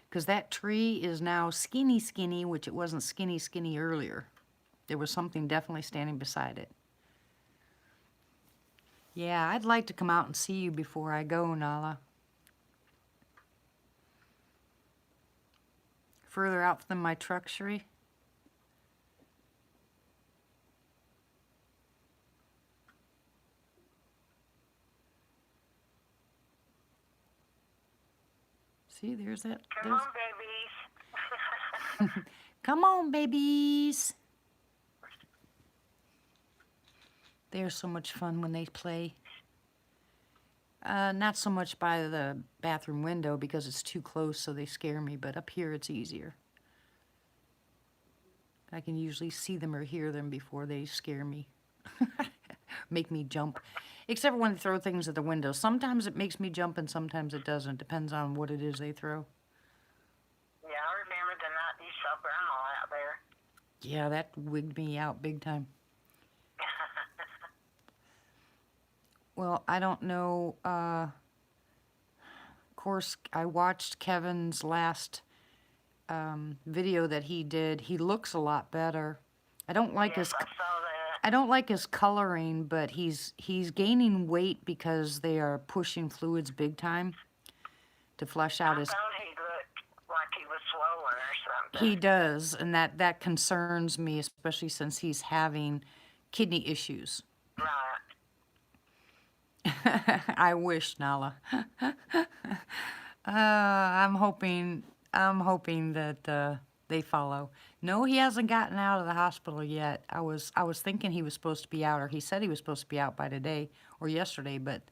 Because that tree is now skinny, skinny, which it wasn't skinny, skinny earlier. There was something definitely standing beside it. Yeah, I'd like to come out and see you before I go, Nala. Further out than my truck, Sheree? See, there's that. Come There's... on, babies. Come on, babies. They're so much fun when they play. Not so much by the bathroom window because it's too close, so they scare me, but up here it's easier. I can usually see them or hear them before they scare me. Make me jump. Except for when they throw things at the window. Sometimes it makes me jump and sometimes it doesn't. Depends on what it is they throw. Yeah, I remember the night you saw Grandma out there. Yeah, that wigged me out big time. Well, I don't know. Of course, I watched Kevin's last video that he did. He looks a lot better. I don't like Yes, his I saw that. I don't like his coloring, but he's gaining weight because they are pushing fluids big time to flush out I his. thought he looked like he was swollen or something. He does, and that concerns me, especially since he's having kidney issues. Right. I wish, Nala. I'm hoping that they follow. No, he hasn't gotten out of the hospital yet. I was thinking he was supposed to be out, or he said he was supposed to be out by today or yesterday, but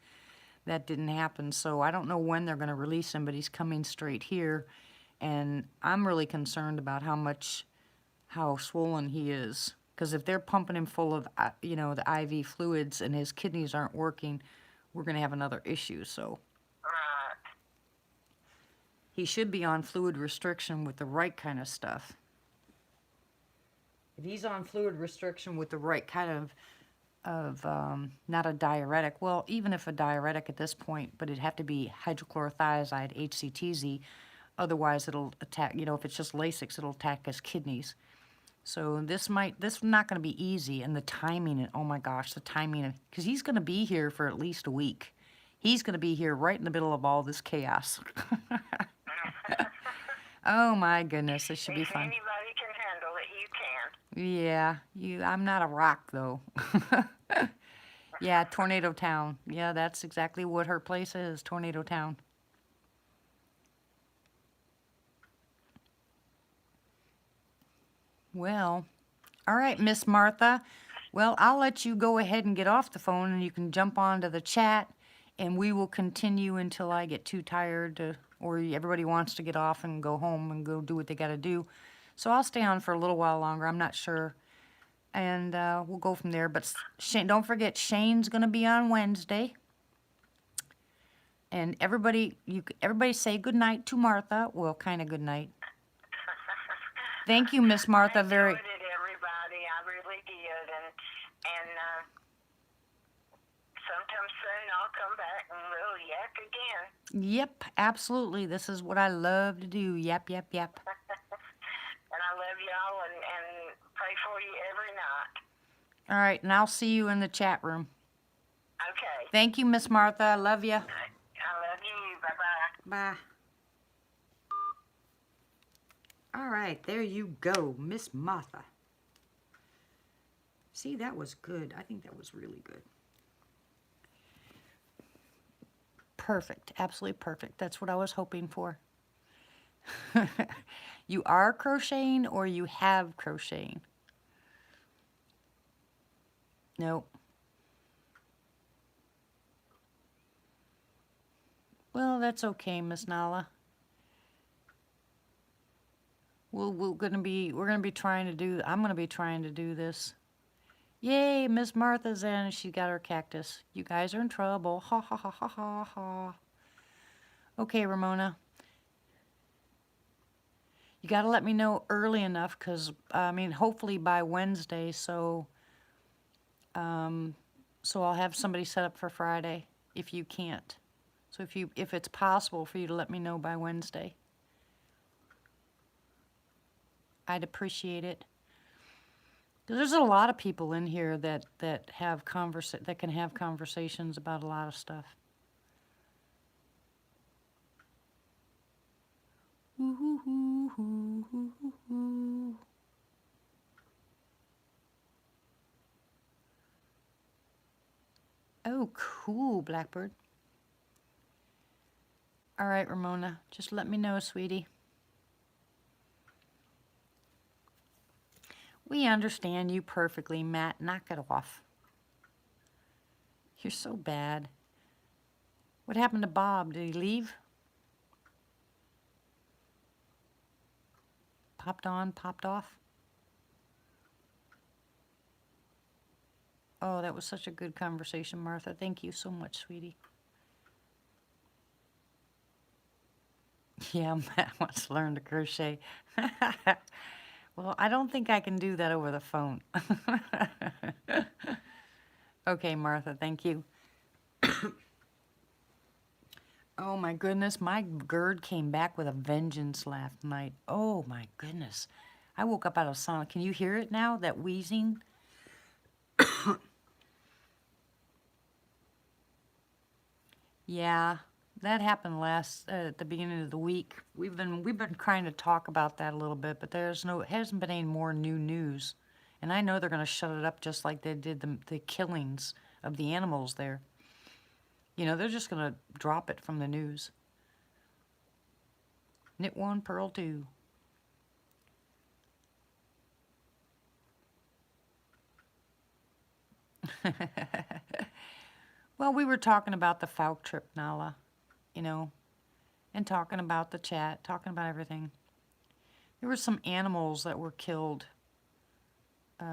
that didn't happen. So I don't know when they're going to release him, but he's coming straight here, and I'm really concerned about how swollen he is. Because if they're pumping him full of, the IV fluids and his kidneys aren't working, we're going to have another issue. So Right. he should be on fluid restriction with the right kind of stuff. If he's on fluid restriction with the right kind of not a diuretic, well, even if a diuretic at this point, but it'd have to be hydrochlorothiazide, HCTZ, otherwise it'll attack, if it's just Lasix, it'll attack his kidneys. So this is not going to be easy, and the timing, and oh my gosh, the timing, because he's going to be here for at least a week. He's going to be here right in the middle of all this chaos. Oh my goodness, this should be If fun. anybody can handle it, you can. Yeah, I'm not a rock though. Yeah, Tornado Town. Yeah, that's exactly what her place is, Tornado Town. Well, all right, Miss Martha. Well, I'll let you go ahead and get off the phone and you can jump onto the chat and we will continue until I get too tired to, or everybody wants to get off and go home and go do what they got to do. So I'll stay on for a little while longer. I'm not sure. And we'll go from there. But Shane, don't forget, Shane's going to be on Wednesday. And everybody say good night to Martha. Well, kind of good night. Thank you, Miss Martha. I enjoyed it, everybody. I really did. And sometime soon I'll come back and we'll yak again. Yep, absolutely. This is what I love to do. Yep. And I love y'all and pray for you every night. All right, and I'll see you in the chat room. Okay. Thank you, Miss Martha. I love you. I love you. Bye-bye. Bye. All right, there you go, Miss Martha. See, that was good. I think that was really good. Perfect, absolutely perfect. That's what I was hoping for. You are crocheting or you have crocheting? Nope. Well, that's okay, Miss Nala. We're gonna be trying to do. I'm gonna be trying to do this. Yay, Miss Martha's in. She got her cactus. You guys are in trouble. Ha ha ha ha ha ha. Okay, Ramona. You gotta let me know early enough, cause hopefully by Wednesday. So I'll have somebody set up for Friday. if you can't. So if it's possible for you to let me know by Wednesday, I'd appreciate it. 'Cause there's a lot of people in here that that can have conversations about a lot of stuff. Ooh, ooh, ooh, ooh, ooh, ooh. Oh, cool, Blackbird. All right, Ramona, just let me know, sweetie. We understand you perfectly, Matt. Knock it off. You're so bad. What happened to Bob? Did he leave? Popped on, popped off? Oh, that was such a good conversation, Martha. Thank you so much, sweetie. Yeah, Matt wants to learn to crochet. Well, I don't think I can do that over the phone. Okay, Martha, thank you. Oh my goodness, my GERD came back with a vengeance last night. Oh my goodness. I woke up out of sauna. Can you hear it now, that wheezing? Yeah, that happened at the beginning of the week. We've been trying to talk about that a little bit, but it hasn't been any more new news. And I know they're going to shut it up just like they did the killings of the animals there. You know, they're just going to drop it from the news. Knit one, purl two. Well, we were talking about the Falk trip, Nala, you know, and talking about the chat, talking about everything. There were some animals that were killed. What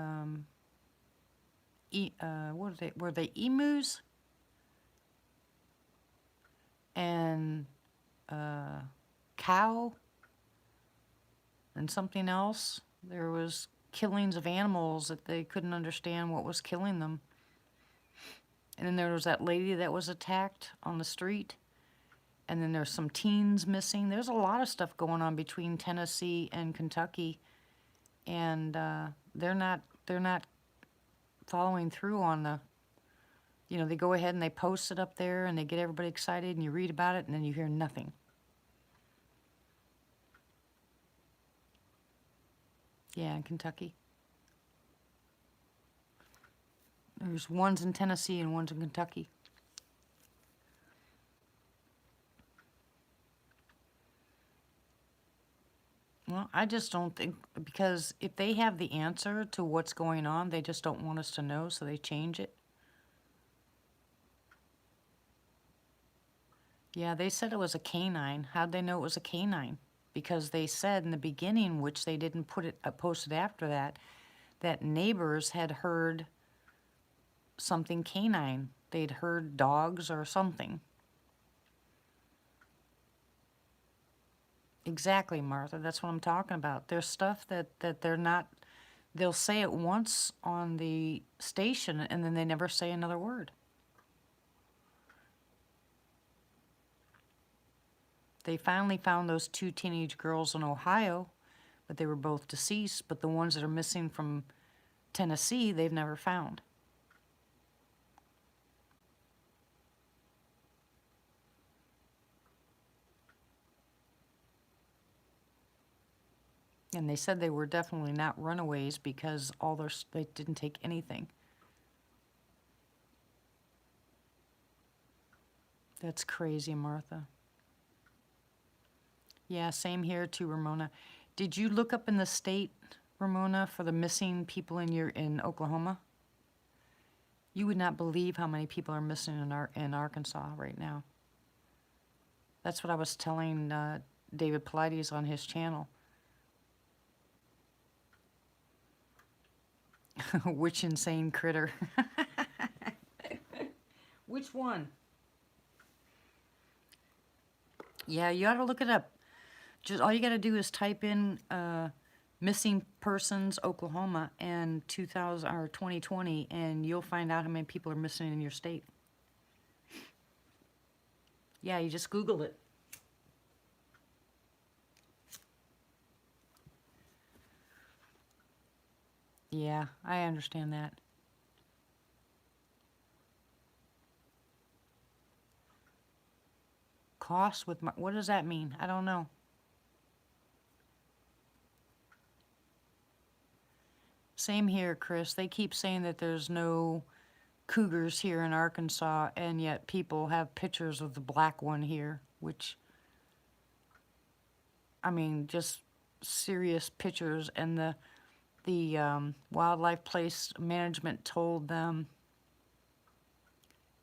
are they? Were they emus? And cow? And something else? There was killings of animals that they couldn't understand what was killing them. And then there was that lady that was attacked on the street. And then there's some teens missing. There's a lot of stuff going on between Tennessee and Kentucky. And they're not following through on the, you know, they go ahead and they post it up there and they get everybody excited and you read about it and then you hear nothing. Yeah, in Kentucky. There's ones in Tennessee and ones in Kentucky. Well, I just don't think, because if they have the answer to what's going on, they just don't want us to know, so they change it. Yeah, they said it was a canine. How'd they know it was a canine? Because they said in the beginning, which they didn't post it after that, that neighbors had heard something canine. They'd heard dogs or something. Exactly, Martha. That's what I'm talking about. There's stuff that they're not, they'll say it once on the station and then they never say another word. They finally found those two teenage girls in Ohio, but they were both deceased. But the ones that are missing from Tennessee, they've never found. And they said they were definitely not runaways because they didn't take anything. That's crazy, Martha. Yeah, same here too, Ramona. Did you look up in the state, Ramona, for the missing people in Oklahoma? You would not believe how many people are missing in Arkansas right now. That's what I was telling David Pilates on his channel. Which insane critter? Which one? Yeah, you ought to look it up. Just all you got to do is type in missing persons Oklahoma and 2020, and you'll find out how many people are missing in your state. Yeah, you just Google it. Yeah, I understand that. Cost with my, what does that mean? I don't know. Same here, Chris. They keep saying that there's no cougars here in Arkansas, and yet people have pictures of the black one here, which, I mean, just serious pictures. And the wildlife place management told them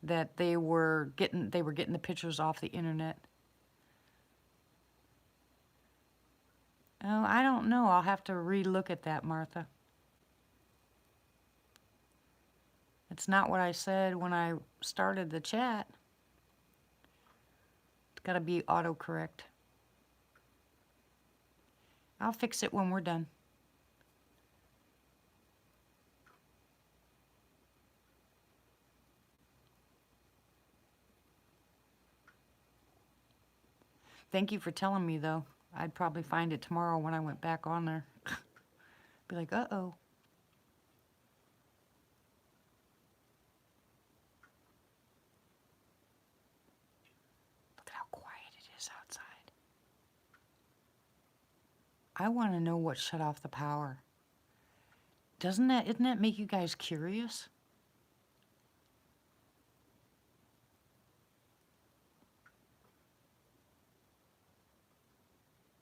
that they were getting the pictures off the internet. Oh, I don't know. I'll have to relook at that, Martha. It's not what I said when I started the chat. It's got to be autocorrect. I'll fix it when we're done. Thank you for telling me, though. I'd probably find it tomorrow when I went back on there. Be like, uh-oh. Look at how quiet it is outside. I want to know what shut off the power. Isn't that make you guys curious?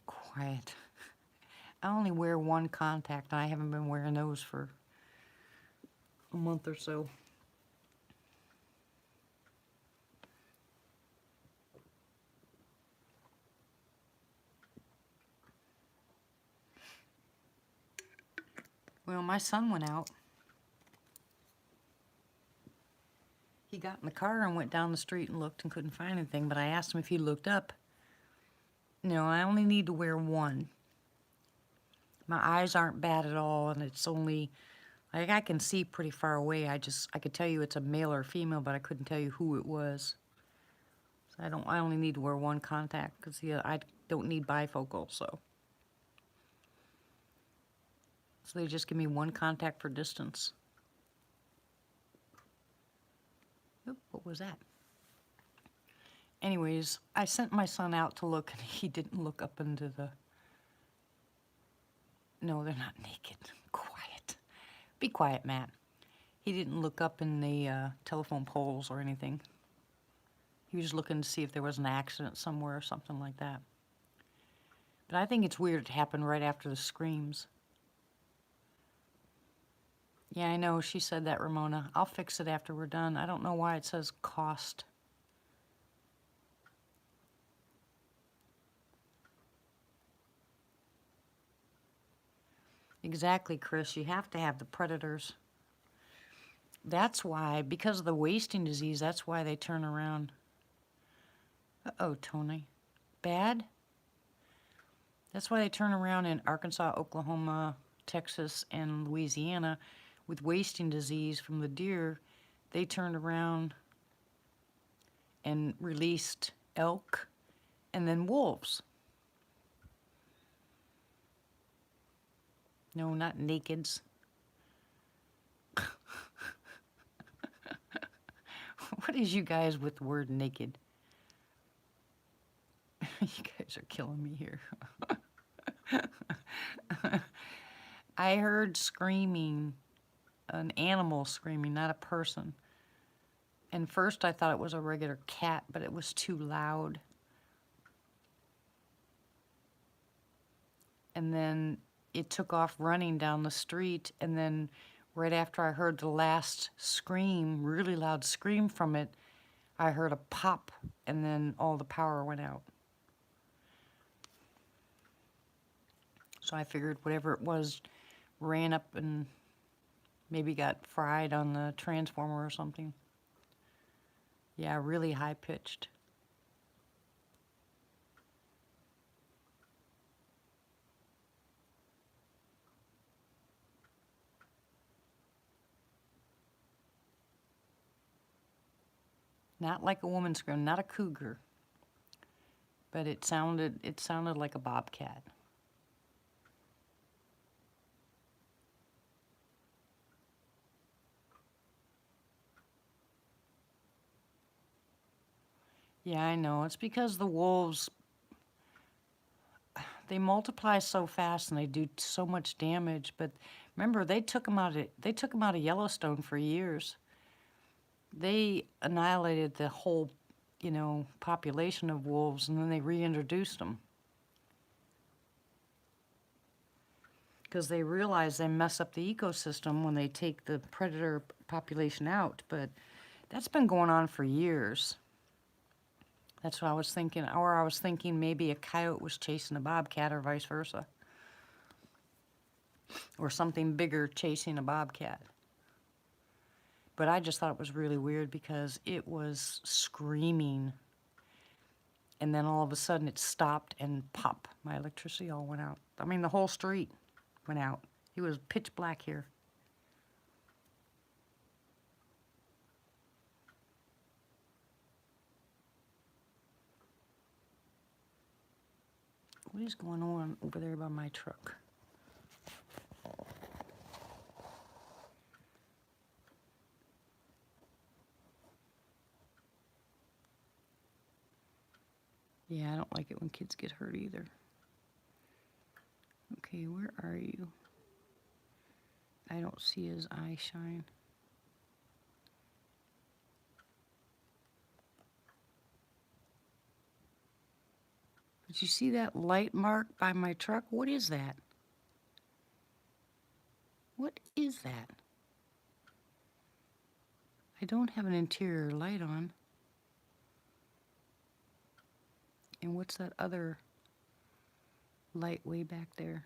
Quiet. I only wear one contact, and I haven't been wearing those for a month or so. Well, my son went out. He got in the car and went down the street and looked and couldn't find anything, but I asked him if he looked up. No, I only need to wear one. My eyes aren't bad at all, and it's only, like, I can see pretty far away. I could tell you it's a male or female, but I couldn't tell you who it was. So I only need to wear one contact, because I don't need bifocal, so. So they just give me one contact for distance. Oop, what was that? Anyways, I sent my son out to look, and he didn't look up into the... No, they're not naked. Quiet. Be quiet, Matt. He didn't look up in the telephone poles or anything. He was just looking to see if there was an accident somewhere or something like that. But I think it's weird it happened right after the screams. Yeah, I know. She said that, Ramona. I'll fix it after we're done. I don't know why it says cost. Exactly, Chris. You have to have the predators. That's why, because of the wasting disease, that's why they turn around. Uh-oh, Tony. Bad? That's why they turn around in Arkansas, Oklahoma, Texas, and Louisiana with wasting disease from the deer. They turned around and released elk and then wolves. No, not nakeds. What is you guys with the word naked? You guys are killing me here. I heard screaming, an animal screaming, not a person. And first I thought it was a regular cat, but it was too loud. And then it took off running down the street, and then right after I heard the last scream, really loud scream from it, I heard a pop, and then all the power went out. So I figured whatever it was ran up and maybe got fried on the transformer or something. Yeah, really high-pitched. Not like a woman scream, not a cougar. but it sounded like a bobcat. Yeah, I know. It's because the wolves, they multiply so fast and they do so much damage. But remember, they took 'em out of Yellowstone for years. They annihilated the whole, population of wolves, and then they reintroduced them because they realize they mess up the ecosystem when they take the predator population out. But that's been going on for years. That's what I was thinking, or I was thinking maybe a coyote was chasing a bobcat or vice versa. Or something bigger chasing a bobcat. But I just thought it was really weird because it was screaming. And then all of a sudden it stopped and pop, my electricity all went out. I mean, the whole street went out. It was pitch black here. What is going on over there by my truck? Yeah, I don't like it when kids get hurt either. Okay, where are you? I don't see his eye shine. Did you see that light mark by my truck? What is that? What is that? I don't have an interior light on. And what's that other light way back there?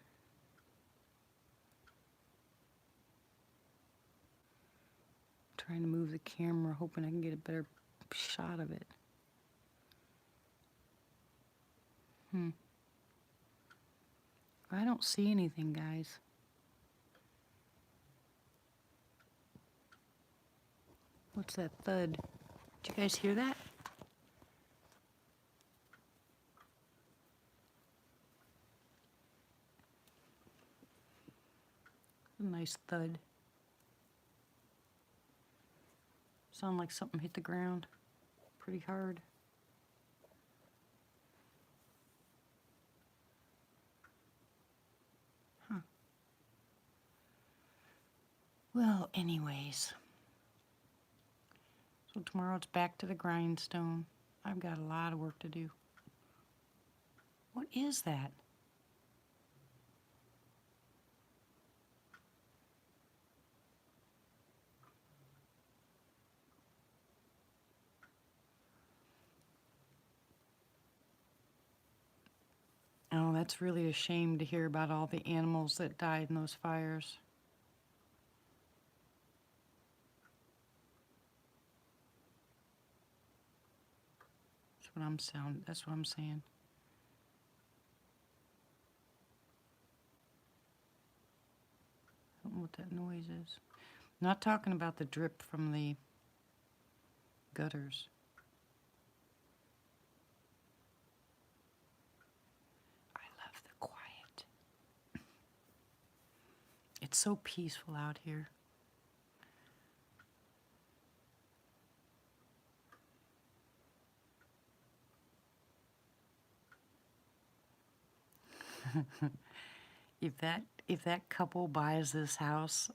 I'm trying to move the camera, hoping I can get a better shot of it. I don't see anything, guys. What's that thud? Did you guys hear that? A nice thud. Sound like something hit the ground pretty hard. Well, anyways. So tomorrow it's back to the grindstone. I've got a lot of work to do. What is that? Oh, that's really a shame to hear about all the animals that died in those fires. That's what I'm saying. I don't know what that noise is. Not talking about the drip from the gutters. I love the quiet. It's so peaceful out here. If that couple buys this house,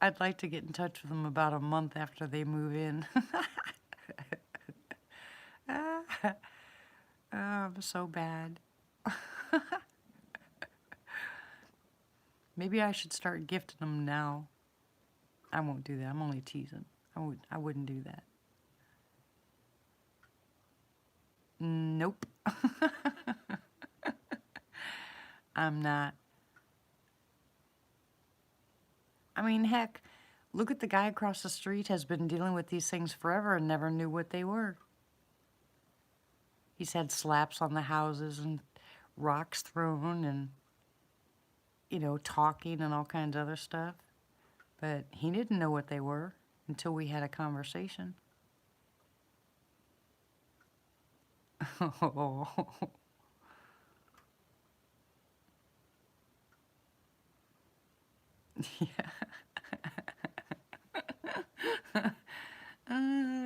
I'd like to get in touch with them about a month after they move in. Oh, I'm so bad. Maybe I should start gifting them now. I won't do that. I'm only teasing. I wouldn't do that. Nope. I'm not. I mean, heck, look at the guy across the street has been dealing with these things forever and never knew what they were. He's had slaps on the houses and rocks thrown and, talking and all kinds of other stuff. But he didn't know what they were until we had a conversation. Oh. Yeah.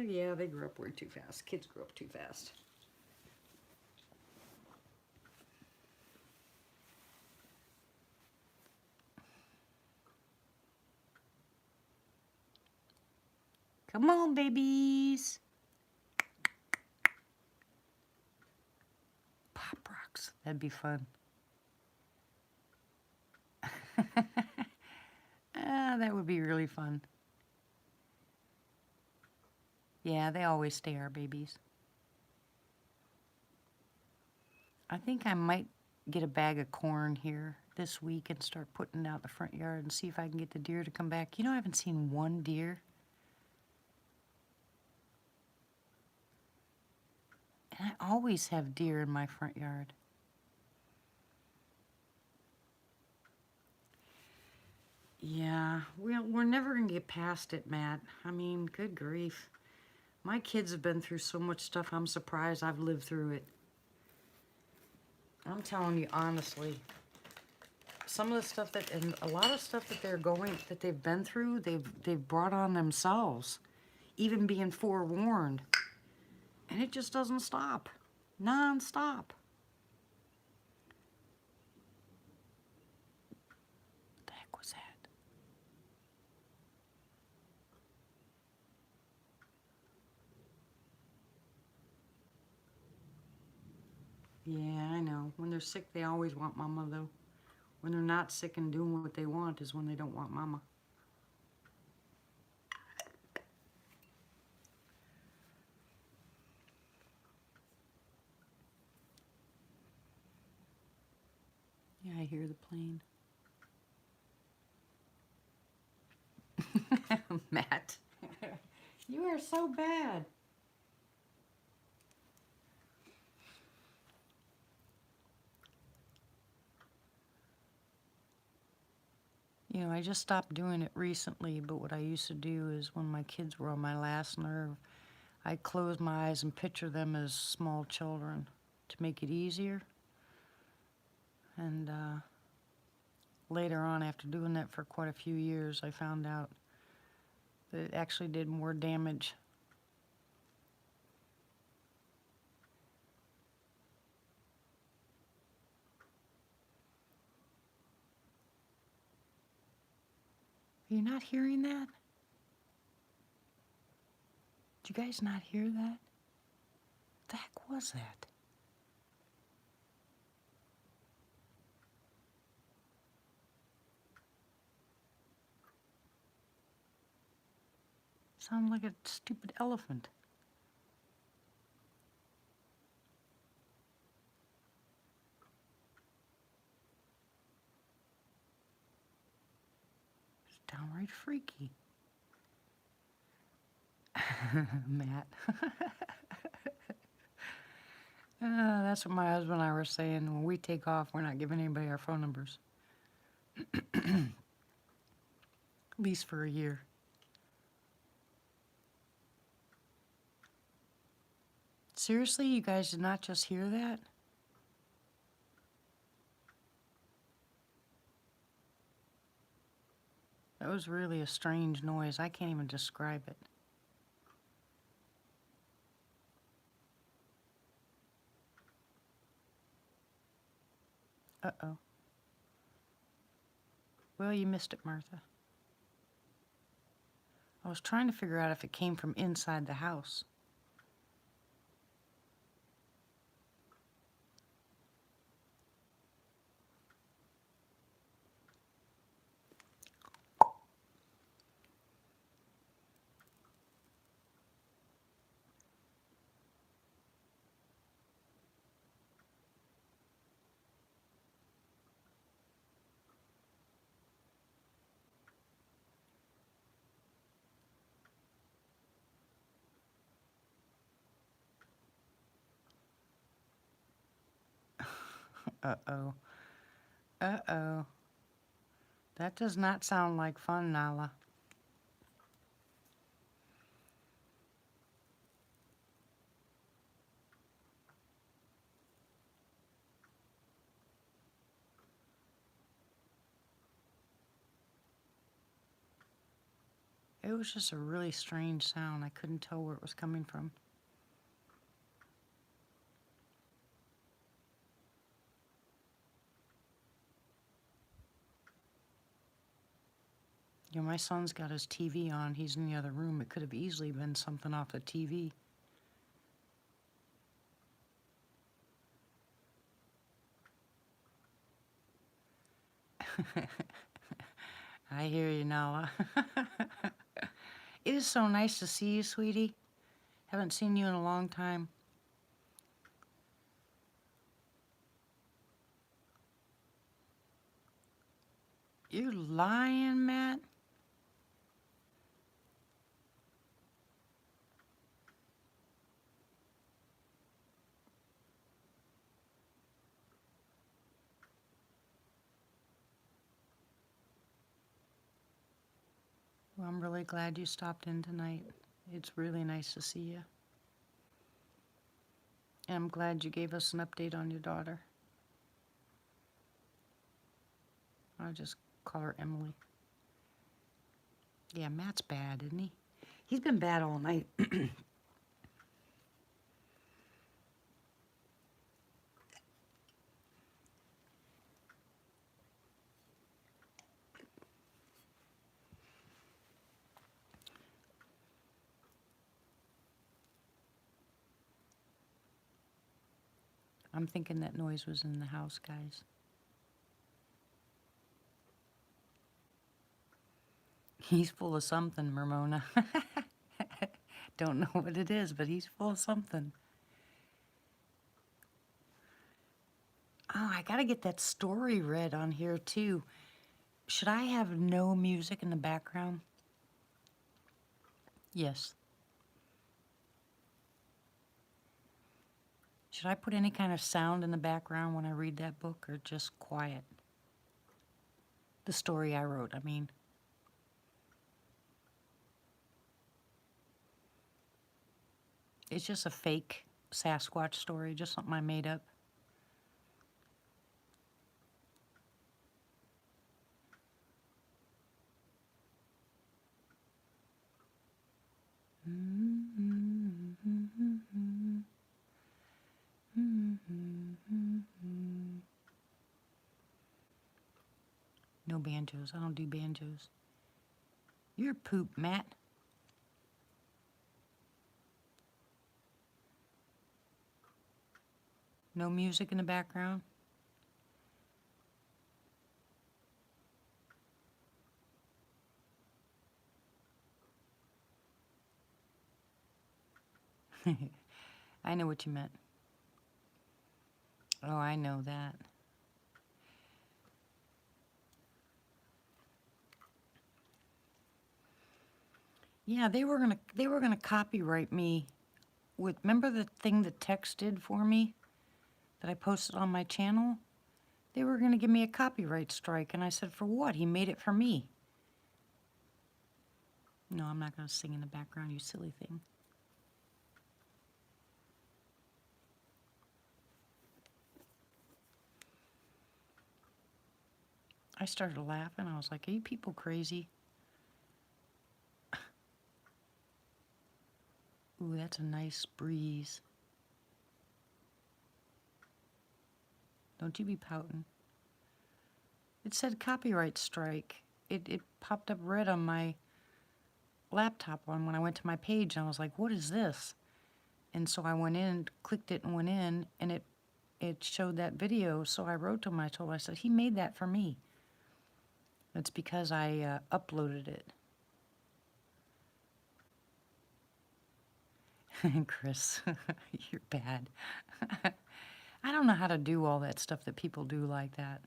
Yeah, they grew up way too fast. Kids grow up too fast. Come on, babies. Pop rocks. That'd be fun. That would be really fun. Yeah, they always stay our babies. I think I might get a bag of corn here this week and start putting it out in the front yard and see if I can get the deer to come back. You know, I haven't seen one deer. And I always have deer in my front yard. Yeah, we're never going to get past it, Matt. I mean, good grief. My kids have been through so much stuff, I'm surprised I've lived through it. I'm telling you honestly, some of the stuff that, and a lot of stuff that they've been through, they've brought on themselves, even being forewarned. And it just doesn't stop. Non-stop. What the heck was that? Yeah, I know. When they're sick, they always want mama, though. When they're not sick and doing what they want is when they don't want mama. Yeah, I hear the plane. Matt, you are so bad. You know, I just stopped doing it recently, but what I used to do is when my kids were on my last nerve, I'd close my eyes and picture them as small children to make it easier. And later on, after doing that for quite a few years, I found out that it actually did more damage. Are you not hearing that? Did you guys not hear that? What the heck was that? Sounded like a stupid elephant. It's downright freaky. Matt. That's what my husband and I were saying. When we take off, we're not giving anybody our phone numbers. At least for a year. Seriously, you guys did not just hear that? That was really a strange noise. I can't even describe it. Uh-oh. Well, you missed it, Martha. I was trying to figure out if it came from inside the house. Uh-oh. Uh-oh. That does not sound like fun, Nala. It was just a really strange sound. I couldn't tell where it was coming from. You know, my son's got his TV on. He's in the other room. It could have easily been something off the TV. I hear you, Nala. It is so nice to see you, sweetie. Haven't seen you in a long time. You're lying, Matt? Well, I'm really glad you stopped in tonight. It's really nice to see you. And I'm glad you gave us an update on your daughter. I'll just call her Emily. Yeah, Matt's bad, isn't he? He's been bad all night. I'm thinking that noise was in the house, guys. He's full of something, Ramona. Don't know what it is, but he's full of something. Oh, I gotta get that story read on here too. Should I have no music in the background? Yes. Should I put any kind of sound in the background when I read that book, or just quiet? The story I wrote, I mean. It's just a fake Sasquatch story, just something I made up. No banjos. I don't do banjos. You're poop, Matt. No music in the background. I know what you meant. Oh, I know that. Yeah, they were gonna copyright me with, remember the thing that Tex did for me that I posted on my channel? They were gonna give me a copyright strike, and I said, for what? He made it for me. No, I'm not gonna sing in the background, you silly thing. I started laughing. I was like, are you people crazy? Ooh, that's a nice breeze. Don't you be pouting. It said copyright strike. It popped up red on my laptop when I went to my page, and I was like, what is this? And so I went in, clicked it and went in, and it showed that video. So I wrote to him, I said, he made that for me. It's because I uploaded it. Chris, you're bad. I don't know how to do all that stuff that people do like that.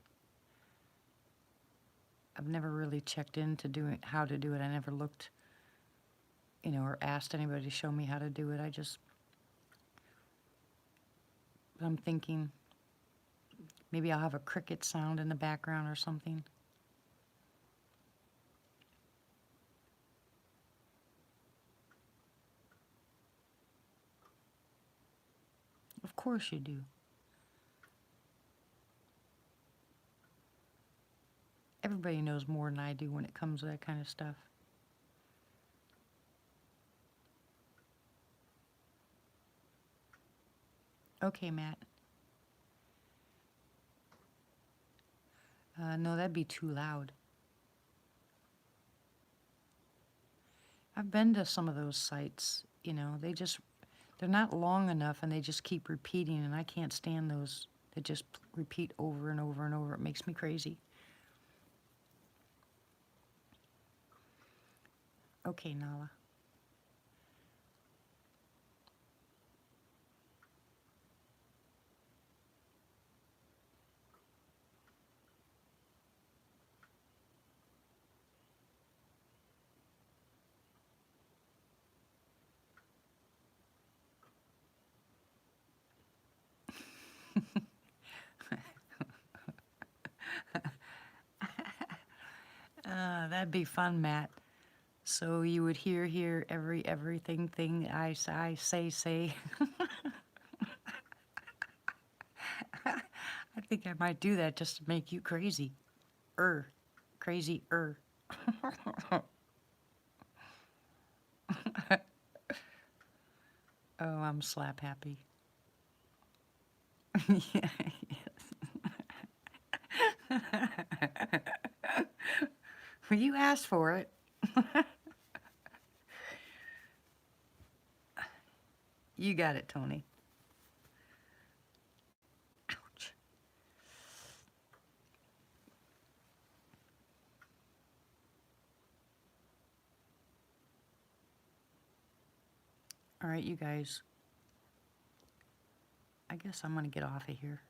I've never really checked into doing how to do it. I never looked, or asked anybody to show me how to do it. I'm thinking maybe I'll have a cricket sound in the background or something. Of course you do. Everybody knows more than I do when it comes to that kind of stuff. Okay, Matt. No, that'd be too loud. I've been to some of those sites, you know, they're not long enough and they just keep repeating, and I can't stand those that just repeat over and over and over. It makes me crazy. Okay, Nala. That'd be fun, Matt. So you would hear everything thing I say. I think I might do that just to make you crazy. Crazy. Oh, I'm slap happy. Yeah, well, you asked for it. You got it, Tony. Ouch. All right, you guys. I guess I'm gonna get off of here.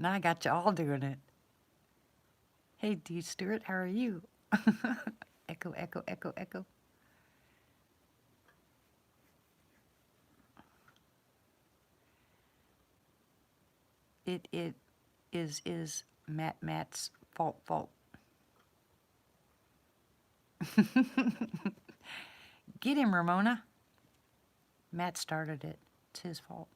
Now I got you all doing it. Hey, D. Stewart, how are you? Echo, echo, echo, echo. It is Matt's fault. Get him, Ramona. Matt started it. It's his fault.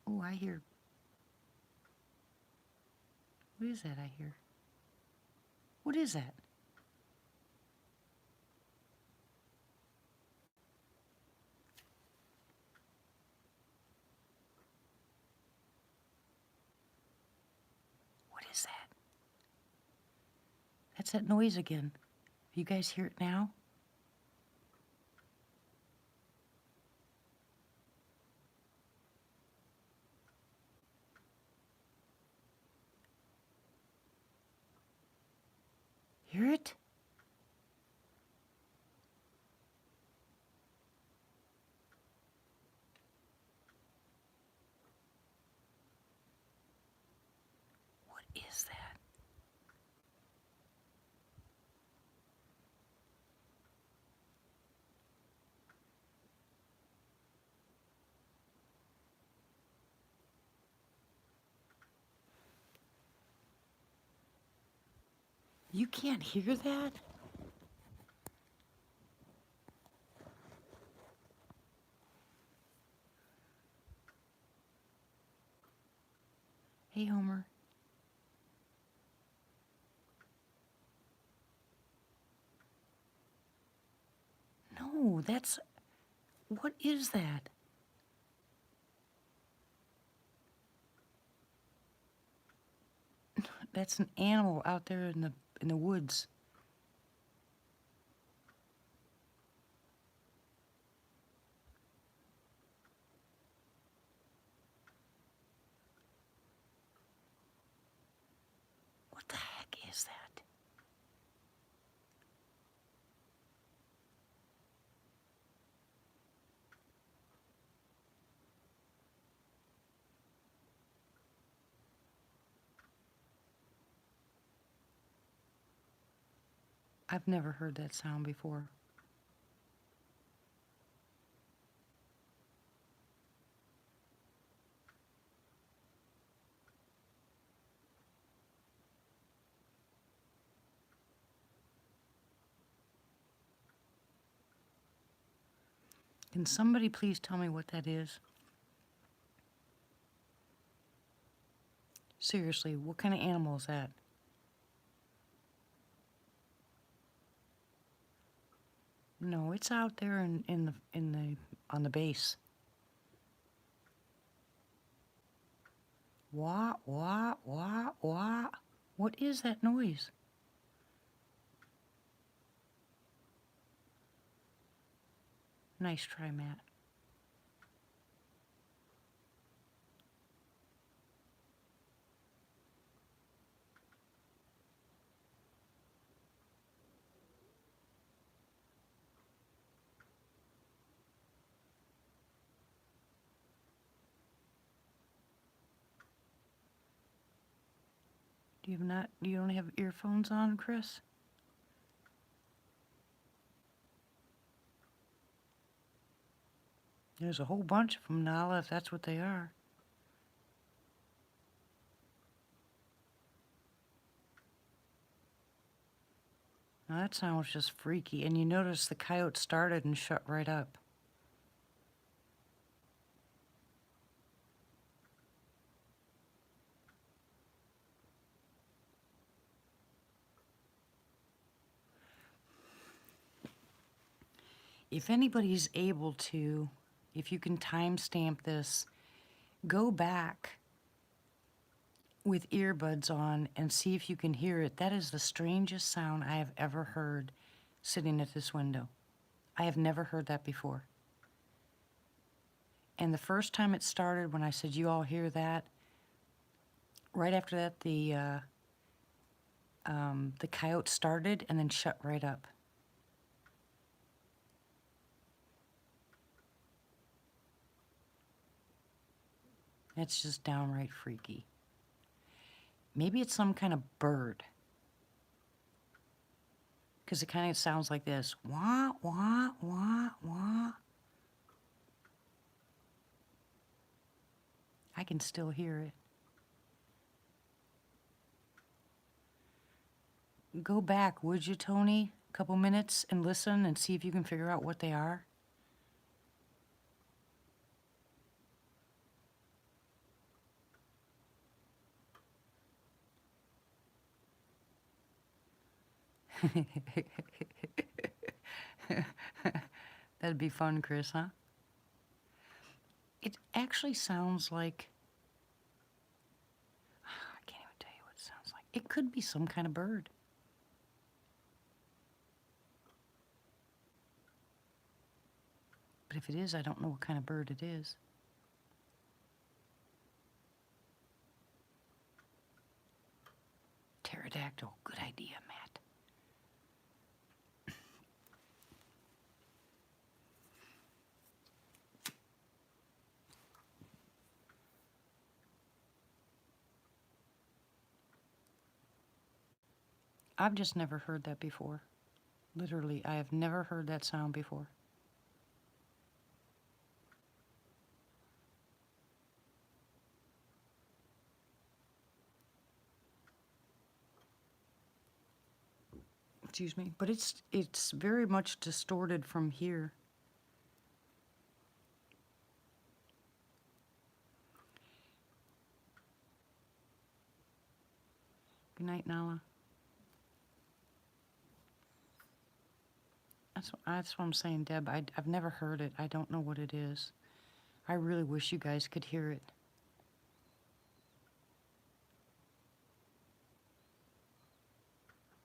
Oh, I hear. What is that I hear? What is that? What is that? That's that noise again. You guys hear it now? Hear it? What is that? You can't hear that? Hey, Homer. No, that's. What is that? That's an animal out there in the woods. What the heck is that? I've never heard that sound before. Can somebody please tell me what that is? Seriously, what kind of animal is that? No, it's out there in the on the base. Wah, wah, wah, wah. What is that noise? Nice try, Matt. You don't have earphones on, Chris? There's a whole bunch of them, Nala, if that's what they are. Now that sounds just freaky. And you notice the coyote started and shut right up. If anybody's able to, if you can timestamp this, go back with earbuds on and see if you can hear it. That is the strangest sound I have ever heard sitting at this window. I have never heard that before. And the first time it started, when I said, "You all hear that?" Right after that, the coyote started and then shut right up. That's just downright freaky. Maybe it's some kind of bird. Because it kind of sounds like this. Wah, wah, wah, wah. I can still hear it. Go back, would you, Tony? A couple minutes and listen and see if you can figure out what they are. That'd be fun, Chris, huh? It actually sounds like... I can't even tell you what it sounds like. It could be some kind of bird. But if it is, I don't know what kind of bird it is. Pterodactyl. Good idea, Matt. I've just never heard that before. Literally, I have never heard that sound before. Excuse me, but it's very much distorted from here. Good night, Nala. That's what I'm saying, Deb. I've never heard it. I don't know what it is. I really wish you guys could hear it.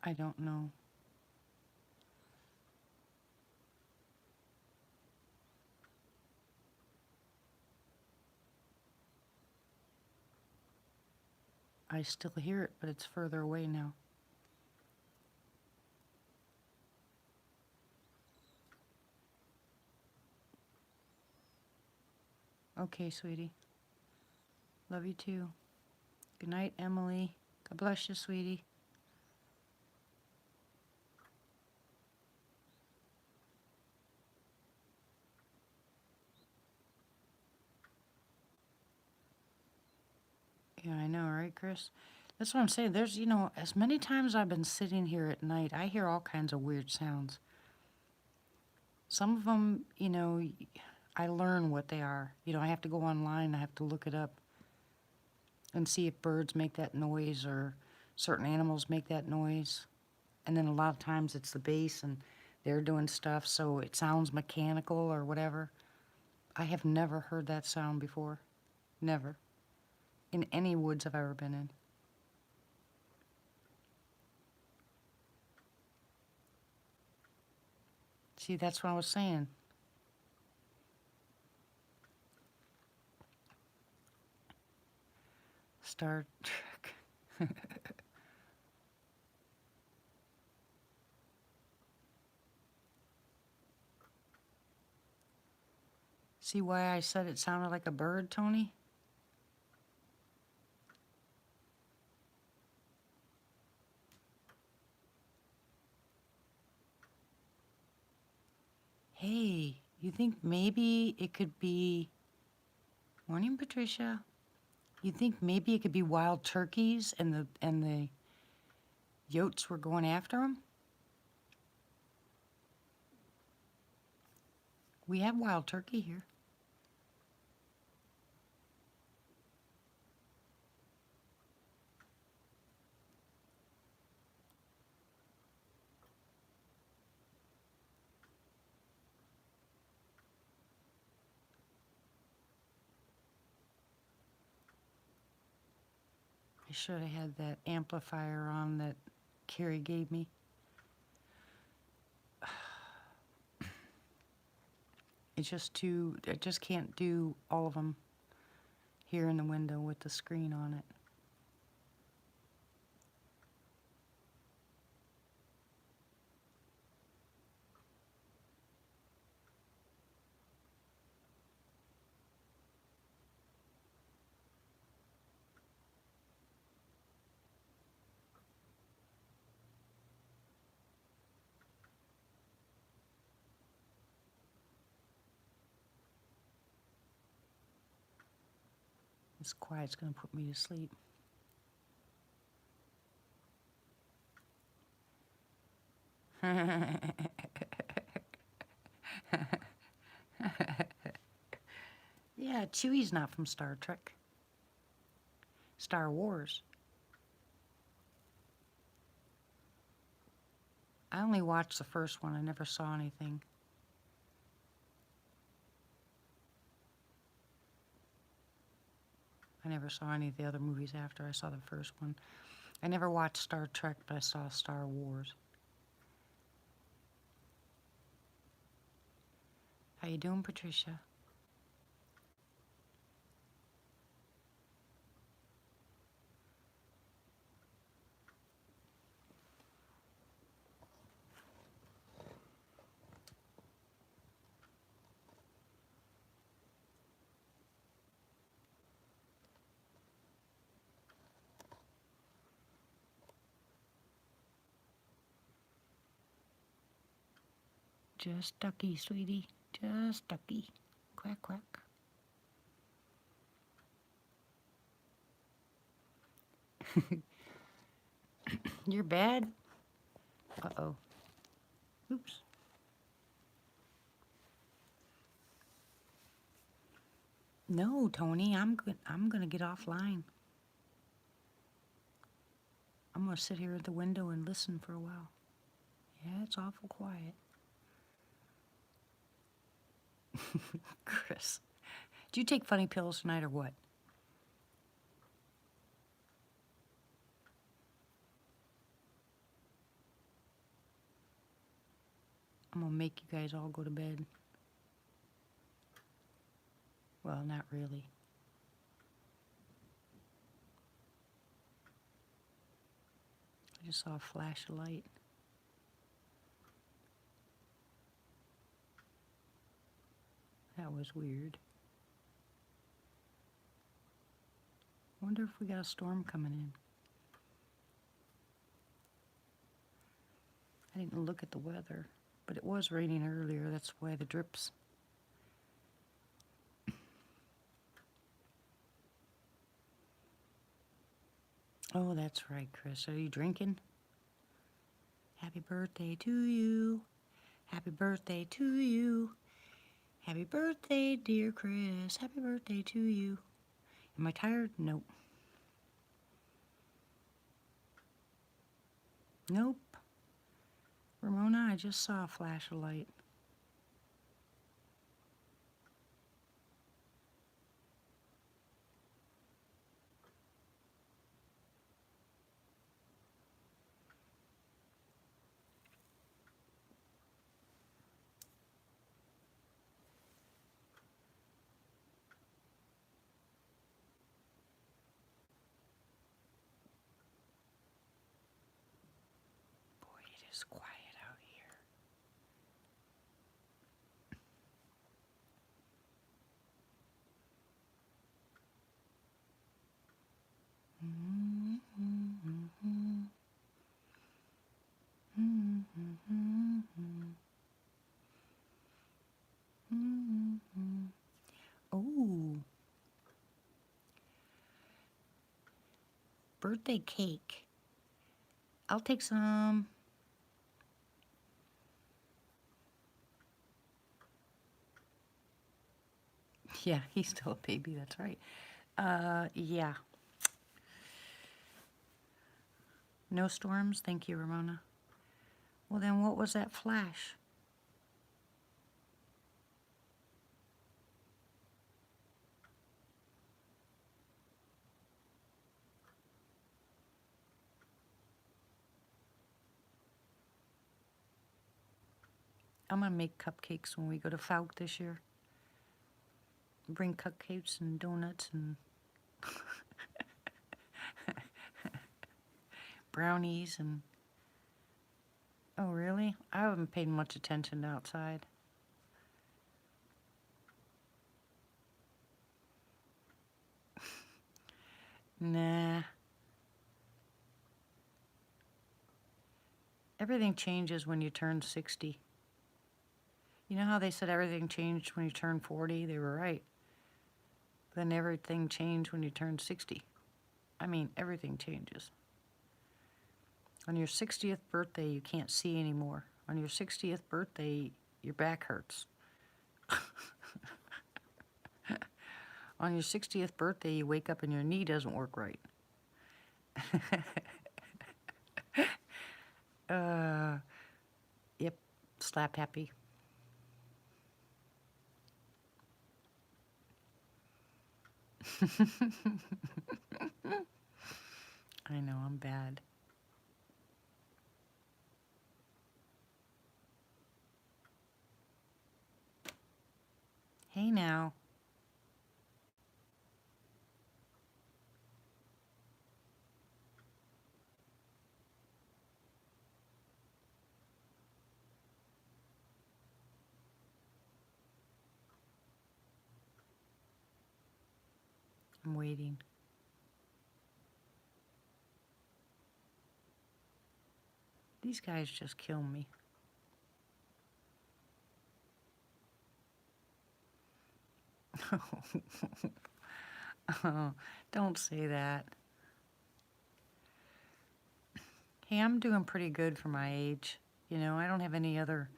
I don't know. I still hear it, but it's further away now. Okay, sweetie. Love you too. Good night, Emily. God bless you, sweetie. Yeah, I know, right, Chris? That's what I'm saying. There's, as many times I've been sitting here at night, I hear all kinds of weird sounds. Some of them, I learn what they are. I have to go online, I have to look it up. and see if birds make that noise or certain animals make that noise. And then a lot of times it's the bass and they're doing stuff, so it sounds mechanical or whatever. I have never heard that sound before. Never. In any woods I've ever been in. See, that's what I was saying. Star Trek. See why I said it sounded like a bird, Tony? Hey, you think maybe it could be... Morning, Patricia. You think maybe it could be wild turkeys and the yotes were going after them? We have wild turkey here. I should have had that amplifier on that Carrie gave me. It's just too, I just can't do all of them here in the window with the screen on it. This quiet's gonna put me to sleep. Yeah, Chewie's not from Star Trek. Star Wars. I only watched the first one. I never saw anything. I never saw any of the other movies after I saw the first one. I never watched Star Trek, but I saw Star Wars. How you doing, Patricia? Just ducky, sweetie. Just ducky. Quack, quack. You're bad? Uh-oh. Oops. No, Tony, I'm good. I'm gonna get offline. I'm gonna sit here at the window and listen for a while. Yeah, it's awful quiet. Chris, do you take funny pills tonight or what? I'm gonna make you guys all go to bed. Well, not really. I just saw a flash of light. That was weird. Wonder if we got a storm coming in. I didn't look at the weather, but it was raining earlier. That's why the drips. Oh, that's right, Chris. Are you drinking? Happy birthday to you. Happy birthday to you. Happy birthday, dear Chris. Happy birthday to you. Am I tired? Nope. Nope. Ramona, I just saw a flash of light. Boy, it is quiet out here. Oh, birthday cake. I'll take some. Yeah, he's still a baby, that's right. Yeah. No storms? Thank you, Ramona. Well, then what was that flash? I'm gonna make cupcakes when we go to Fouke this year. Bring cupcakes and donuts and brownies and... Oh, really? I haven't paid much attention to outside. Nah. Everything changes when you turn 60. You know how they said everything changed when you turn 40? They were right. Then everything changed when you turn 60. I mean, everything changes. On your 60th birthday, you can't see anymore. On your 60th birthday, your back hurts. On your 60th birthday, you wake up and your knee doesn't work right. Yep, slap happy. I know, I'm bad. Hey now. I'm waiting. These guys just kill me. Oh, don't say that. Hey, I'm doing pretty good for my age. You know, I don't have any other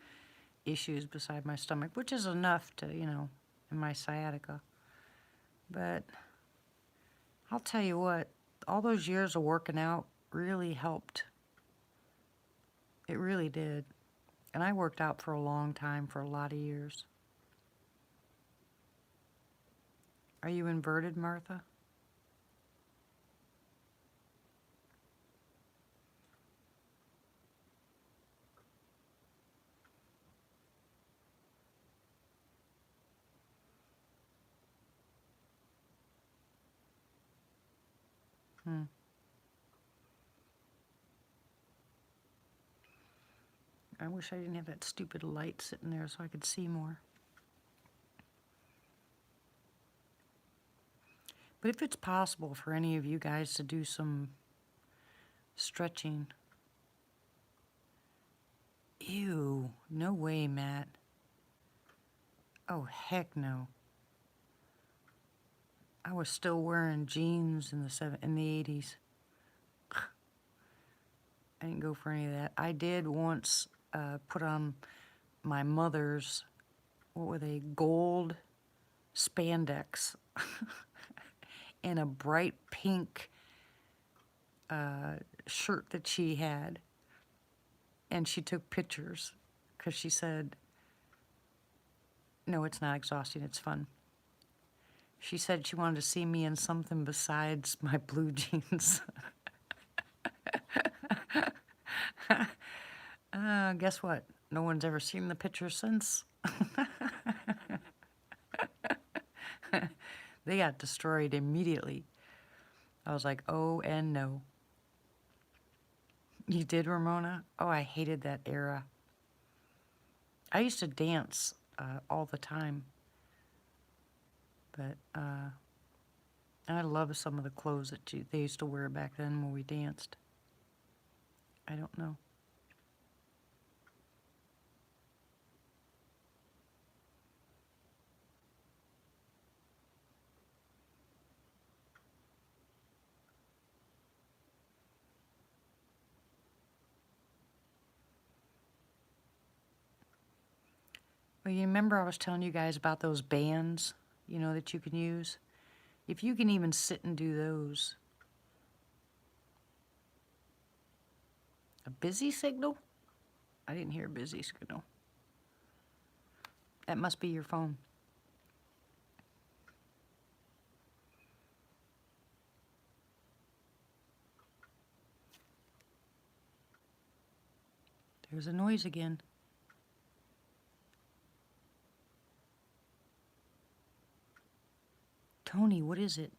issues beside my stomach, which is enough to, in my sciatica. But I'll tell you what, all those years of working out really helped. It really did. And I worked out for a long time, for a lot of years. Are you inverted, Martha? Hmm. I wish I didn't have that stupid light sitting there so I could see more. But if it's possible for any of you guys to do some stretching. Ew, no way, Matt. Oh, heck no. I was still wearing jeans in the 80s. I didn't go for any of that. I did once put on my mother's, what were they, gold spandex and a bright pink shirt that she had. and she took pictures because she said, no, it's not exhausting, it's fun. She said she wanted to see me in something besides my blue jeans. Guess what? No one's ever seen the picture since. They got destroyed immediately. I was like, oh, and no. You did, Ramona? Oh, I hated that era. I used to dance all the time. But I love some of the clothes that they used to wear back then when we danced. I don't know. Well, you remember I was telling you guys about those bands, that you can use? If you can even sit and do those. A busy signal? I didn't hear a busy signal. That must be your phone. There's a noise again. Tony, what is it?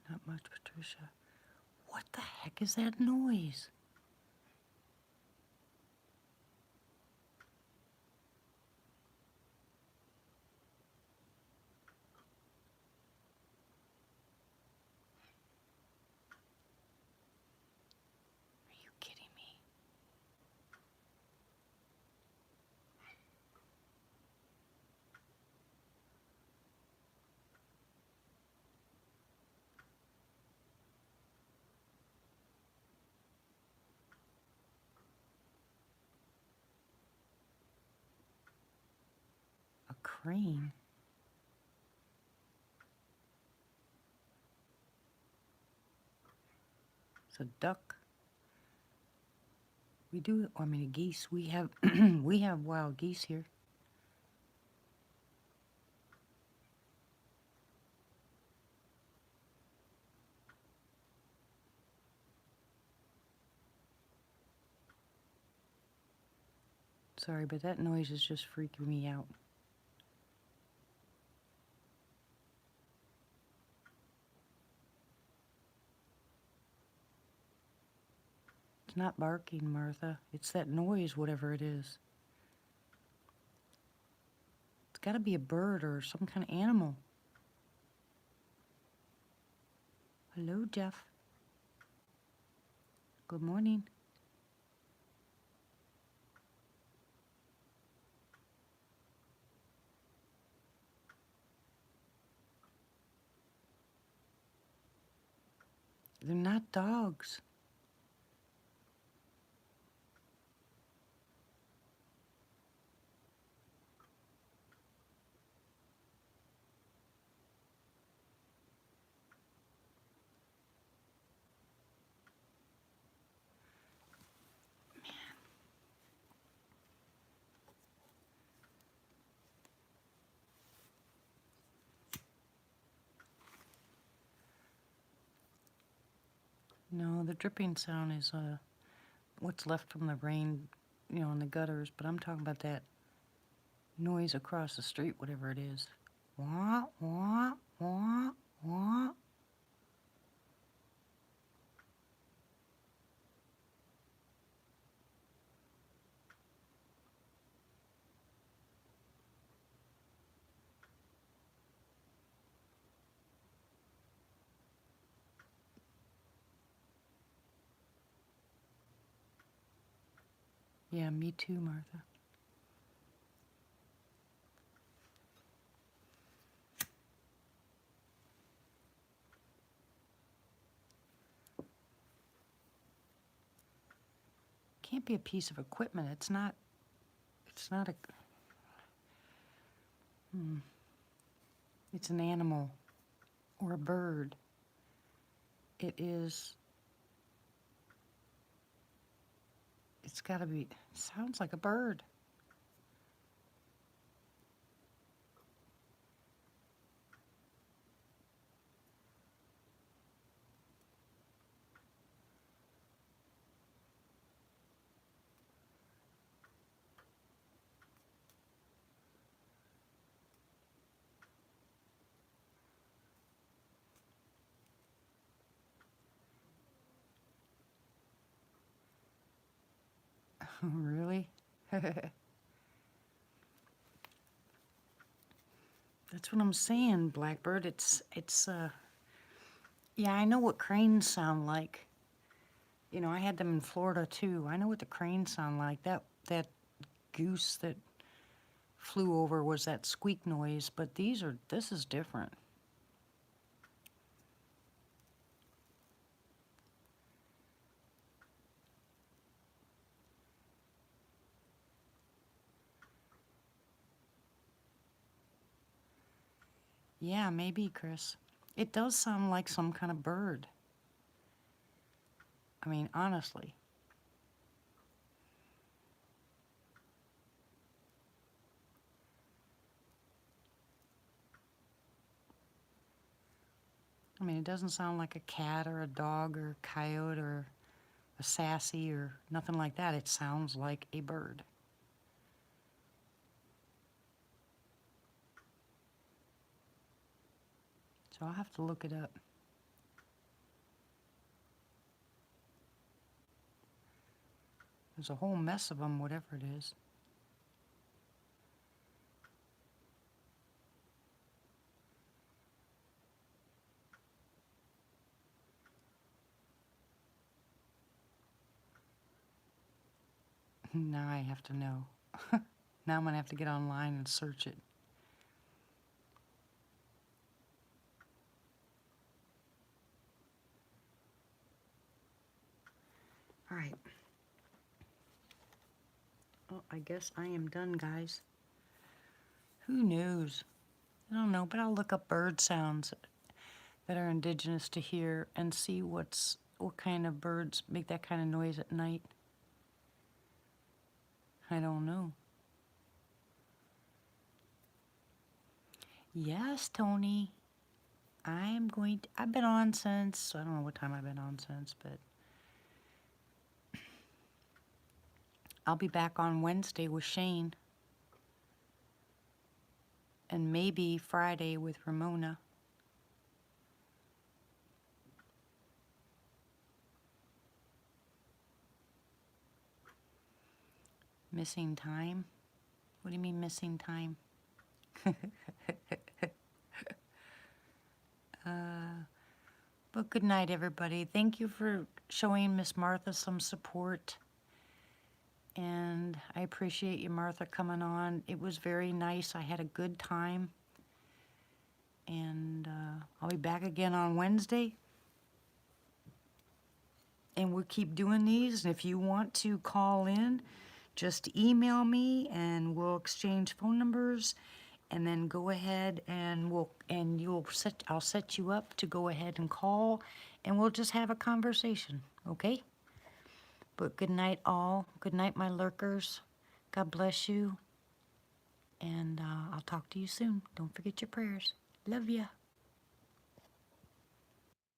Not much, Patricia. What the heck is that noise? Are you kidding me? A crane? It's a duck. We do, I mean, a geese. We have, we have wild geese here. Sorry, but that noise is just freaking me out. It's not barking, Martha. It's that noise, whatever it is. It's got to be a bird or some kind of animal. Hello, Jeff. Good morning. They're not dogs. No, the dripping sound is what's left from the rain, in the gutters. But I'm talking about that noise across the street, whatever it is. Wah, wah, wah, wah. Yeah, me too, Martha. Can't be a piece of equipment. It's not a, it's an animal or a bird. It's gotta be, sounds like a bird. Really? That's what I'm saying, Blackbird. Yeah, I know what cranes sound like. You know, I had them in Florida too. I know what the cranes sound like. That goose that flew over was that squeak noise, but this is different. Yeah, maybe, Chris. It does sound like some kind of bird. I mean, honestly. I mean, it doesn't sound like a cat or a dog or a coyote or a sassy or nothing like that. It sounds like a bird. So I'll have to look it up. There's a whole mess of them, whatever it is. Now I have to know. Now I'm going to have to get online and search it. All right. Well, I guess I am done, guys. Who knows? I don't know, but I'll look up bird sounds that are indigenous to here and see what kind of birds make that kind of noise at night. I don't know. Yes, Tony. I've been on since, I don't know what time I've been on since, but I'll be back on Wednesday with Shane. And maybe Friday with Ramona. Missing time? What do you mean missing time? But good night, everybody. Thank you for showing Miss Martha some support. And I appreciate you, Martha, coming on. It was very nice. I had a good time. And I'll be back again on Wednesday. And we'll keep doing these. And if you want to call in, just email me and we'll exchange phone numbers. And then go ahead and I'll set you up to go ahead and call, and we'll just have a conversation, okay? But good night, all. Good night, my lurkers. God bless you, and I'll talk to you soon. Don't forget your prayers. Love ya.